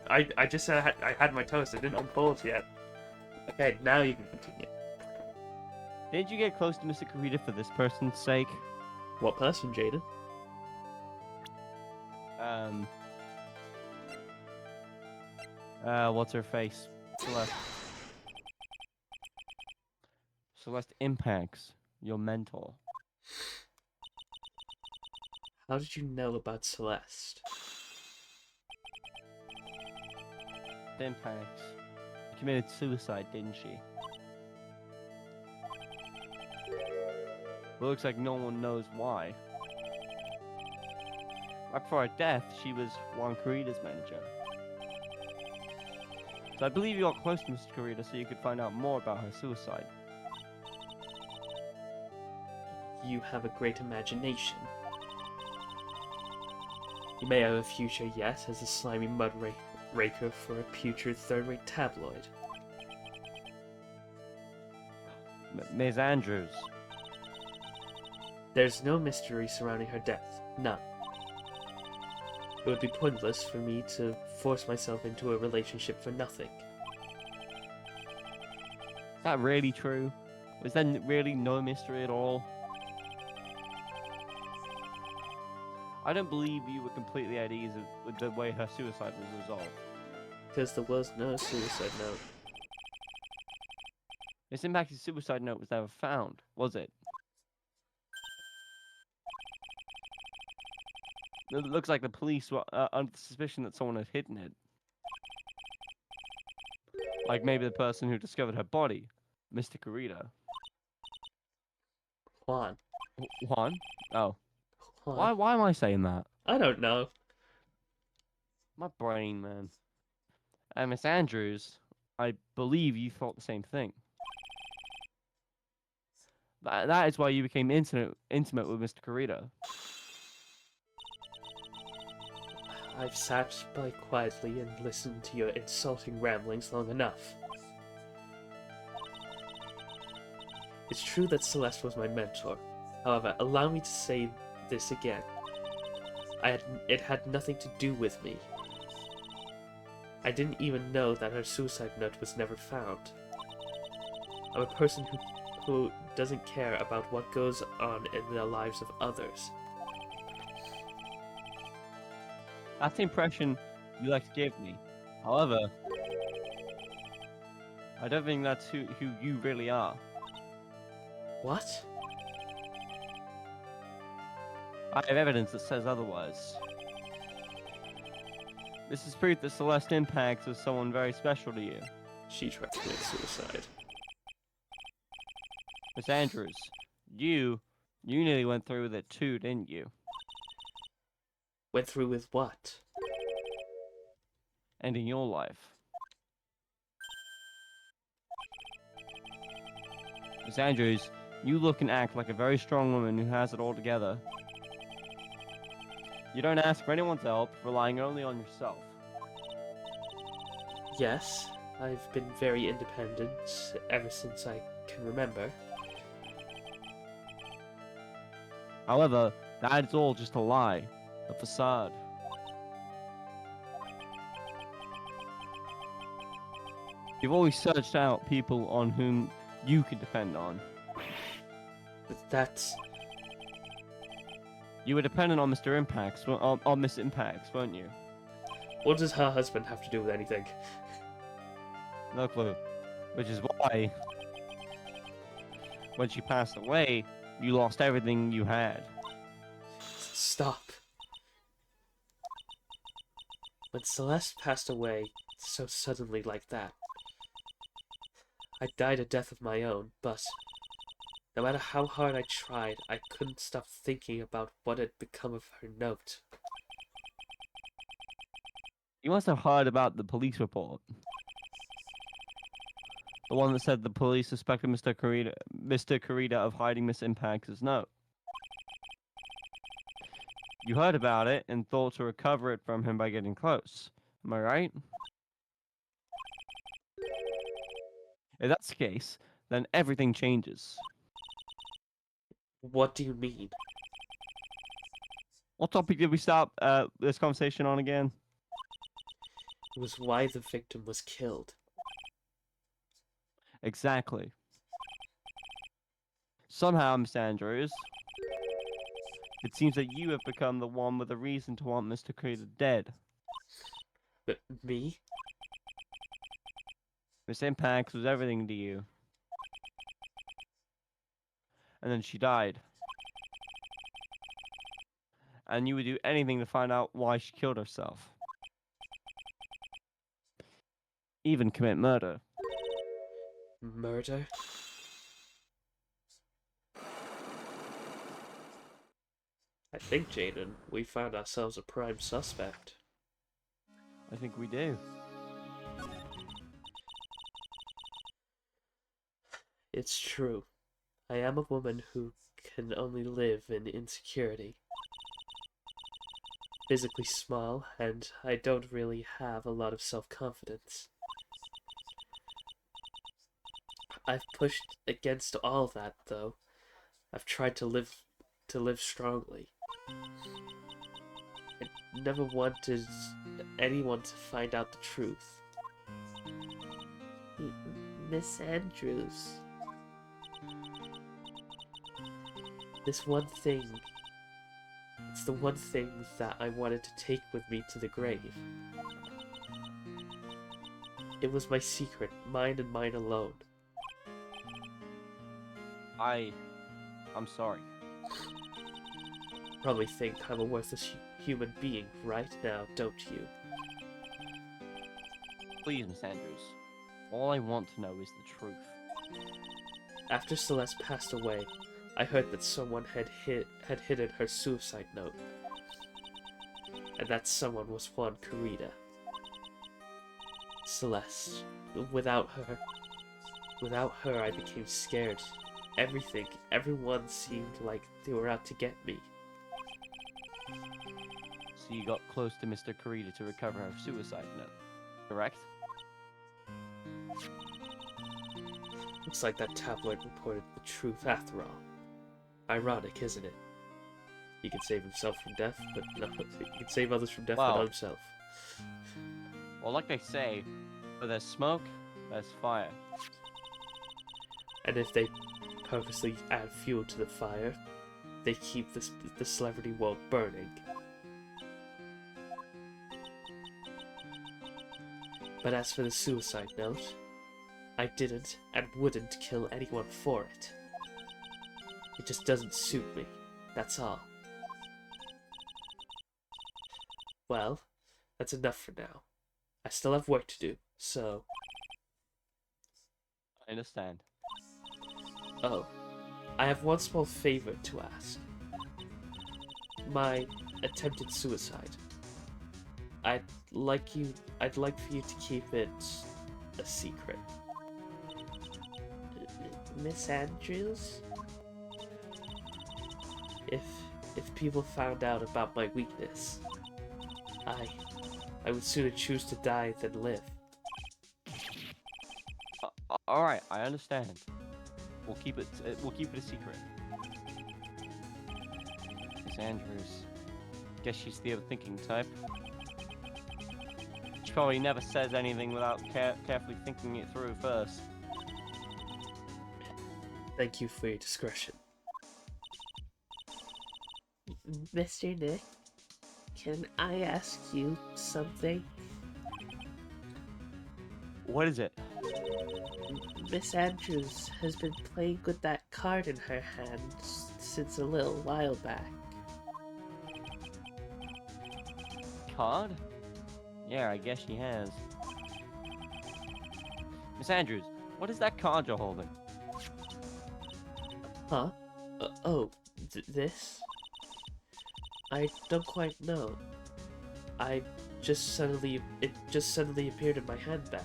Speaker 2: I just said I had my toast, I didn't unpause yet. Okay, now you can continue.
Speaker 1: Didn't you get close to Mr. Kurita for this person's sake?
Speaker 2: What person, Jaden?
Speaker 1: What's her face? Celeste. Celeste impacts your mentor.
Speaker 2: How did you know about Celeste?
Speaker 1: Impacts. She committed suicide, didn't she? Well, looks like no one knows why. Right before her death, she was Juan Kurita's manager. So I believe you got close to Mr. Kurita so you could find out more about her suicide.
Speaker 2: You have a great imagination. You may have a future yet as a slimy mud raker for a putrid third-rate tabloid.
Speaker 1: Ms. Andrews.
Speaker 2: There's no mystery surrounding her death. None. It would be pointless for me to force myself into a relationship for nothing.
Speaker 1: Is that really true? Was there really no mystery at all? I don't believe you were completely at ease with the way her suicide was resolved.
Speaker 2: Because there was no suicide note.
Speaker 1: Miss Impact's suicide note was never found, was it? It looks like the police were under the suspicion that someone had hidden it. Like maybe the person who discovered her body, Mr. Kurita.
Speaker 2: Juan.
Speaker 1: Juan? Oh.
Speaker 2: Juan.
Speaker 1: Why am I saying that?
Speaker 2: I don't know.
Speaker 1: My brain, man. And Miss Andrews, I believe you thought the same thing. That is why you became intimate with Mr. Kurita.
Speaker 2: I've sat by quietly and listened to your insulting ramblings long enough. It's true that Celeste was my mentor. However, allow me to say this again. It had nothing to do with me. I didn't even know that her suicide note was never found. I'm a person who doesn't care about what goes on in the lives of others.
Speaker 1: That's the impression you like to give me. However, I don't think that's who you really are.
Speaker 2: What?
Speaker 1: I have evidence that says otherwise. This is proof that Celeste Impacts was someone very special to you.
Speaker 2: She tried to commit suicide.
Speaker 1: Miss Andrews, you nearly went through with it too, didn't you?
Speaker 2: Went through with what?
Speaker 1: Ending your life. Miss Andrews, you look and act like a very strong woman who has it all together. You don't ask for anyone's help, relying only on yourself.
Speaker 2: Yes, I've been very independent ever since I can remember.
Speaker 1: However, that is all just a lie, a facade. You've always searched out people on whom you can depend on.
Speaker 2: But that's...
Speaker 1: You were dependent on Mr. Impacts, on Miss Impacts, weren't you?
Speaker 2: What does her husband have to do with anything?
Speaker 1: No clue. Which is why, when she passed away, you lost everything you had.
Speaker 2: Stop. When Celeste passed away so suddenly like that, I died a death of my own, but no matter how hard I tried, I couldn't stop thinking about what had become of her note.
Speaker 1: You must have heard about the police report. The one that said the police suspected Mr. Kurita of hiding Miss Impact's note. You heard about it and thought to recover it from him by getting close. Am I right? If that's the case, then everything changes.
Speaker 2: What do you mean?
Speaker 1: What topic did we stop this conversation on again?
Speaker 2: It was why the victim was killed.
Speaker 1: Exactly. Somehow, Miss Andrews, it seems that you have become the one with a reason to want Mr. Kurita dead.
Speaker 2: But me?
Speaker 1: Miss Impacts was everything to you. And then she died. And you would do anything to find out why she killed herself. Even commit murder.
Speaker 2: Murder? I think, Jaden, we found ourselves a prime suspect.
Speaker 1: I think we do.
Speaker 2: It's true. I am a woman who can only live in insecurity. Physically small, and I don't really have a lot of self-confidence. I've pushed against all that, though. I've tried to live strongly. I never wanted anyone to find out the truth.
Speaker 3: Miss Andrews.
Speaker 2: This one thing, it's the one thing that I wanted to take with me to the grave. It was my secret, mine and mine alone.
Speaker 1: I'm sorry.
Speaker 2: Probably think I'm a worthless human being right now, don't you?
Speaker 1: Please, Miss Andrews. All I want to know is the truth.
Speaker 2: After Celeste passed away, I heard that someone had hidden her suicide note. And that someone was Juan Kurita. Celeste. Without her I became scared. Everyone seemed like they were out to get me.
Speaker 1: So you got close to Mr. Kurita to recover her suicide note, correct?
Speaker 2: Looks like that tabloid reported the truth after all. Ironic, isn't it? He can save himself from death, but no, he can save others from death, but not himself.
Speaker 1: Well, like they say, where there's smoke, there's fire.
Speaker 2: And if they purposely add fuel to the fire, they keep the celebrity world burning. But as for the suicide note, I didn't and wouldn't kill anyone for it. It just doesn't suit me, that's all. Well, that's enough for now. I still have work to do, so...
Speaker 1: I understand.
Speaker 2: Oh, I have one small favor to ask. My attempted suicide. I'd like for you to keep it a secret.
Speaker 3: Miss Andrews?
Speaker 2: If people found out about my weakness, I would sooner choose to die than live.
Speaker 1: All right, I understand. We'll keep it a secret. Miss Andrews. Guess she's the overthinking type. She probably never says anything without carefully thinking it through first.
Speaker 2: Thank you for your discretion.
Speaker 3: Mr. Nick, can I ask you something?
Speaker 1: What is it?
Speaker 3: Miss Andrews has been playing with that card in her hand since a little while back.
Speaker 1: Card? Yeah, I guess she has. Miss Andrews, what is that card you're holding?
Speaker 3: Huh? This? I don't quite know. It just suddenly appeared in my handbag.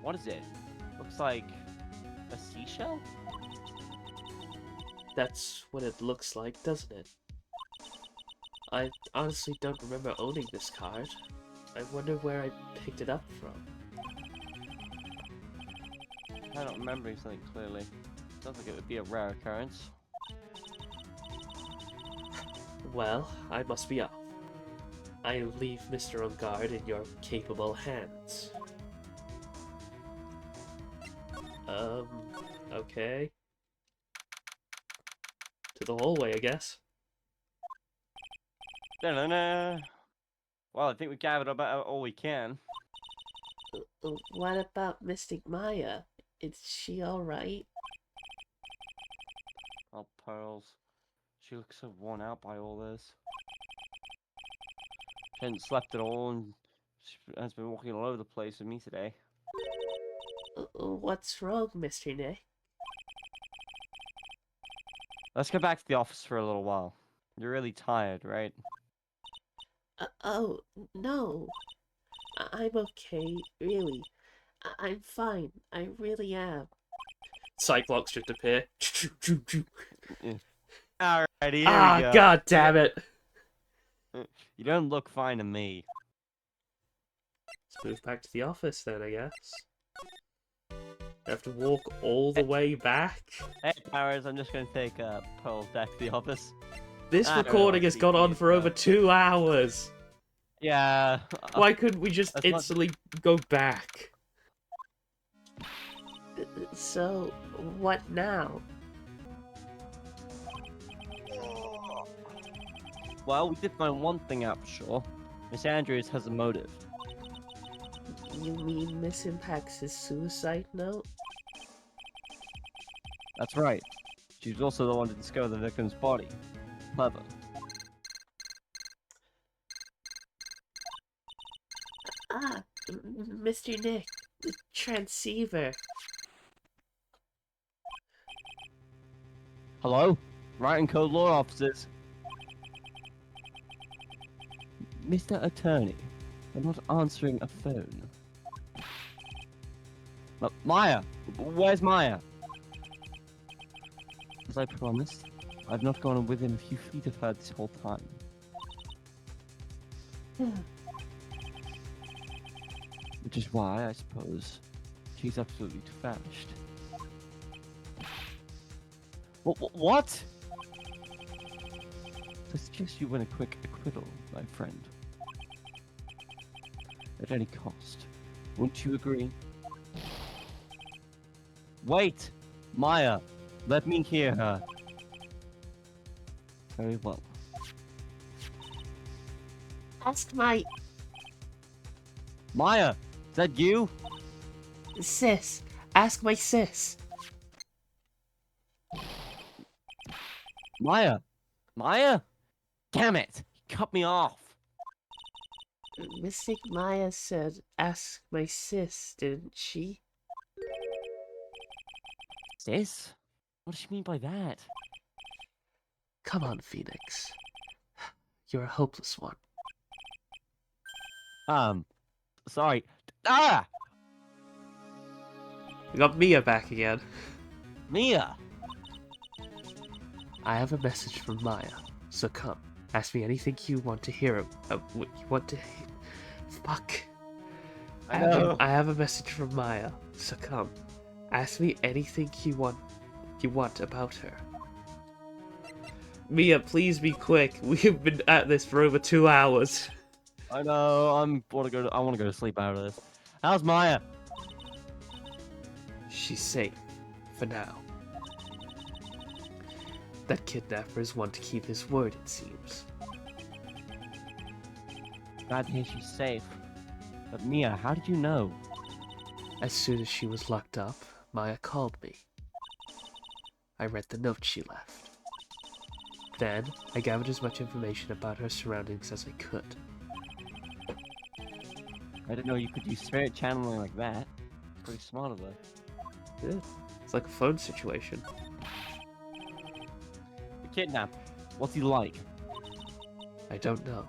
Speaker 1: What is it? Looks like a seashell?
Speaker 3: That's what it looks like, doesn't it? I honestly don't remember owning this card. I wonder where I picked it up from.
Speaker 1: I don't remember something clearly. Sounds like it would be a rare occurrence.
Speaker 3: Well, I must be off. I leave Mr. Engarde in your capable hands. Okay. To the hallway, I guess.
Speaker 1: Da-na-na. Well, I think we gathered about all we can.
Speaker 3: What about Mystic Maya? Is she alright?
Speaker 1: Oh, Pearls. She looks so worn out by all this. She hasn't slept at all, and she has been walking all over the place with me today.
Speaker 3: What's wrong, Mr. Nick?
Speaker 1: Let's go back to the office for a little while. You're really tired, right?
Speaker 3: Oh, no. I'm okay, really. I'm fine. I really am. Cyclops just appear.
Speaker 1: Alrighty, here we go.
Speaker 3: God damn it.
Speaker 1: You don't look fine to me.
Speaker 3: Let's move back to the office then, I guess. I have to walk all the way back.
Speaker 1: Hey, Powers, I'm just going to take Pearls back to the office.
Speaker 3: This
Speaker 1: I don't know
Speaker 3: recording
Speaker 1: what
Speaker 3: has gone on
Speaker 1: CP
Speaker 3: for
Speaker 1: is,
Speaker 3: over 2 hours.
Speaker 1: Yeah.
Speaker 3: Why couldn't we just
Speaker 1: That's not-
Speaker 3: instantly go back? So, what now?
Speaker 1: Well, we did find one thing out for sure. Miss Andrews has a motive.
Speaker 3: You mean Miss Impact's suicide note?
Speaker 1: That's right. She was also the one to discover the victim's body. Clever.
Speaker 3: Mr. Nick, the transceiver.
Speaker 1: Hello? Wright and Code Law officers. Mr. Attorney, I'm not answering a phone. Maya! Where's Maya? As I promised, I've not gone within a few feet of her this whole time. Which is why, I suppose, she's absolutely vanished. What? I suggest you win a quick acquittal, my friend. At any cost. Won't you agree? Wait! Maya! Let me hear her. Very well.
Speaker 3: Ask my
Speaker 1: Maya! Is that you?
Speaker 3: sis. Ask my sis.
Speaker 1: Maya! Maya? Damn it! You cut me off!
Speaker 3: Mystic Maya said, ask my sis, didn't she?
Speaker 1: Sis? What does she mean by that?
Speaker 3: Come on, Phoenix. You're a hopeless one.
Speaker 1: Sorry. Ah!
Speaker 3: We got Mia back again.
Speaker 1: Mia!
Speaker 3: I have a message from Maya, so come. Ask me anything you want to hear. What you want to hear. Fuck.
Speaker 1: I know.
Speaker 3: I have a message from Maya, so come. Ask me anything you want about her. Mia, please be quick. We've been at this for over 2 hours.
Speaker 1: I know. I want to go to sleep out of this. How's Maya?
Speaker 3: She's safe.
Speaker 4: for now. That kidnappers want to keep his word, it seems.
Speaker 1: Glad to hear she's safe. But Mia, how did you know?
Speaker 4: As soon as she was locked up, Maya called me. I read the note she left. Then, I gathered as much information about her surroundings as I could.
Speaker 1: I didn't know you could do spirit channeling like that. Pretty smart of her.
Speaker 4: Yeah, it's like a phone situation.
Speaker 1: The kidnapper. What's he like?
Speaker 4: I don't know.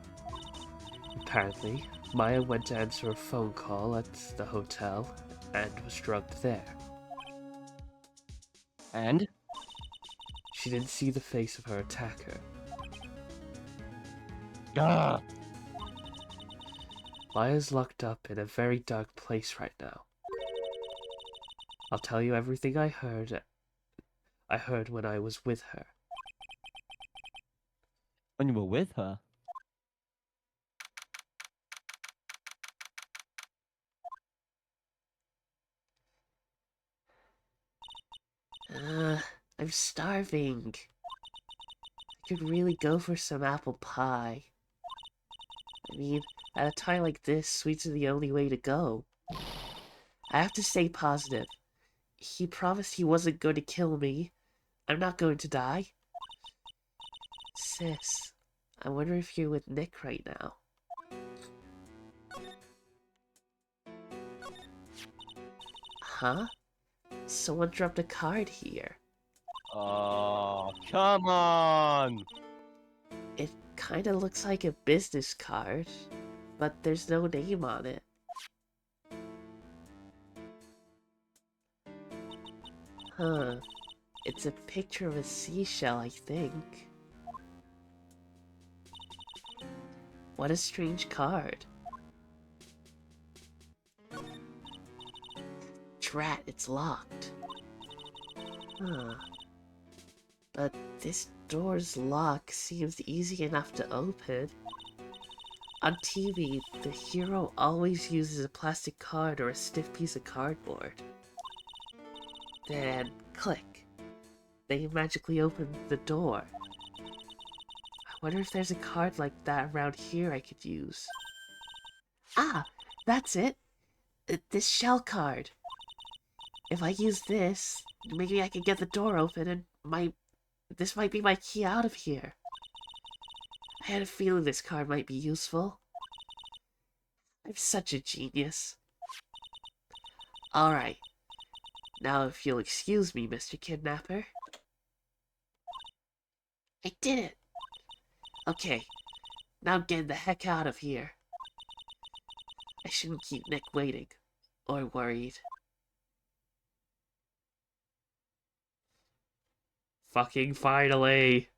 Speaker 4: Apparently, Maya went to answer a phone call at the hotel and was drugged there.
Speaker 1: And?
Speaker 4: She didn't see the face of her attacker.
Speaker 1: Ah!
Speaker 4: Maya's locked up in a very dark place right now. I'll tell you everything I heard when I was with her.
Speaker 1: When you were with her?
Speaker 3: I'm starving. I could really go for some apple pie. I mean, at a time like this, sweets are the only way to go. I have to stay positive. He promised he wasn't going to kill me. I'm not going to die. Sis, I wonder if you're with Nick right now. Huh? Someone dropped a card here.
Speaker 1: Oh, come on!
Speaker 3: It kinda looks like a business card, but there's no name on it. Huh. It's a picture of a seashell, I think. What a strange card. Drat, it's locked. Huh. But this door's lock seems easy enough to open. On TV, the hero always uses a plastic card or a stiff piece of cardboard. Then, click. They magically open the door. I wonder if there's a card like that around here I could use. Ah! That's it! This shell card. If I use this, maybe I can get the door open and this might be my key out of here. I had a feeling this card might be useful. I'm such a genius. Alright. Now if you'll excuse me, Mr. Kidnapper. I did it! Okay. Now get the heck out of here. I shouldn't keep Nick waiting. Or worried.
Speaker 4: Fucking finally!